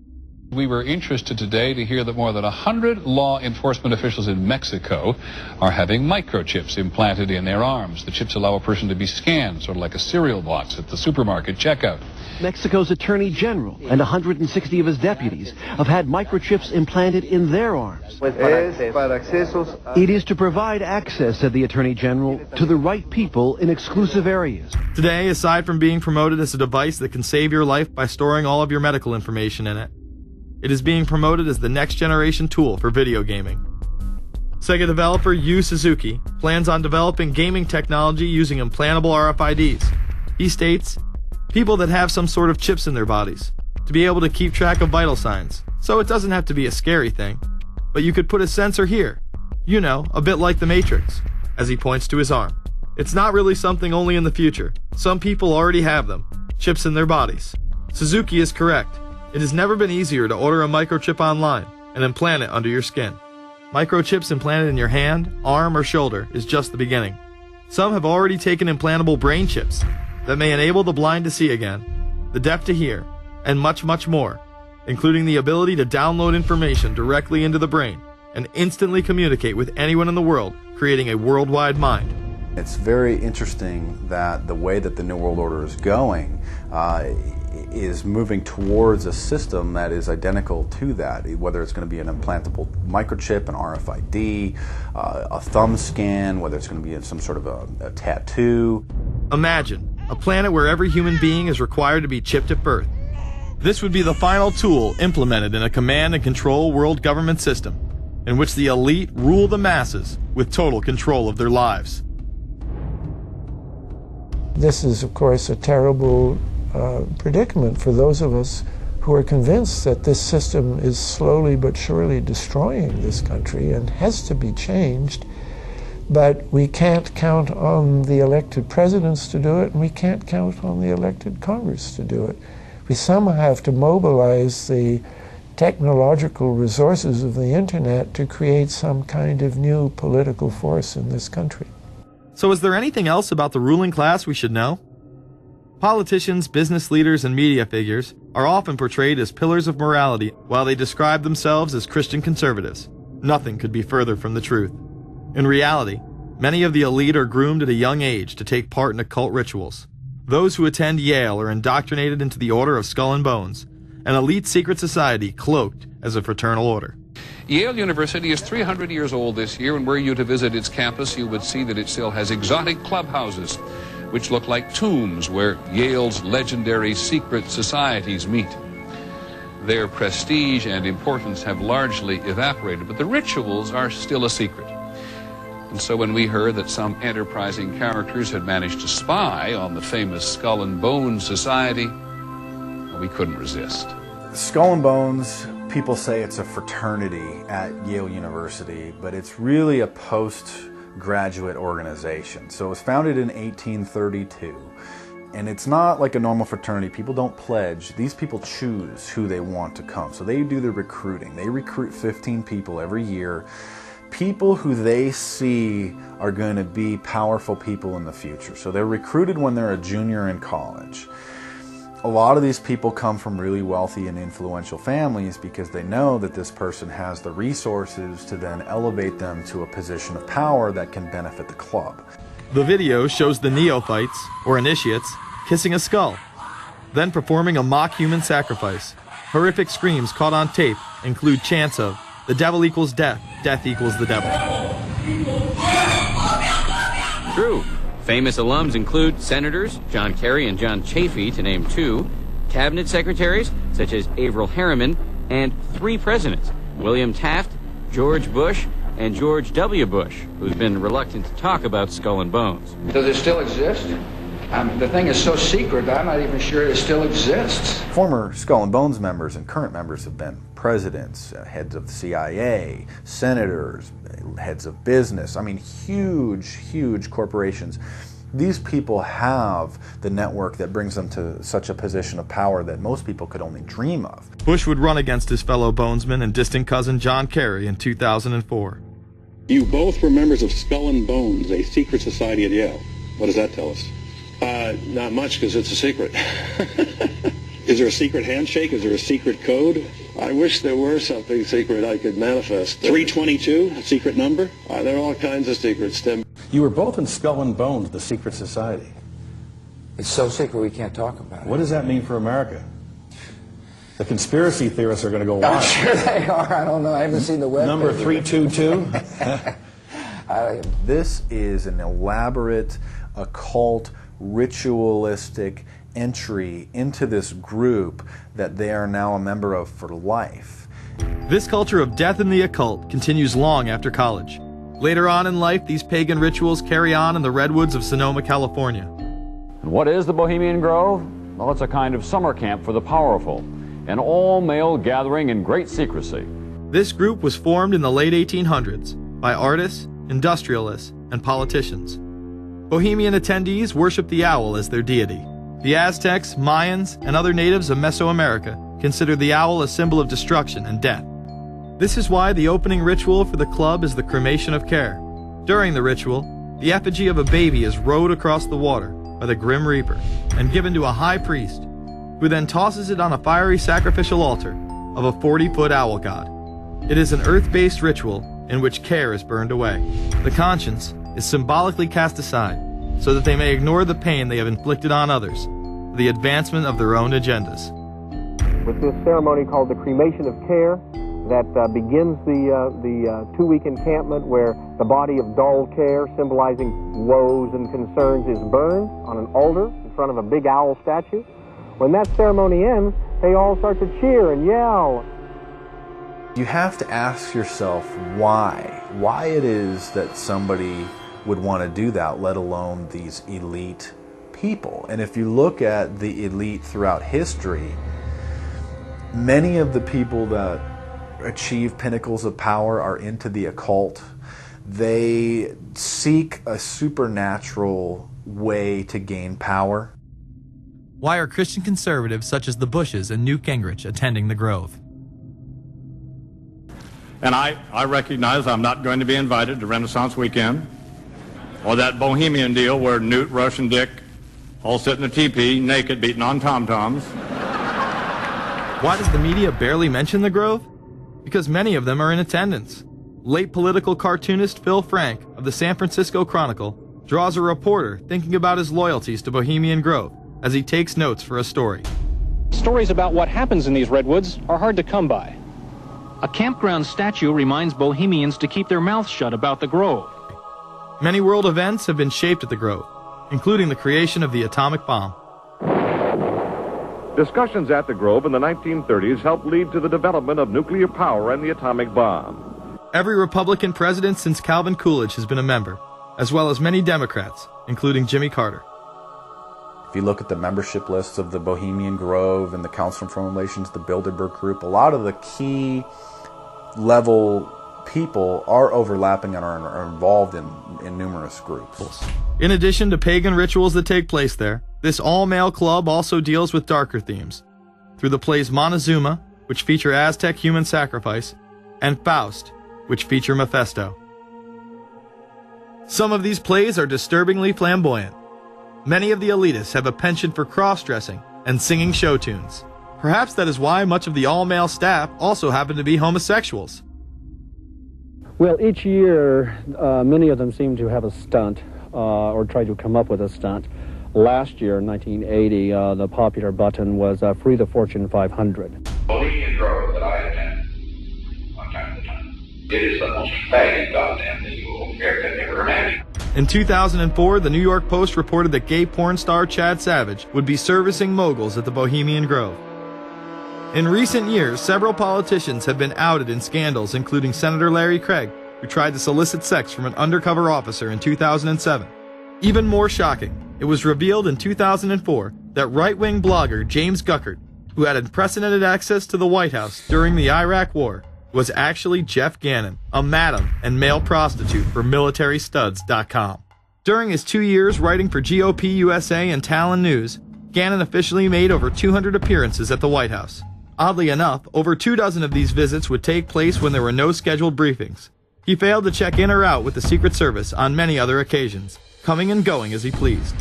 We were interested today to hear that more than 100 law enforcement officials in Mexico are having microchips implanted in their arms. The chips allow a person to be scanned, sort of like a cereal box at the supermarket checkout. Mexico's Attorney General and 160 of his deputies have had microchips implanted in their arms. It is to provide access, said the Attorney General, to the right people in exclusive areas. Today, aside from being promoted as a device that can save your life by storing all of your medical information in it, it is being promoted as the next generation tool for video gaming. Sega developer Yu Suzuki plans on developing gaming technology using implantable RFIDs. He states, people that have some sort of chips in their bodies, to be able to keep track of vital signs, so it doesn't have to be a scary thing. But you could put a sensor here, you know, a bit like the Matrix, as he points to his arm. It's not really something only in the future. Some people already have them, chips in their bodies. Suzuki is correct. It has never been easier to order a microchip online and implant it under your skin. Microchips implanted in your hand, arm, or shoulder is just the beginning. Some have already taken implantable brain chips that may enable the blind to see again, the deaf to hear, and much, much more, including the ability to download information directly into the brain and instantly communicate with anyone in the world, creating a worldwide mind. It's very interesting that the way that the New World Order is going is moving towards a system that is identical to that, whether it's going to be an implantable microchip, an RFID, a thumb scan, whether it's going to be some sort of a tattoo. Imagine a planet where every human being is required to be chipped at birth. This would be the final tool implemented in a command and control world government system in which the elite rule the masses with total control of their lives. This is, of course, a terrible predicament for those of us who are convinced that this system is slowly but surely destroying this country and has to be changed. But we can't count on the elected presidents to do it, and we can't count on the elected Congress to do it. We somehow have to mobilize the technological resources of the internet to create some kind of new political force in this country. So is there anything else about the ruling class we should know? Politicians, business leaders, and media figures are often portrayed as pillars of morality while they describe themselves as Christian conservatives. Nothing could be further from the truth. In reality, many of the elite are groomed at a young age to take part in occult rituals. Those who attend Yale are indoctrinated into the Order of Skull and Bones, an elite secret society cloaked as a fraternal order. Yale University is 300 years old this year, and were you to visit its campus, you would see that it still has exotic clubhouses, which look like tombs where Yale's legendary secret societies meet. Their prestige and importance have largely evaporated, but the rituals are still a secret. And so when we heard that some enterprising characters had managed to spy on the famous Skull and Bones Society, we couldn't resist. Skull and Bones, people say it's a fraternity at Yale University, but it's really a postgraduate organization. So it was founded in 1832, and it's not like a normal fraternity. People don't pledge. These people choose who they want to come. So they do the recruiting. They recruit 15 people every year people who they see are going to be powerful people in the future. So they're recruited when they're a junior in college. A lot of these people come from really wealthy and influential families because they know that this person has the resources to then elevate them to a position of power that can benefit the club. The video shows the neophytes, or initiates, kissing a skull, then performing a mock human sacrifice. Horrific screams caught on tape include chants of, "The devil equals death, death equals the devil." True. Famous alums include Senators John Kerry and John Chafee, to name two, cabinet secretaries such as Averell Harriman, and 3 presidents, William Taft, George Bush, and George W. Bush, who's been reluctant to talk about Skull and Bones. Does it still exist? The thing is so secret, I'm not even sure it still exists. Former Skull and Bones members and current members have been presidents, heads of the CIA, senators, heads of business. I mean, huge, huge corporations. These people have the network that brings them to such a position of power that most people could only dream of. Bush would run against his fellow bonesman and distant cousin John Kerry in 2004. You both were members of Skull and Bones, a secret society at Yale. What does that tell us? Not much, because it's a secret. Is there a secret handshake? Is there a secret code? I wish there were something secret I could manifest. 322, a secret number? There are all kinds of secrets, Tim. You were both in Skull and Bones, the secret society. It's so secret we can't talk about it. What does that mean for America? The conspiracy theorists are going to go wild. I'm sure they are. I don't know. I haven't seen the web. Number 322? This is an elaborate, occult, ritualistic entry into this group that they are now a member of for life. This culture of death and the occult continues long after college. Later on in life, these pagan rituals carry on in the redwoods of Sonoma, California. And what is the Bohemian Grove? Well, it's a kind of summer camp for the powerful, an all-male gathering in great secrecy. This group was formed in the late 1800s by artists, industrialists, and politicians. Bohemian attendees worship the owl as their deity. The Aztecs, Mayans, and other natives of Mesoamerica consider the owl a symbol of destruction and death. This is why the opening ritual for the club is the cremation of care. During the ritual, the effigy of a baby is rowed across the water by the Grim Reaper and given to a high priest, who then tosses it on a fiery sacrificial altar of a 40-foot owl god. It is an earth-based ritual in which care is burned away. The conscience is symbolically cast aside so that they may ignore the pain they have inflicted on others for the advancement of their own agendas. With this ceremony called the cremation of care, that begins the 2-week encampment where the body of dull care, symbolizing woes and concerns, is burned on an altar in front of a big owl statue. When that ceremony ends, they all start to cheer and yell. You have to ask yourself why it is that somebody would want to do that, let alone these elite people. And if you look at the elite throughout history, many of the people that achieve pinnacles of power are into the occult. They seek a supernatural way to gain power. Why are Christian conservatives such as the Bushes and Newt Gingrich attending the Grove? And I recognize I'm not going to be invited to Renaissance Weekend or that Bohemian deal where Newt, Rush, and Dick all sit in a teepee naked beating on tom-toms. Why does the media barely mention the Grove? Because many of them are in attendance. Late political cartoonist Phil Frank of the San Francisco Chronicle draws a reporter thinking about his loyalties to Bohemian Grove as he takes notes for a story. Stories about what happens in these redwoods are hard to come by. A campground statue reminds Bohemians to keep their mouths shut about the Grove. Many world events have been shaped at the Grove, including the creation of the atomic bomb. Discussions at the Grove in the 1930s helped lead to the development of nuclear power and the atomic bomb. Every Republican president since Calvin Coolidge has been a member, as well as many Democrats, including Jimmy Carter. If you look at the membership lists of the Bohemian Grove and the Council on Foreign Relations, the Bilderberg Group, a lot of the key level people are overlapping and are involved in numerous groups. In addition to pagan rituals that take place there, this all-male club also deals with darker themes through the plays Montezuma, which feature Aztec human sacrifice, and Faust, which feature Mephisto. Some of these plays are disturbingly flamboyant. Many of the elitists have a penchant for cross-dressing and singing show tunes. Perhaps that is why much of the all-male staff also happen to be homosexuals. Well, each year, many of them seem to have a stunt or try to come up with a stunt. Last year, in 1980, the popular button was Free the Fortune 500. Bohemian Grove that I attend one time at a time. It is the most faggot goddamn thing you will ever imagine. In 2004, the New York Post reported that gay porn star Chad Savage would be servicing moguls at the Bohemian Grove. In recent years, several politicians have been outed in scandals, including Senator Larry Craig, who tried to solicit sex from an undercover officer in 2007. Even more shocking, it was revealed in 2004 that right-wing blogger James Guckert, who had unprecedented access to the White House during the Iraq War, was actually Jeff Gannon, a madam and male prostitute for MilitaryStuds.com. During his 2 years writing for GOP USA and Talon News, Gannon officially made over 200 appearances at the White House. Oddly enough, over 24 of these visits would take place when there were no scheduled briefings. He failed to check in or out with the Secret Service on many other occasions, coming and going as he pleased.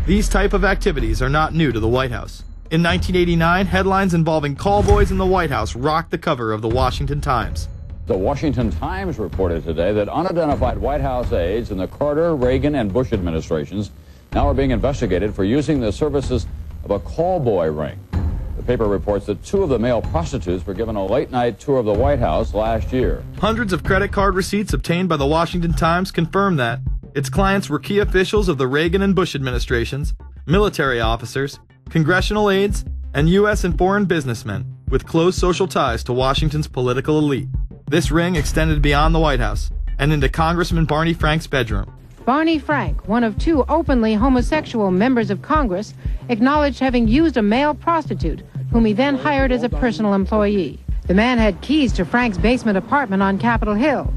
These type of activities are not new to the White House. In 1989, headlines involving callboys in the White House rocked the cover of the Washington Times. The Washington Times reported today that unidentified White House aides in the Carter, Reagan, and Bush administrations now are being investigated for using the services of a callboy ring. The paper reports that 2 of the male prostitutes were given a late-night tour of the White House last year. Hundreds of credit card receipts obtained by the Washington Times confirm that its clients were key officials of the Reagan and Bush administrations, military officers, congressional aides, and U.S. and foreign businessmen with close social ties to Washington's political elite. This ring extended beyond the White House and into Congressman Barney Frank's bedroom. Barney Frank, one of 2 openly homosexual members of Congress, acknowledged having used a male prostitute, whom he then hired as a personal employee. The man had keys to Frank's basement apartment on Capitol Hill.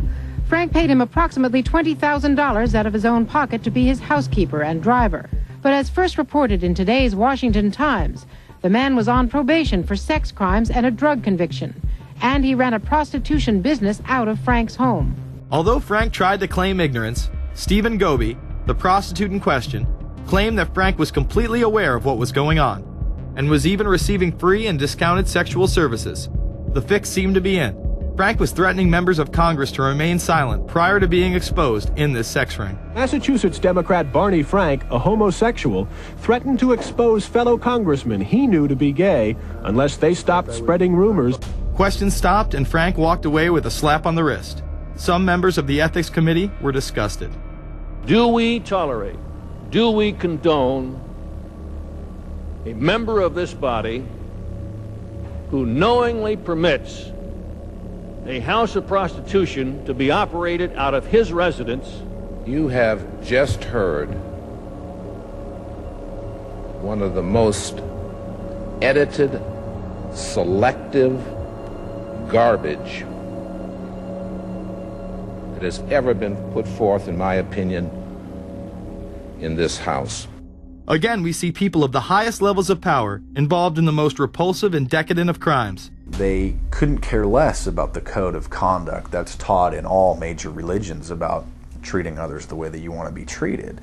Frank paid him approximately $20,000 out of his own pocket to be his housekeeper and driver. But as first reported in today's Washington Times, the man was on probation for sex crimes and a drug conviction, and he ran a prostitution business out of Frank's home. Although Frank tried to claim ignorance, Stephen Goby, the prostitute in question, claimed that Frank was completely aware of what was going on, and was even receiving free and discounted sexual services. The fix seemed to be in. Frank was threatening members of Congress to remain silent prior to being exposed in this sex ring. Massachusetts Democrat Barney Frank, a homosexual, threatened to expose fellow congressmen he knew to be gay unless they stopped spreading rumors. Questions stopped, and Frank walked away with a slap on the wrist. Some members of the Ethics Committee were disgusted. Do we tolerate, do we condone a member of this body who knowingly permits a house of prostitution to be operated out of his residence? You have just heard one of the most edited, selective garbage that has ever been put forth, in my opinion, in this House. Again, we see people of the highest levels of power involved in the most repulsive and decadent of crimes. They couldn't care less about the code of conduct that's taught in all major religions about treating others the way that you want to be treated.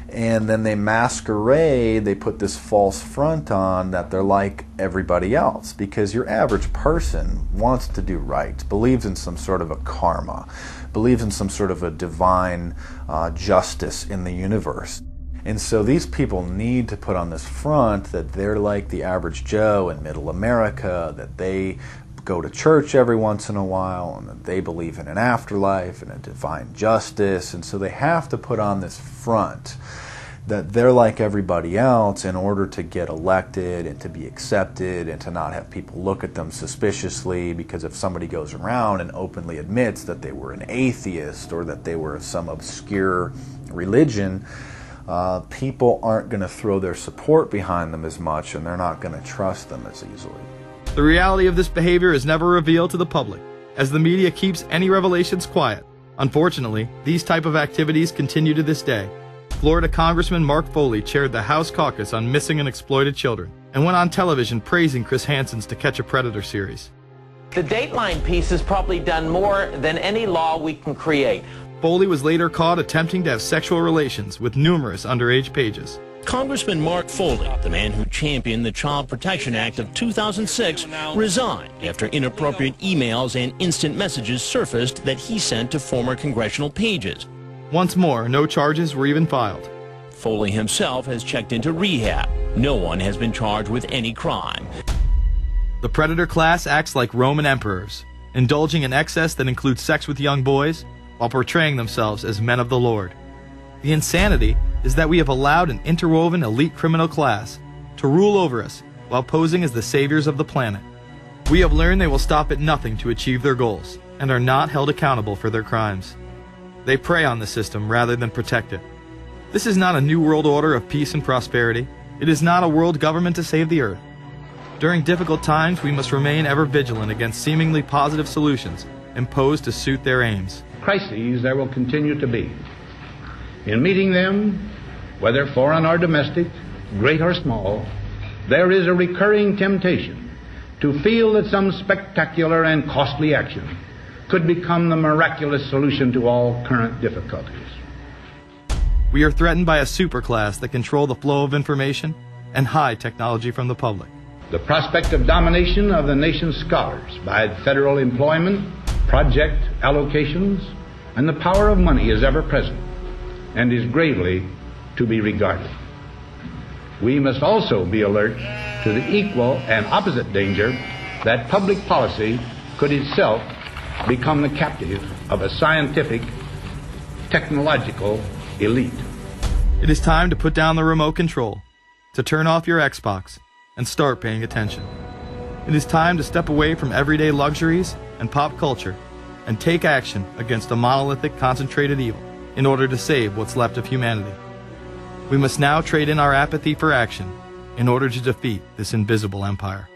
And then they masquerade, they put this false front on that they're like everybody else, because your average person wants to do right, believes in some sort of a karma, believes in some sort of a divine justice in the universe. And so these people need to put on this front that they're like the average Joe in middle America, that they go to church every once in a while, and that they believe in an afterlife and a divine justice. And so they have to put on this front that they're like everybody else in order to get elected and to be accepted and to not have people look at them suspiciously, because if somebody goes around and openly admits that they were an atheist or that they were of some obscure religion, people aren't going to throw their support behind them as much, and they're not going to trust them as easily. The reality of this behavior is never revealed to the public, as the media keeps any revelations quiet. Unfortunately, these type of activities continue to this day. Florida Congressman Mark Foley chaired the House caucus on missing and exploited children, and went on television praising Chris Hansen's To Catch a Predator series. The Dateline piece has probably done more than any law we can create. Foley was later caught attempting to have sexual relations with numerous underage pages. Congressman Mark Foley, the man who championed the Child Protection Act of 2006, resigned after inappropriate emails and instant messages surfaced that he sent to former congressional pages. Once more, no charges were even filed. Foley himself has checked into rehab. No one has been charged with any crime. The predator class acts like Roman emperors, indulging in excess that includes sex with young boys while portraying themselves as men of the Lord. The insanity is that we have allowed an interwoven elite criminal class to rule over us while posing as the saviors of the planet. We have learned they will stop at nothing to achieve their goals and are not held accountable for their crimes. They prey on the system rather than protect it. This is not a new world order of peace and prosperity. It is not a world government to save the earth. During difficult times, we must remain ever vigilant against seemingly positive solutions imposed to suit their aims. Crises there will continue to be. In meeting them, whether foreign or domestic, great or small, there is a recurring temptation to feel that some spectacular and costly action could become the miraculous solution to all current difficulties. We are threatened by a superclass that control the flow of information and hide technology from the public. The prospect of domination of the nation's scholars by federal employment, project allocations, and the power of money is ever present and is gravely to be regarded. We must also be alert to the equal and opposite danger that public policy could itself become the captive of a scientific, technological elite. It is time to put down the remote control, to turn off your Xbox, and start paying attention. It is time to step away from everyday luxuries and pop culture and take action against a monolithic, concentrated evil in order to save what's left of humanity. We must now trade in our apathy for action in order to defeat this invisible empire.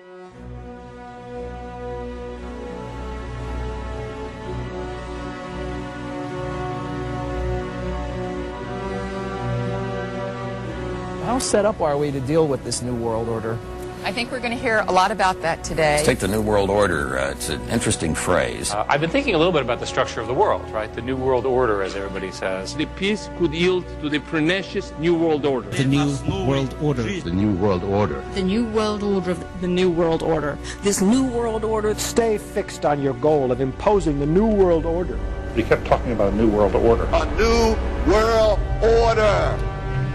How set up are we to deal with this new world order? I think we're going to hear a lot about that today. Let's take the New World Order. It's an interesting phrase. I've been thinking a little bit about the structure of the world, right? The New World Order, as everybody says. The peace could yield to the pernicious New World Order. The New World Order. The New World Order. The New World Order. The New World Order. This New World Order. Stay fixed on your goal of imposing the New World Order. We kept talking about a New World Order. A New World Order.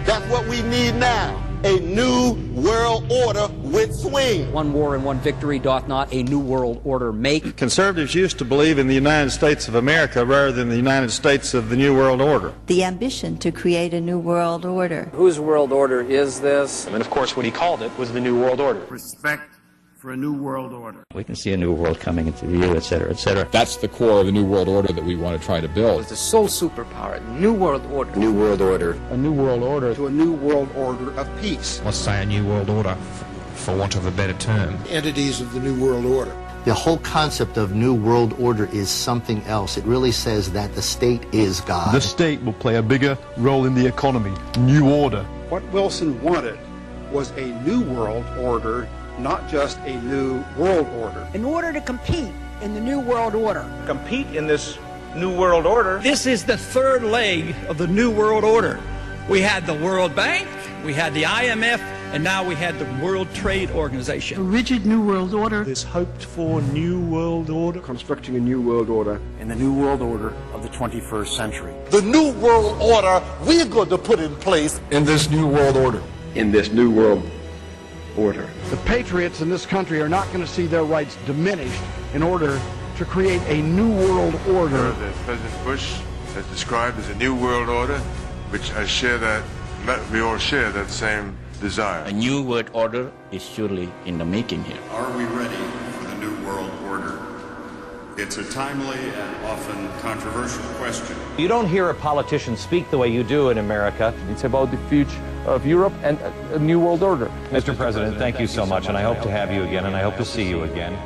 That's what we need now. A new world order with swing. One war and one victory doth not a new world order make. Conservatives used to believe in the United States of America rather than the United States of the New World Order. The ambition to create a new world order. Whose world order is this? And of course what he called it was the New World Order. Respect for a new world order. We can see a new world coming into view, et cetera, et cetera. That's the core of the New World Order that we want to try to build. It's the sole superpower, New World Order. New World Order. A new world order. To a new world order of peace. Let's say a new world order, for want of a better term. Entities of the new world order. The whole concept of new world order is something else. It really says that the state is God. The state will play a bigger role in the economy. New order. What Wilson wanted was a new world order, not just a new world order. In order to compete in the New World Order. Compete in this new world order. This is the third leg of the New World Order. We had the World Bank, we had the IMF, and now we had the World Trade Organization. A rigid New World Order. This hoped-for new world order. Constructing a new world order. In the new world order of the 21st century. The new world order we're going to put in place in this new world order. In this new world order. The patriots in this country are not going to see their rights diminished in order to create a new world order. That President Bush has described as a new world order, which we all share that same desire. A new world order is surely in the making here. Are we ready for the new world order? It's a timely and often controversial question. You don't hear a politician speak the way you do in America. It's about the future of Europe and a new world order. Mr. President, thank you so much, and I hope to have you again, and I hope to see you again.